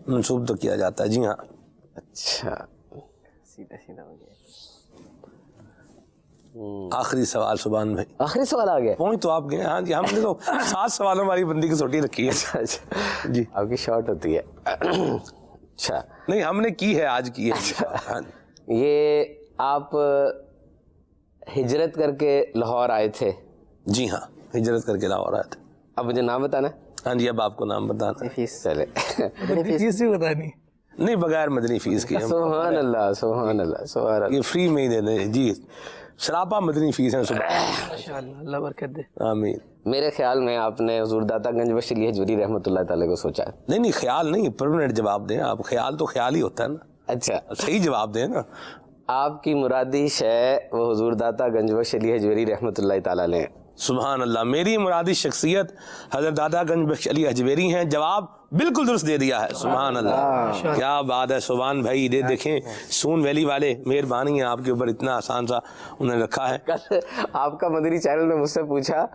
منسوب تو کیا جاتا ہے, جی ہاں. اچھا سیدھا ہو گیا. آخری سوال سبحان بھائی. آخری سوال آ گیا, پہنچ تو آپ گئے. ہاں جی, ہم نے تو 7 سوالوں والی بندی کی سوٹی رکھی ہے. جی آپ کی شارٹ ہوتی ہے. اچھا نہیں ہم نے کی ہے, آج کی ہے. یہ آپ ہجرت کر کے لاہور آئے تھے؟ جی ہاں ہجرت کر کے لاہور آئے تھے. اب مجھے نام بتانا ہے. ہاں جی, اب آپ کو نام بتانا. فیس چلے فیس بھی بتانی نہیں, بغیر مدنی فیس کی. سبحان اللہ سبحان اللہ سبحان اللہ, یہ فری میں ہی دے دیں جی, سراپا مدنی فیس ہے. ماشاءاللہ, اللہ برکت دے. آمین. میرے خیال میں آپ نے حضور داتا گنج بخش علی حجویری رحمۃ اللہ تعالی کو سوچا ہے. نہیں خیال نہیں, پرماننٹ جواب دیں آپ. خیال تو خیال ہی ہوتا ہے نا. اچھا صحیح جواب دیں نا. آپ کی مرادش ہے وہ حضور داتا گنج بخش علی حجویری رحمۃ اللہ تعالی علیہ. سبحان اللہ. میری مرادی شخصیت حضرت داتا گنج بخش علی حجویری ہیں. جواب بالکل درست دے دیا ہے. سبحان اللہ, کیا بات ہے. سبحان بھائی, دیکھیں سون ویلی والے, مہربانی ہے آپ کے اوپر, اتنا آسان سا انہوں نے رکھا ہے. کل آپ کا مدنی چینل نے مجھ سے پوچھا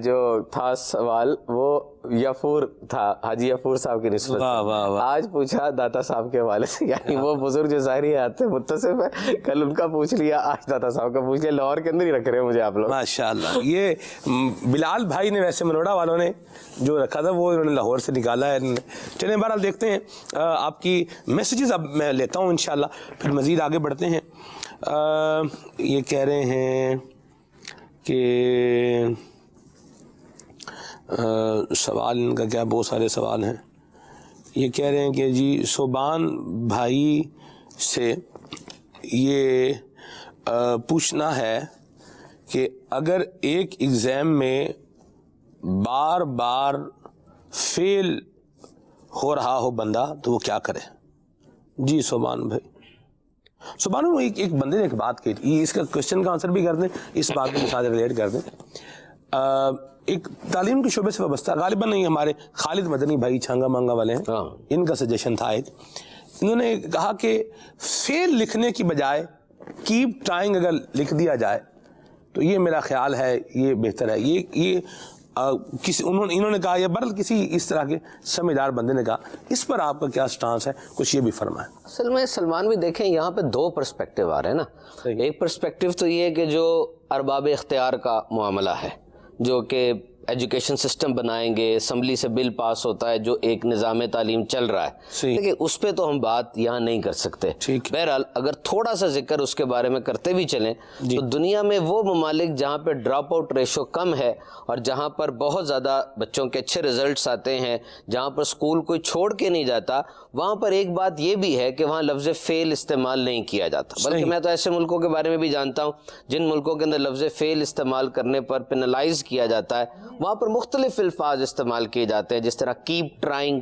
جو تھا سوال, وہ یفور تھا, حاجی یفور صاحب کی نسبت سے. آج پوچھا داتا صاحب کے حوالے سے, یعنی وہ بزرگ جو ظاہری آتے متصف ہے, کل ان کا پوچھ لیا, آج داتا صاحب کا پوچھ لیا. لاہور کے اندر ہی رکھ رہے ہیں مجھے آپ لوگ. ماشاءاللہ. یہ بلال بھائی نے ویسے منوڑا والوں نے جو رکھا تھا وہ انہوں نے لاہور سے نکالا ہے. چلیں بہرحال دیکھتے ہیں آپ کی میسیجز اب میں لیتا ہوں انشاءاللہ, پھر مزید آگے بڑھتے ہیں. یہ کہہ رہے ہیں کہ سوال ان کا کیا, بہت سارے سوال ہیں. یہ کہہ رہے ہیں کہ جی صوبان بھائی سے یہ پوچھنا ہے کہ اگر ایک ایگزام میں بار بار فیل ہو رہا ہو بندہ تو وہ کیا کرے. جی صوبان بھائی, صوبان بھائی ایک بندے نے ایک بات کی تھی, اس کا کوشچن کا آنسر بھی کر دیں, اس بات کے ساتھ ریلیٹ کر دیں. ایک تعلیم کے شعبے سے وابستہ, غالباً نہیں, ہمارے خالد مدنی بھائی چھانگا مانگا والے ہیں, ان کا سجیشن تھا ایک. انہوں نے کہا کہ فیل لکھنے کی بجائے کیپ ٹرائنگ اگر لکھ دیا جائے تو یہ میرا خیال ہے یہ بہتر ہے. یہ انہوں نے کہا, یا برل کسی اس طرح کے سمجھدار بندے نے کہا. اس پر آپ کا کیا سٹانس ہے, کچھ یہ بھی فرمائیں. اصل میں سلمان بھی دیکھیں یہاں پہ دو پرسپیکٹیو آ رہے ہیں نا. ایک پرسپیکٹیو تو یہ ہے کہ جو ارباب اختیار کا معاملہ ہے, جو کہ ایجوکیشن سسٹم بنائیں گے, اسمبلی سے بل پاس ہوتا ہے جو ایک نظام تعلیم چل رہا ہے, لیکن اس پہ تو ہم بات یہاں نہیں کر سکتے. بہرحال اگر تھوڑا سا ذکر اس کے بارے میں کرتے بھی چلیں تو دنیا میں وہ ممالک جہاں پہ ڈراپ آؤٹ ریشو کم ہے اور جہاں پر بہت زیادہ بچوں کے اچھے ریزلٹس آتے ہیں, جہاں پر اسکول کوئی چھوڑ کے نہیں جاتا, وہاں پر ایک بات یہ بھی ہے کہ وہاں لفظ فیل استعمال نہیں کیا جاتا. بلکہ میں تو ایسے ملکوں کے بارے میں بھی جانتا ہوں جن ملکوں کے اندر لفظ فیل استعمال کرنے پر پینلائز کیا جاتا ہے, وہاں پر مختلف الفاظ استعمال کیے جاتے ہیں, جس طرح کیپ ٹرائنگ,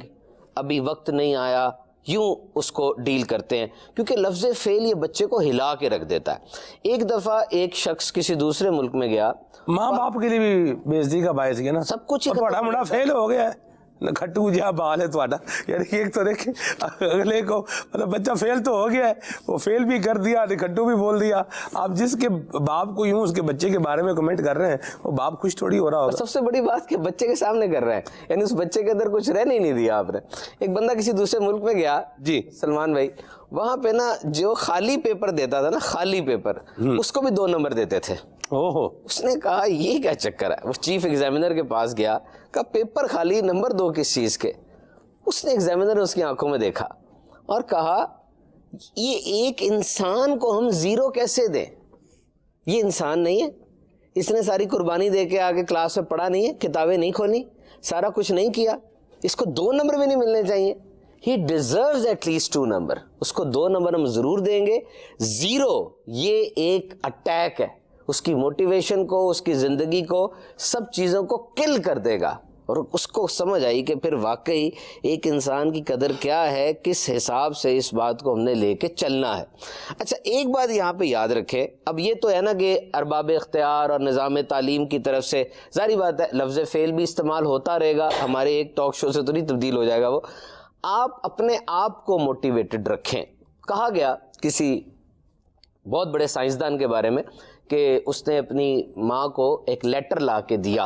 ابھی وقت نہیں آیا, یوں اس کو ڈیل کرتے ہیں, کیونکہ لفظ فیل یہ بچے کو ہلا کے رکھ دیتا ہے. ایک دفعہ ایک شخص کسی دوسرے ملک میں گیا, ماں باپ کے لیے بھی بے عزتی کا باعث ہے نا, سب کچھ بڑا بڑا فیل ہو گیا ہے, کھٹو جہا بال ہے تھوڑا, یعنی ایک تو دیکھیں اگلے کو مطلب بچہ فیل تو ہو گیا ہے, وہ فیل بھی کر دیا, کھٹو بھی بول دیا. آپ جس کے باپ کو یوں اس کے بچے کے بارے میں کمنٹ کر رہے ہیں, وہ باپ خوش تھوڑی ہو رہا ہوگا. سب سے بڑی بات کہ بچے کے سامنے کر رہے ہیں, یعنی اس بچے کے اندر کچھ رہنے ہی نہیں دیا آپ نے. ایک بندہ کسی دوسرے ملک میں گیا, جی سلمان بھائی, وہاں پہ نا جو خالی پیپر دیتا تھا نا, خالی پیپر, اس کو بھی 2 نمبر دیتے تھے. اس نے کہا یہ کیا چکر ہے. وہ چیف ایگزامینر کے پاس گیا, کہا پیپر خالی, نمبر 2 کس چیز کے. اس نے ایگزامینر نے اس کی آنکھوں میں دیکھا اور کہا یہ ایک انسان کو ہم 0 کیسے دیں, یہ انسان نہیں ہے, اس نے ساری قربانی دے کے آگے کلاس میں پڑھا نہیں ہے, کتابیں نہیں کھولی, سارا کچھ نہیں کیا, اس کو 2 نمبر بھی نہیں ملنے چاہیے. He deserves at least 2 number, اس کو 2 نمبر ہم ضرور دیں گے. 0 یہ ایک اٹیک ہے, اس کی موٹیویشن کو, اس کی زندگی کو, سب چیزوں کو کل کر دے گا. اور اس کو سمجھ آئی کہ پھر واقعی ایک انسان کی قدر کیا ہے, کس حساب سے اس بات کو ہم نے لے کے چلنا ہے. اچھا ایک بات یہاں پہ یاد رکھیں, اب یہ تو ہے نا کہ ارباب اختیار اور نظام تعلیم کی طرف سے ظاہری بات ہے لفظ فیل بھی استعمال ہوتا رہے گا, ہمارے ایک ٹاک شو سے تو نہیں تبدیل ہو جائے گا وہ. آپ اپنے آپ کو موٹیویٹڈ رکھیں. کہا گیا کسی بہت بڑے سائنسدان کے بارے میں کہ اس نے اپنی ماں کو ایک لیٹر لا کے دیا,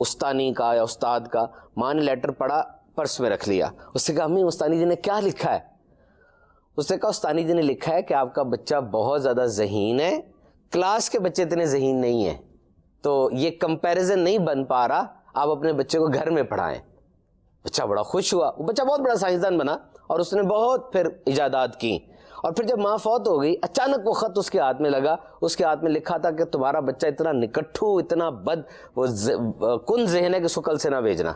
استانی کا یا استاد کا. ماں نے لیٹر پڑھا, پرس میں رکھ لیا. اس نے کہا امی استانی جی نے کیا لکھا ہے؟ اس نے کہا استانی جی نے لکھا ہے کہ آپ کا بچہ بہت زیادہ ذہین ہے, کلاس کے بچے اتنے ذہین نہیں ہیں, تو یہ کمپیریزن نہیں بن پا رہا, آپ اپنے بچے کو گھر میں پڑھائیں. بچہ بڑا خوش ہوا, وہ بچہ بہت بڑا سائنسدان بنا اور اس نے بہت پھر ایجادات کی. اور پھر جب ماں فوت ہو گئی, اچانک وہ خط اس کے ہاتھ میں لگا. اس کے ہاتھ میں لکھا تھا کہ تمہارا بچہ اتنا نکٹھو, اتنا بد کن ذہن ہے کہ اس کو کل سے نہ بھیجنا.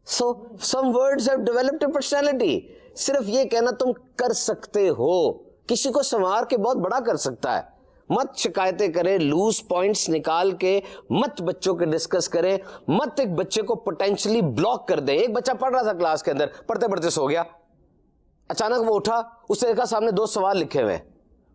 So some words have developed a personality. صرف یہ کہنا تم کر سکتے ہو, کسی کو سنوار کے بہت بڑا کر سکتا ہے. مت شکایتیں کریں, لوز پوائنٹس نکال کے مت بچوں کے ڈسکس کریں, مت ایک بچے کو پوٹینشلی بلاک کر دیں. ایک بچہ پڑھ رہا تھا کلاس کے اندر, پڑھتے پڑھتے سو گیا. اچانک وہ اٹھا, اس نے دیکھا سامنے 2 سوال لکھے ہوئے ہیں.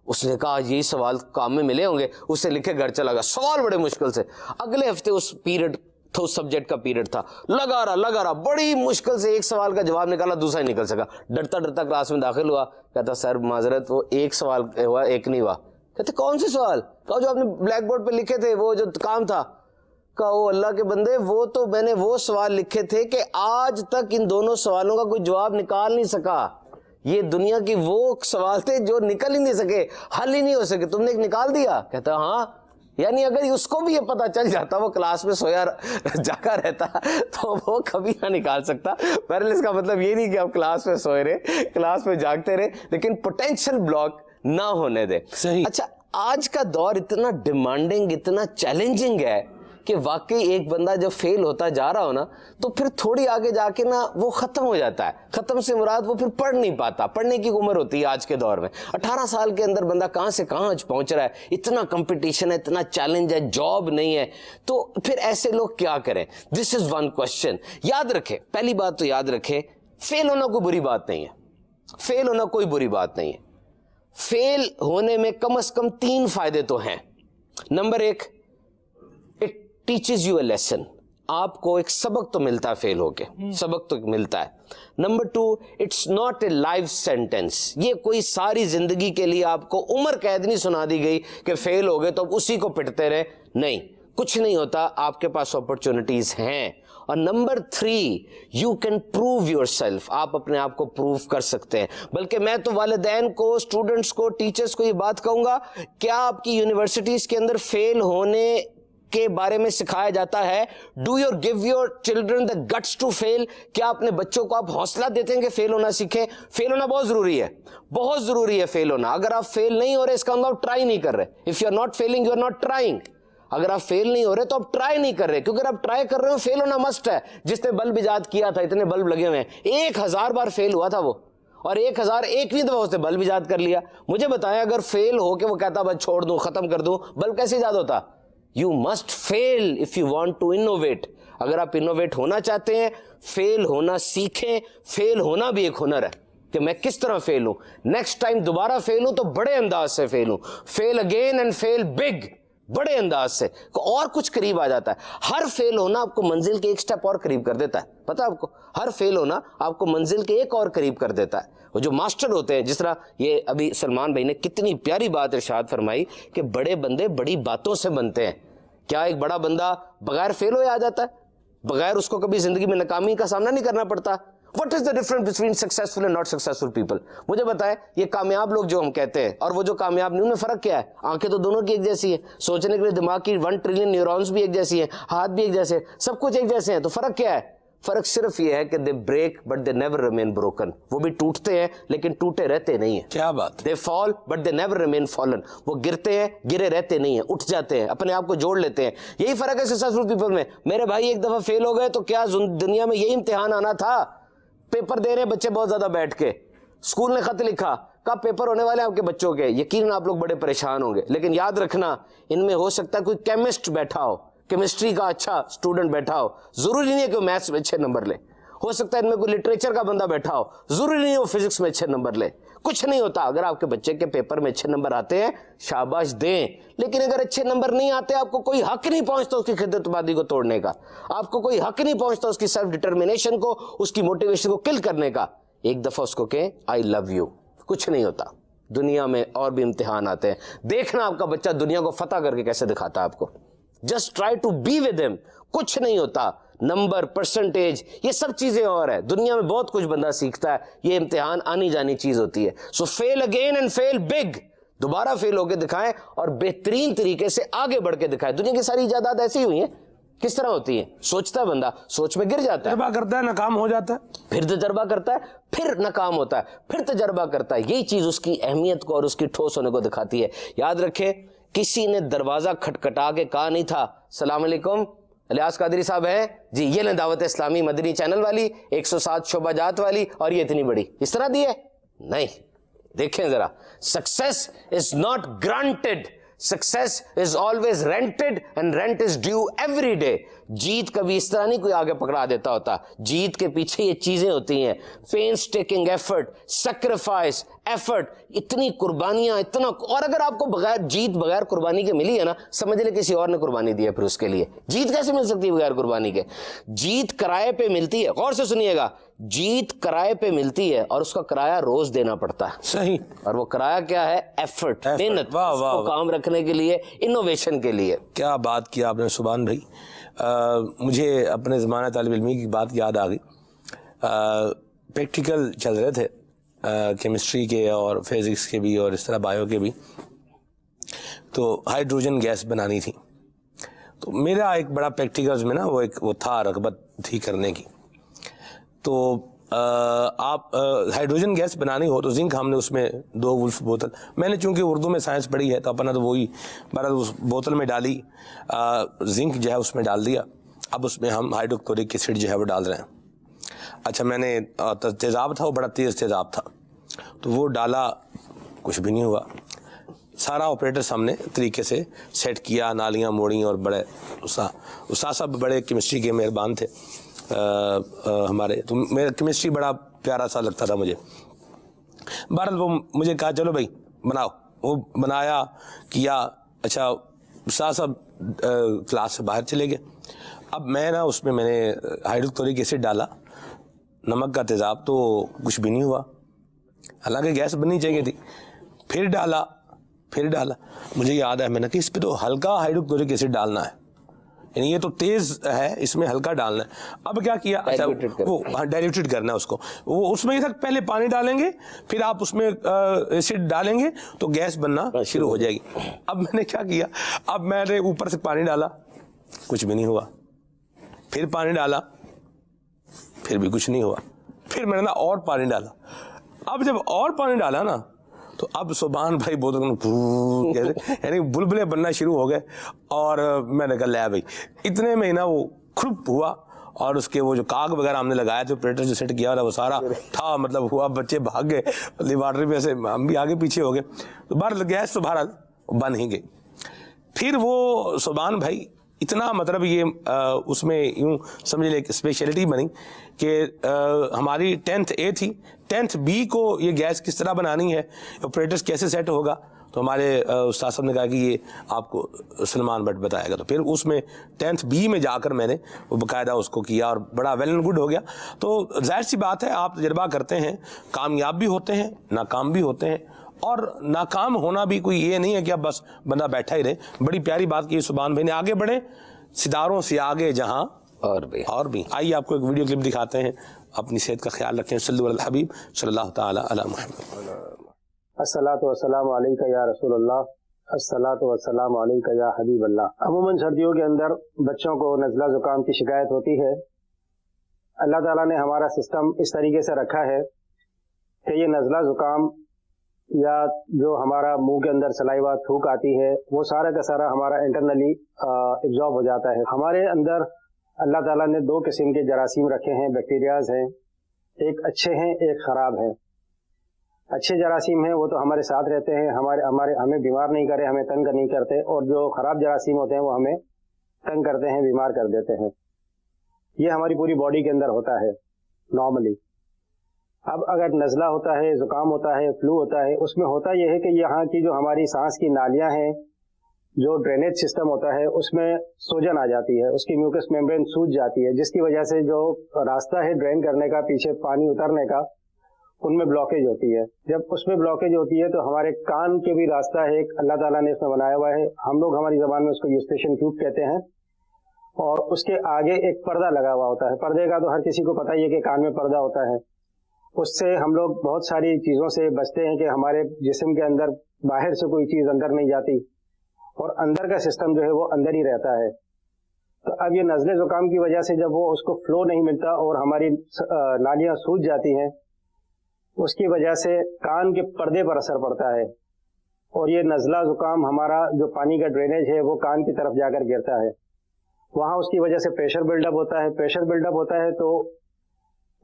اس نے کہا یہی سوال کام میں ملے ہوں گے, اس سے لکھے گھر چلا گیا. سوال بڑے مشکل سے. اگلے ہفتے اس پیریڈ تو اس سبجیکٹ کا پیریڈ تھا, لگا رہا بڑی مشکل سے ایک سوال کا جواب نکالا, دوسرا ہی نکل سکا, ڈرتا کلاس میں داخل ہوا, کہتا سر معذرت وہ ایک سوال ہوا ایک نہیں ہوا. کہتے کون سے سوال؟ کہا جو آپ نے بلیک بورڈ پہ لکھے تھے وہ جو کام تھا. کہا او اللہ کے بندے وہ تو میں نے وہ سوال لکھے تھے کہ آج تک ان دونوں سوالوں کا کوئی جواب نکال نہیں سکا. یہ دنیا کی وہ سوال تھے جو نکل ہی نہیں سکے, حل ہی نہیں ہو سکے, تم نے ایک نکال دیا. کہتا ہاں. یعنی اگر اس کو بھی یہ پتا چل جاتا وہ کلاس میں سویا جاگا رہتا تو وہ کبھی نہ نکال سکتا. بہرحال اس کا مطلب یہ نہیں کہ آپ کلاس میں سوئے رہے, کلاس میں جاگتے رہے, لیکن پوٹینشیل بلاک نہ ہونے دے. اچھا, آج کا دور اتنا ڈیمانڈنگ, اتنا چیلنجنگ ہے کہ واقعی ایک بندہ جب فیل ہوتا جا رہا ہو نا تو پھر تھوڑی آگے جا کے نا وہ ختم ہو جاتا ہے. ختم سے مراد وہ پھر پڑھ نہیں پاتا. پڑھنے کی عمر ہوتی ہے آج کے دور میں. 18 سال کے اندر بندہ کہاں سے کہاں پہنچ رہا ہے, اتنا کمپٹیشن ہے, اتنا چیلنج ہے, جاب نہیں ہے, تو پھر ایسے لوگ کیا کریں؟ دس از ون کوشچن. یاد رکھے, پہلی بات تو یاد رکھے, فیل ہونا کوئی بری بات نہیں ہے. فیل ہونا کوئی بری بات نہیں ہے. فیل ہونے میں کم از کم 3 فائدے تو ہیں. Number 1, teaches you a lesson. آپ کو ایک سبق تو ملتا ہے فیل ہو کے, سبق تو ملتا ہے. Number 2, it's not a life sentence. یہ کوئی ساری زندگی کے لیے آپ کو عمر قید نہیں سنا دی گئی کہ فیل ہو گئے تو اب اسی کو پٹتے رہے. نہیں, کچھ نہیں ہوتا, آپ کے پاس اپرچونٹیز ہیں. اور number 3, you can prove your self. آپ اپنے آپ کو پروو کر سکتے ہیں. بلکہ میں تو والدین کو, اسٹوڈنٹس کو, ٹیچرس کو یہ بات کہوں گا, کیا آپ کی یونیورسٹیز کے اندر فیل ہونے کے بارے میں سکھایا جاتا ہے؟ Do you give your children the guts to fail? کیا اپنے بچوں کو آپ حوصلہ دیتے ہیں کہ فیل ہونا سیکھیں؟ فیل ہونا بہت ضروری ہے, بہت ضروری ہے فیل ہونا. اگر آپ فیل نہیں ہو رہے اس کا مطلب ٹرائی نہیں کر رہے. If you are not feeling you are not trying. اگر آپ فیل نہیں ہو رہے تو آپ ٹرائی نہیں کر رہے, کیونکہ اگر آپ ٹرائی کر رہے ہو فیل ہونا مسٹ ہے. جس نے بلب ایجاد کیا تھا, اتنے بلب لگے ہوئے ہیں, 1000 بار فیل ہوا تھا وہ, اور 1001ویں دفعہ اس نے بلب ایجاد کر لیا. مجھے بتائیں اگر فیل ہو کے وہ کہتا بس چھوڑ دوں, ختم کر دوں, بلب کیسے ایجاد ہوتا؟ You must fail if you want to innovate. اگر آپ انوویٹ ہونا چاہتے ہیں, فیل ہونا سیکھیں. فیل ہونا بھی ایک ہنر ہے کہ میں کس طرح فیل ہوں, نیکسٹ ٹائم دوبارہ فیل ہوں تو بڑے انداز سے فیل ہوں. فیل اگین اینڈ فیل بگ, بڑے انداز سے, اور کچھ قریب آ جاتا ہے. ہر فیل ہونا آپ کو منزل کے ایک سٹیپ اور قریب کر دیتا ہے. پتہ آپ کو, ہر فیل ہونا آپ کو منزل کے ایک اور قریب کر دیتا ہے. وہ جو ماسٹر ہوتے ہیں, جس طرح یہ ابھی سلمان بھائی نے کتنی پیاری بات ارشاد فرمائی کہ بڑے بندے بڑی باتوں سے بنتے ہیں. کیا ایک بڑا بندہ بغیر فیل ہوئے آ جاتا ہے؟ بغیر اس کو کبھی زندگی میں ناکامی کا سامنا نہیں کرنا پڑتا. What is the difference between successful and not successful people? مجھے بتائیں, یہ کامیاب لوگ جو ہم کہتے ہیں اور وہ جو کامیاب نہیں, ان میں فرق کیا ہے؟ آنکھیں تو دونوں کی ایک جیسی ہیں, سوچنے کے لیے دماغ کی 1 ٹریلین نیورونز بھی ایک جیسی ہیں, ہاتھ بھی ایک جیسے ہیں, سب کچھ ایک جیسے ہیں. تو فرق کیا ہے؟ فرق صرف یہ ہے کہ they break but they never remain broken. وہ بھی ٹوٹتے ہیں لیکن ٹوٹے رہتے نہیں ہیں. کیا بات! They fall but they never remain fallen. وہ گرتے ہیں, گرے رہتے نہیں ہیں, اٹھ جاتے ہیں, اپنے آپ کو جوڑ لیتے ہیں. یہی فرق ہے سکسیسفل پیپل میں. میرے بھائی ایک دفعہ فیل ہو گئے تو کیا دنیا میں یہی امتحان آنا تھا؟ پیپر دے رہے بچے بہت زیادہ بیٹھ کے, اسکول نے خط لکھا, کب پیپر ہونے والے ہیں آپ کے بچوں کے, یقیناً آپ لوگ بڑے پریشان ہوں گے. لیکن یاد رکھنا, ان میں ہو سکتا ہے کوئی کیمسٹ بیٹھا ہو, کیمسٹری کا اچھا اسٹوڈنٹ بیٹھا ہو, ضروری نہیں ہے کہ وہ میتھس میں اچھے نمبر لے. ہو سکتا ہے ان میں کوئی لٹریچر کا بندہ بیٹھا ہو, ضروری نہیں ہے وہ فزکس میں اچھے نمبر لے. کچھ نہیں ہوتا, اگر آپ کے بچے کے پیپر میں اچھے نمبر آتے ہیں شاباش دیں, لیکن اگر اچھے نمبر نہیں آتے, آپ کو کوئی حق نہیں پہنچتا اس کی خدمت آبادی کو توڑنے کا, آپ کو کوئی حق نہیں پہنچتا اس کی سیلف ڈٹرمنیشن کو, اس کی موٹیویشن کو کل کرنے کا. ایک دفعہ اس کو کہیں آئی لو یو. کچھ نہیں ہوتا, دنیا میں اور بھی امتحان آتے ہیں. دیکھنا آپ کا بچہ دنیا کو فتح کر کے کیسے دکھاتا ہے آپ کو. Just try to be with him. کچھ نہیں ہوتا, نمبر, پرسنٹیج, یہ سب چیزیں اور ہے. دنیا میں بہت کچھ بندہ سیکھتا ہے, یہ امتحان آنی جانی چیز ہوتی ہے. سو فیل اگین اینڈ فیل بگ. دوبارہ فیل ہو کے دکھائیں اور بہترین طریقے سے آگے بڑھ کے دکھائیں. دنیا کی ساری ایجادات ایسی ہوئی ہیں. کس طرح ہوتی ہیں؟ سوچتا ہے بندہ, سوچ میں گر جاتا ہے, تجربہ کرتا ہے, ناکام ہو جاتا ہے, پھر تجربہ کرتا ہے, پھر ناکام ہوتا ہے, پھر تجربہ کرتا ہے. یہی چیز اس کی اہمیت کو اور اس کی ٹھوس ہونے کو دکھاتی ہے. یاد رکھیں, کسی نے دروازہ کھٹکھٹا کے کہا نہیں تھا السلام علیکم الیاس قادری صاحب ہیں جی, یہ لیں دعوت اسلامی مدنی چینل والی, 107 شعبہ جات والی, اور یہ اتنی بڑی, اس طرح دی ہے؟ نہیں. دیکھیں ذرا, success is not granted, success is always rented and rent is due every day. جیت کبھی اس طرح نہیں کوئی آگے پکڑا دیتا ہوتا. جیت کے پیچھے یہ چیزیں ہوتی ہیں, پینس ٹیکنگ ایفرٹ, سیکریفائس, ایفرٹ, اتنی قربانیاں, اتنا. اور اگر آپ کو جیت بغیر قربانی کے ملی ہے نا, سمجھ لے کسی اور نے قربانی دی ہے پھر اس کے لیے. جیت کیسے مل سکتی ہے بغیر قربانی کے؟ جیت کرائے پہ ملتی ہے. غور سے سنیے گا, جیت کرائے پہ ملتی ہے اور اس کا کرایہ روز دینا پڑتا ہے. صحیح. اور وہ کرایہ کیا ہے؟ ایفرٹ, محنت, واہ واہ, کام رکھنے کے لیے, انوویشن کے لیے. کیا بات کیا آپ نے سبحان بھائی. مجھے اپنے زمانہ طالب علمی کی بات یاد آ گئی. پریکٹیکل چل رہے تھے کیمسٹری کے اور فزکس کے بھی اور اس طرح بایو کے بھی. تو ہائیڈروجن گیس بنانی تھی. تو میرا ایک بڑا پریکٹیکلز میں نا وہ تھا, رغبت تھی کرنے کی. تو آپ ہائیڈروجن گیس بنانی ہو تو زنک ہم نے اس میں 2 ولف بوتل, میں نے چونکہ اردو میں سائنس پڑھی ہے تو اپنا تو وہی بہرحال اس بوتل میں ڈالی, زنک جو ہے اس میں ڈال دیا. اب اس میں ہم ہائیڈروکلورک ایسڈ جو ہے وہ ڈال رہے ہیں. اچھا, میں نے تیزاب تھا, وہ بڑا تیز تیزاب تھا, تو وہ ڈالا, کچھ بھی نہیں ہوا. سارا آپریٹر سامنے طریقے سے سیٹ کیا, نالیاں موڑی, اور بڑے استاد صاحب بڑے کیمسٹری کے مہربان تھے ہمارے. تو میرا کیمسٹری بڑا پیارا سا لگتا تھا مجھے. بہرحال وہ مجھے کہا چلو بھائی بناؤ. وہ بنایا, کیا. اچھا, استاد صاحب کلاس سے باہر چلے گئے. اب میں نا اس میں نے ہائیڈروکلورک ایسڈ ڈالا, نمک کا تیزاب, تو کچھ بھی نہیں ہوا, حالانکہ گیس بننی چاہیے تھی. پھر ڈالا. مجھے یاد ہے میں نے کہ اس پہ تو ہلکا ہائیڈروکلورک ایسڈ ڈالنا ہے, یعنی یہ تو تیز ہے, اس میں ہلکا ڈالنا ہے. اب کیا کیا, اچھا وہ ڈائلیوٹڈ کرنا ہے اس کو. وہ اس میں یہ تھا پہلے پانی ڈالیں گے, پھر آپ اس میں ایسڈ ڈالیں گے تو گیس بننا شروع ہو جائے گی. اب میں نے کیا کیا, اب میں نے اوپر سے پانی ڈالا, کچھ بھی نہیں ہوا. پھر پانی ڈالا, پھر بھی کچھ نہیں ہوا. پھر میں نے اور پانی ڈالا. اب جب اور پانی ڈالا نا, تو اب سبحان بھائی بہت یعنی بلبلے بننا شروع ہو گئے. اور میں نے کہا لے بھائی, اتنے میں نا وہ کھرپ ہوا, اور اس کے وہ جو کاغ وغیرہ ہم نے لگایا تھے, آپریٹر جو سیٹ کیا تھا, وہ سارا تھا, مطلب ہوا, بچے بھاگ گئے لیبارٹری میں سے, ہم بھی آگے پیچھے ہو گئے. تو بہرحال گیس تو بہرحال بن ہی گئی. پھر وہ سبحان بھائی اتنا, مطلب یہ اس میں یوں سمجھ لیں ایک اسپیشلٹی بنی کہ ہماری 10th A تھی, 10th B کو یہ گیس کس طرح بنانی ہے, آپریٹرس کیسے سیٹ ہوگا. تو ہمارے استاد صاحب نے کہا کہ یہ آپ کو سلمان بٹ بتائے گا. تو پھر اس میں 10th B میں جا کر میں نے وہ باقاعدہ اس کو کیا, اور بڑا ویل اینڈ گڈ ہو گیا. تو ظاہر سی بات ہے, آپ تجربہ کرتے ہیں, کامیاب بھی ہوتے ہیں, ناکام بھی ہوتے ہیں. اور ناکام ہونا بھی کوئی یہ نہیں ہے کہ اب بس بندہ بیٹھا ہی رہے. بڑی پیاری بات کی سبحان بھائی نے, آگے بڑھیں ستاروں سے آگے جہاں اور بھی. آئیے آپ کو ایک ویڈیو کلپ دکھاتے ہیں. اپنی صحت کا خیال رکھیں. صلی اللہ الحبیب صلی اللہ تعالی علی محمد. الصلاۃ والسلام علیکہ یا رسول اللہ, الصلاۃ والسلام علیکہ یا حبیب اللہ. عموماً سردیوں کے اندر بچوں کو نزلہ زکام کی شکایت ہوتی ہے. اللہ تعالیٰ نے ہمارا سسٹم اس طریقے سے رکھا ہے کہ یہ نزلہ زکام یا جو ہمارا منہ کے اندر سلائیوا تھوک آتی ہے, وہ سارا کا سارا ہمارا انٹرنلی ایبزارب ہو جاتا ہے. ہمارے اندر اللہ تعالیٰ نے 2 قسم کے جراثیم رکھے ہیں, بیکٹیریاز ہیں, ایک اچھے ہیں, ایک خراب ہیں. اچھے جراثیم ہیں وہ تو ہمارے ساتھ رہتے ہیں, ہمیں بیمار نہیں کرے, ہمیں تنگ نہیں کرتے. اور جو خراب جراثیم ہوتے ہیں وہ ہمیں تنگ کرتے ہیں, بیمار کر دیتے ہیں. یہ ہماری پوری باڈی کے اندر ہوتا ہے نارملی. اب اگر نزلہ ہوتا ہے, زکام ہوتا ہے, فلو ہوتا ہے, اس میں ہوتا یہ ہے کہ یہاں کی جو ہماری سانس کی نالیاں ہیں, جو ڈرینیج سسٹم ہوتا ہے, اس میں سوجن آ جاتی ہے, اس کی میوکس میمبرین سوج جاتی ہے, جس کی وجہ سے جو راستہ ہے ڈرین کرنے کا, پیچھے پانی اترنے کا, ان میں بلاکیج ہوتی ہے. جب اس میں بلاکیج ہوتی ہے تو ہمارے کان کے بھی راستہ ہے, ایک اللہ تعالیٰ نے اس میں بنایا ہوا ہے. ہم لوگ ہماری زبان میں اس کو یوسٹیشن ٹیوب کہتے ہیں. اور اس کے آگے ایک پردہ لگا ہوا ہوتا ہے. پردے کا تو ہر کسی کو پتہ ہی ہے کہ کان میں پردہ ہوتا ہے. اس سے ہم لوگ بہت ساری چیزوں سے بچتے ہیں کہ ہمارے جسم کے اندر باہر سے کوئی چیز اندر نہیں جاتی, اور اندر کا سسٹم جو ہے وہ اندر ہی رہتا ہے. تو اب یہ نزلے زکام کی وجہ سے جب وہ اس کو فلو نہیں ملتا اور ہماری نالیاں سوج جاتی ہیں, اس کی وجہ سے کان کے پردے پر اثر پڑتا ہے. اور یہ نزلہ زکام ہمارا جو پانی کا ڈرینیج ہے وہ کان کی طرف جا کر گرتا ہے. وہاں اس کی وجہ سے پریشر بلڈ اپ ہوتا ہے. پریشر بلڈ اپ ہوتا ہے تو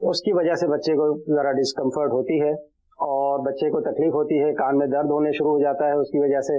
اس کی وجہ سے بچے کو ذرا ڈسکمفرٹ ہوتی ہے, اور بچے کو تکلیف ہوتی ہے, کان میں درد ہونے شروع ہو جاتا ہے اس کی وجہ سے.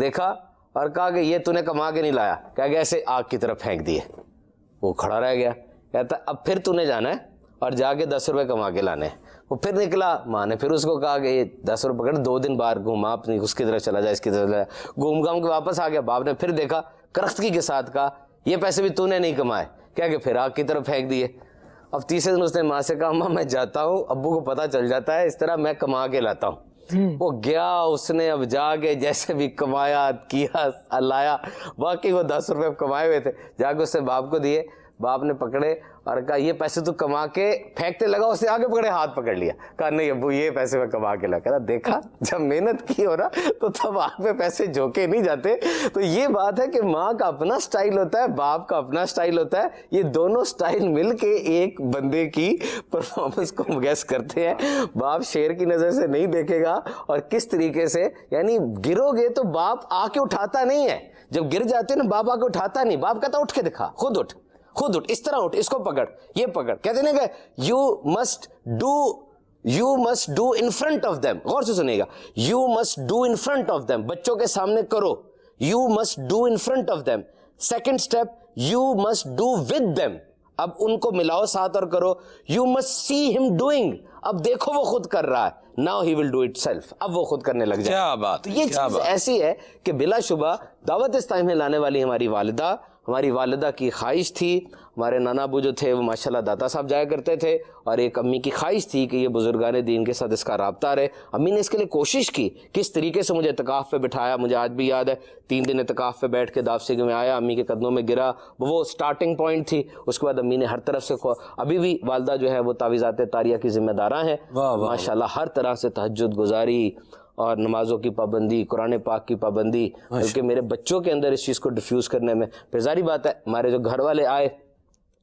دیکھا اور کہا کہ یہ تو نے کما کے نہیں لایا, کہا کہ ایسے آگ کی طرف پھینک دیے. وہ کھڑا رہ گیا, کہتا اب پھر تو نے جانا ہے اور جا کے 10 روپے کما کے لانے. وہ پھر نکلا, ماں نے پھر اس کو کہا کہ یہ 10 روپے پکڑ, 2 دن باہر گھوما, اپنی اس کی طرف چلا جائے, اس کی طرف چلا جائے, گھوم گھام کے واپس آ گیا. باپ نے پھر دیکھا کرختگی کے ساتھ کہا یہ پیسے بھی تو نے نہیں کمائے, کیا کہ پھر آگ کی طرف پھینک دیے. اب تیسرے دن اس نے ماں سے کہا ماں میں جاتا ہوں, ابو کو پتہ چل جاتا ہے, اس طرح میں کما کے لاتا ہوں. وہ گیا, اس نے اب جا کے جیسے بھی کمایا کیا لایا, باقی وہ 10 روپے کمائے ہوئے تھے, جا کے اس نے باپ کو دیے. باپ نے پکڑے اور کہا یہ پیسے تو کما کے پھینکتے لگا, اس نے آگے پکڑے ہاتھ پکڑ لیا, کہا نہیں ابو یہ پیسے میں کما کے لگا. دیکھا جب محنت کی ہو نا تو تب آگ پہ پیسے جھونکے نہیں جاتے. تو یہ بات ہے کہ ماں کا اپنا سٹائل ہوتا ہے, باپ کا اپنا سٹائل ہوتا ہے, یہ دونوں سٹائل مل کے ایک بندے کی پرفارمنس کو گیس کرتے ہیں. باپ شیر کی نظر سے نہیں دیکھے گا اور کس طریقے سے, یعنی گرو گے تو باپ آ کے اٹھاتا نہیں ہے, جب گر جاتے نا باپ آ کے اٹھاتا نہیں, باپ کہتا اٹھ کے دکھا, خود اٹھ, خود اٹھ, اس طرح اٹھ, اس کو پکڑ, یہ پکڑ. کہتے ہیں کہ you must do in front of them. غور سے سنیے گا, you must do in front of them, بچوں کے سامنے کرو, you must do in front of them. Second step, you must do with them, اب ان کو ملاؤ ساتھ اور کرو. یو مسٹ سی ہم ڈوئنگ, اب دیکھو وہ خود کر رہا ہے, now he will do it self, اب وہ خود کرنے لگ جائے. کیا بات, یہ چیز ایسی ہے کہ بلا شبہ دعوت اسلامی میں لانے والی ہماری والدہ کی خواہش تھی. ہمارے نانا ابو جو تھے وہ ماشاءاللہ داتا صاحب جایا کرتے تھے, اور ایک امی کی خواہش تھی کہ یہ بزرگان دین کے ساتھ اس کا رابطہ رہے. امی نے اس کے لیے کوشش کی, کس طریقے سے مجھے اعتکاف پہ بٹھایا, مجھے آج بھی یاد ہے 3 دن اعتکاف پہ بیٹھ کے دافسیگ میں آیا, امی کے قدموں میں گرا, وہ سٹارٹنگ پوائنٹ تھی. اس کے بعد امی نے ہر طرف سے, ابھی بھی والدہ جو ہے وہ تعویذات طاریہ کی ذمہ داراں ہیں ماشاءاللہ, ہر طرح سے تہجد گزاری اور نمازوں کی پابندی, قرآن پاک کی پابندی, بلکہ میرے بچوں کے اندر اس چیز کو ڈیفیوز کرنے میں. پھر ظاہری بات ہے ہمارے جو گھر والے آئے,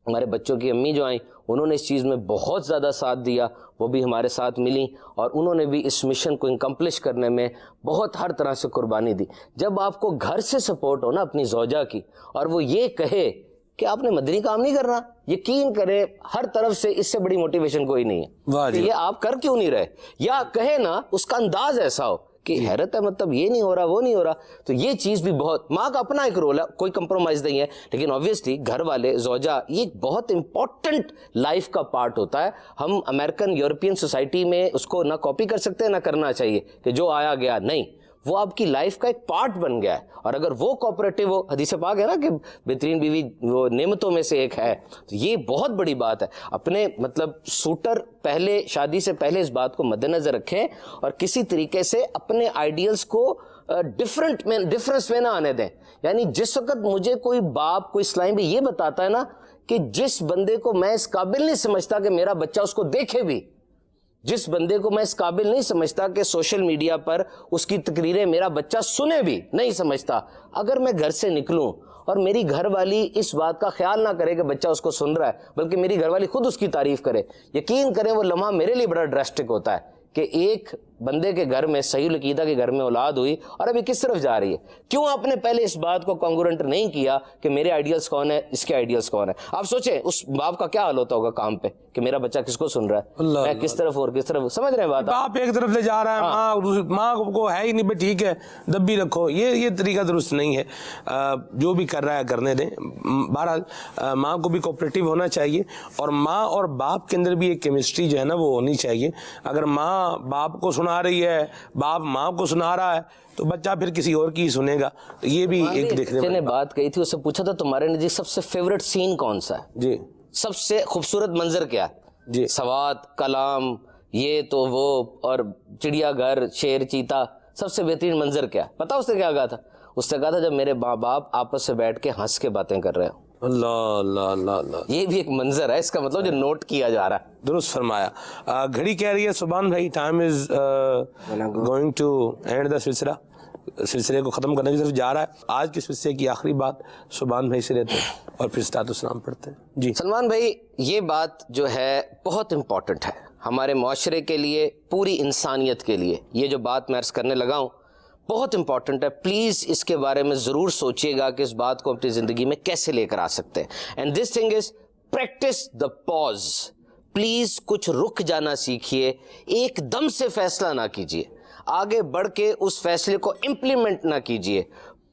ہمارے بچوں کی امی جو آئیں, انہوں نے اس چیز میں بہت زیادہ ساتھ دیا, وہ بھی ہمارے ساتھ ملیں اور انہوں نے بھی اس مشن کو انکمپلش کرنے میں بہت ہر طرح سے قربانی دی. جب آپ کو گھر سے سپورٹ ہو نا اپنی زوجہ کی, اور وہ یہ کہے کہ آپ نے مدنی کام نہیں کرنا, یقین کرے ہر طرف سے اس سے بڑی موٹیویشن کوئی نہیں ہے کہ یہ آپ کر کیوں نہیں رہے, یا کہے نا اس کا انداز ایسا ہو کہ حیرت ہے, مطلب یہ نہیں ہو رہا وہ نہیں ہو رہا. تو یہ چیز بھی بہت, ماں کا اپنا ایک رول ہے, کوئی کمپرومائز نہیں ہے, لیکن آبویسلی گھر والے, زوجہ, یہ ایک بہت امپورٹنٹ لائف کا پارٹ ہوتا ہے. ہم امریکن یورپین سوسائٹی میں اس کو نہ کاپی کر سکتے نہ کرنا چاہیے کہ جو آیا گیا, نہیں, وہ آپ کی لائف کا ایک پارٹ بن گیا ہے. اور اگر وہ کوآپریٹو ہو, حدیث پاک ہے نا کہ بہترین بیوی وہ نعمتوں میں سے ایک ہے, تو یہ بہت بڑی بات ہے. اپنے مطلب سوٹر پہلے, شادی سے پہلے اس بات کو مد نظر رکھیں اور کسی طریقے سے اپنے آئیڈیلز کو ڈفرنس میں نہ آنے دیں. یعنی جس وقت مجھے کوئی باپ, کوئی اسلامی بھی یہ بتاتا ہے نا کہ جس بندے کو میں اس قابل نہیں سمجھتا کہ میرا بچہ اس کو دیکھے بھی, جس بندے کو میں اس قابل نہیں سمجھتا کہ سوشل میڈیا پر اس کی تقریریں میرا بچہ سنے بھی نہیں سمجھتا, اگر میں گھر سے نکلوں اور میری گھر والی اس بات کا خیال نہ کرے کہ بچہ اس کو سن رہا ہے, بلکہ میری گھر والی خود اس کی تعریف کرے, یقین کریں وہ لمحہ میرے لیے بڑا ڈراسٹک ہوتا ہے کہ ایک بندے کے گھر میں, صحیح العقیدہ کے گھر میں اولاد ہوئی اور ابھی کس طرف جا رہی ہے. کیوں آپ نے پہلے اس بات کو کانگرونٹ نہیں کیا کہ میرے آئیڈیلز کون ہے, اس کے آئیڈیلز کون ہے. آپ سوچیں اس باپ کا کیا حال ہوتا ہوگا کام پہ کہ میرا بچہ کس کو سن رہا ہے, میں کس طرف اور کس طرف, سمجھ رہے ہیں بات. باپ ایک طرف لے جا رہا ہے, ماں کو ہے ہی نہیں بھائی ٹھیک ہے دبی رکھو, یہ طریقہ درست نہیں ہے. جو بھی کر رہا ہے کرنے دیں. بہرحال ماں کو بھی کوآپریٹو ہونا چاہیے, اور ماں اور باپ کے اندر بھی ایک کیمسٹری جو ہے نا وہ ہونی چاہیے. اگر ماں باپ کو سنا رہی ہے, باپ ماں کو سنا رہا ہے, تو بچہ پھر کسی اور کی سنے گا. تو یہ بھی ایک دیکھنے میں بات کہی تھی, اس سے پوچھا تھا تمہارے نے جی سب سے فیوریٹ سین کون سا ہے, جی سب سے خوبصورت منظر کیا ہے, جی سوات, کلام, یہ تو وہ, اور چڑیا گھر, شیر, چیتا, سب سے بہترین منظر کیا ہے؟ پتا اس نے کیا کہا تھا؟ اس نے کہا تھا جب میرے ماں باپ آپس سے بیٹھ کے ہنس کے باتیں کر رہے ہو. اللہ اللہ اللہ اللہ, یہ بھی ایک منظر ہے, اس کا مطلب جو نوٹ کیا جا رہا ہے. درست فرمایا. گھڑی کہہ رہی ہے سبحان بھائی time is going to end the سلسلہ, سلسلے کو ختم کرنے کی طرف جا رہا ہے. آج کے سلسلے کی آخری بات سبحان بھائی سے لیتے ہیں اور پھر صلاۃ والسلام پڑھتے ہیں. جی سلمان بھائی, یہ بات جو ہے بہت امپورٹنٹ ہے ہمارے معاشرے کے لیے, پوری انسانیت کے لیے. یہ جو بات میں عرض کرنے لگا ہوں بہت امپورٹنٹ ہے. پلیز اس کے بارے میں ضرور سوچیے گا کہ اس بات کو اپنی زندگی میں کیسے لے کر آ سکتے ہیں. And this thing is practice the pause. Please کچھ رک جانا سیکھیے, ایک دم سے فیصلہ نہ کیجیے. آگے بڑھ کے اس فیصلے کو امپلیمنٹ نہ کیجئے.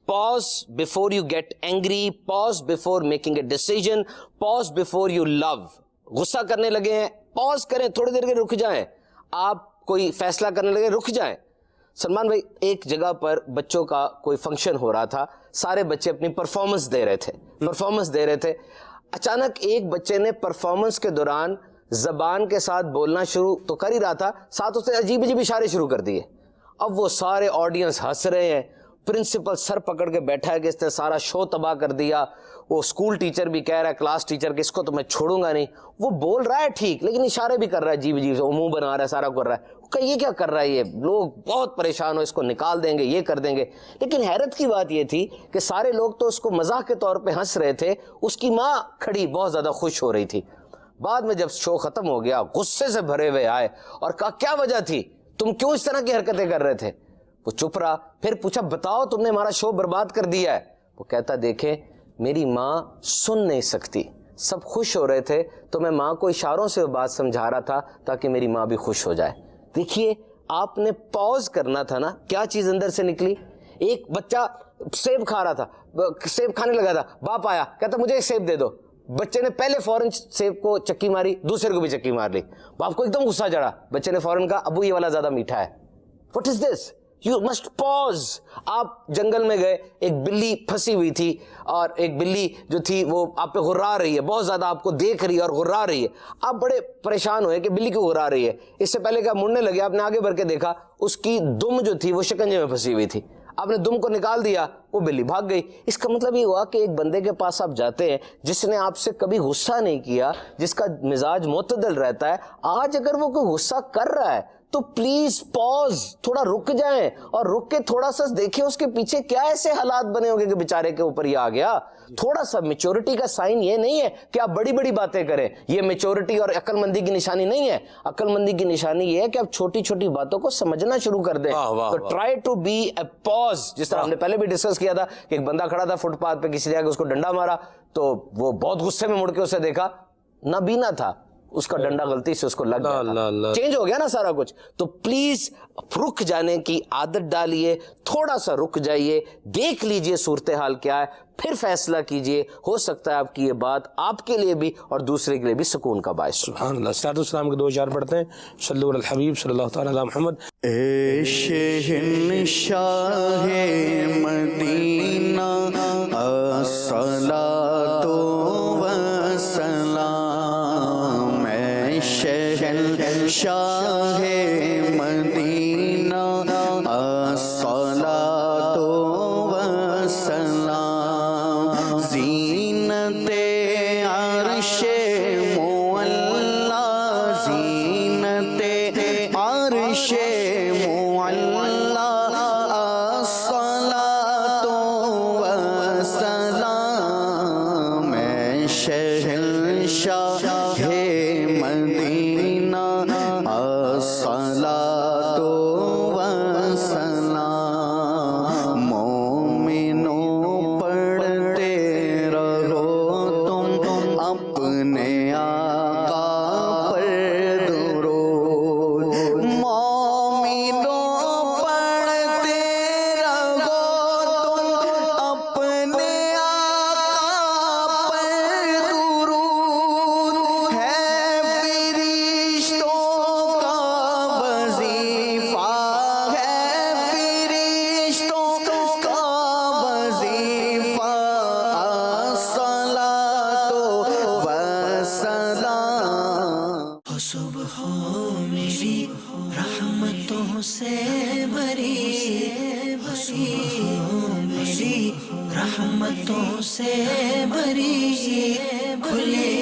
Pause before you get angry, pause before making a decision, pause before you love. غصہ کرنے لگے ہیں, پاز کریں, تھوڑی دیر کے رک جائیں. آپ کوئی فیصلہ کرنے لگے, رک جائیں. سلمان بھائی, ایک جگہ پر بچوں کا کوئی فنکشن ہو رہا تھا, سارے بچے اپنی پرفارمنس دے رہے تھے. اچانک ایک بچے نے پرفارمنس کے دوران زبان کے ساتھ بولنا شروع تو کر ہی رہا تھا, ساتھ اس نے عجیب عجیب اشارے شروع کر دیے. اب وہ سارے آڈینس ہنس رہے ہیں, پرنسپل سر پکڑ کے بیٹھا ہے کہ اس نے سارا شو تباہ کر دیا. وہ اسکول ٹیچر بھی کہہ رہا ہے, کلاس ٹیچر کہ اس کو تو میں چھوڑوں گا نہیں. وہ بول رہا ہے ٹھیک, لیکن اشارے بھی کر رہا ہے عجیب عجیب سے, منہ بنا رہا ہے, سارا کر رہا ہے. کہ یہ کیا کر رہا ہے, یہ لوگ بہت پریشان ہو, اس کو نکال دیں گے, یہ کر دیں گے. لیکن حیرت کی بات یہ تھی کہ سارے لوگ تو اس کو مزاح کے طور پہ ہنس رہے تھے, اس کی ماں کھڑی بہت زیادہ خوش ہو رہی تھی. بعد میں جب شو ختم ہو گیا, غصے سے بھرے ہوئے آئے اور کہا کیا وجہ تھی, تم کیوں اس طرح کی حرکتیں کر رہے تھے. وہ چپ رہا, پھر پوچھا بتاؤ تم نے ہمارا شو برباد کر دیا ہے. وہ کہتا دیکھیں میری ماں سن نہیں سکتی, سب خوش ہو رہے تھے تو میں ماں کو اشاروں سے بات سمجھا رہا تھا تاکہ میری ماں بھی خوش ہو جائے. دیکھیے آپ نے پاز کرنا تھا نا, کیا چیز اندر سے نکلی. ایک بچہ سیب کھا رہا تھا, سیب کھانے لگا تھا, باپ آیا کہتا مجھے ایک سیب دے دو. بچے نے پہلے فوراً سیب کو چکی ماری, دوسرے کو بھی چکی مار لی. باپ کو ایک دم غصہ چڑھا, بچے نے فوراً کہا ابو یہ والا زیادہ میٹھا ہے. What is this, you must pause. آپ جنگل میں گئے, ایک بلی پھنسی ہوئی تھی اور ایک بلی جو تھی وہ آپ پہ غرا رہی ہے, بہت زیادہ آپ کو دیکھ رہی ہے اور غرا رہی ہے. آپ بڑے پریشان ہوئے کہ بلی کیوں غرا رہی ہے. اس سے پہلے کہ آپ مڑنے لگے آپ نے آگے بڑھ کے دیکھا اس کی دم جو تھی وہ شکنجے میں پھنسی ہوئی تھی. آپ نے دم کو نکال دیا, وہ بلی بھاگ گئی. اس کا مطلب یہ ہوا کہ ایک بندے کے پاس آپ جاتے ہیں جس نے آپ سے کبھی غصہ نہیں کیا, جس کا مزاج معتدل رہتا ہے, آج اگر وہ کوئی غصہ کر رہا ہے تو پلیز پاز, تھوڑا رک جائیں اور رک کے تھوڑا سا دیکھیں اس کے پیچھے کیا ایسے حالات بنے ہوں گے کہ بیچارے کے اوپر یہ آ گیا. تھوڑا سا میچورٹی کا سائن یہ نہیں ہے کہ آپ بڑی بڑی باتیں کریں, یہ میچورٹی اور عقل مندی کی نشانی نہیں ہے. عقل مندی کی نشانی یہ ہے کہ آپ چھوٹی چھوٹی باتوں کو سمجھنا شروع کر دیں. تو ٹرائی ٹو بی اے پاز. جس طرح ہم نے پہلے بھی ڈسکس کیا تھا کہ ایک بندہ کھڑا تھا فٹ پاتھ پہ, کسی نے آ کے اس کو ڈنڈا مارا تو وہ بہت غصے میں مڑ کے اسے دیکھا, نابینا تھا, اس کا ڈنڈا غلطی سے اس کو لگ گیا, چینج ہو گیا نا سارا کچھ. تو پلیز رک جانے کی عادت ڈالیے, تھوڑا سا رک جائیے, دیکھ لیجئے صورتحال کیا ہے, پھر فیصلہ کیجئے. ہو سکتا ہے آپ کی یہ بات آپ کے لیے بھی اور دوسرے کے لیے بھی سکون کا باعث. سبحان اللہ. صلوات و سلام کے 2 اشعار پڑھتے ہیں. صلو علی الحبیب صلی اللہ تعالی علی محمد. اے شہنشاہ مدینہ الصلاۃ والسلام, اے شہنشاہ مدینہ الصلاۃ والسلام, زینت عرش معلا, زینت عرش معلا, الصلاۃ والسلام, اے شہنشاہ مدینہ الصلاۃ والسلام, مومنوں پڑھتے رہو تم اپنے آقا پر درود, مومنوں پڑھتے رہو تم اپنے آقا پر درود, ہے فرشتوں کا وظیفہ, ہے فرشتوں کا وظیفہ, الصلاۃ والسلام. صبح میری رحمتوں سے بری, میری رحمتوں سے بری, کھلے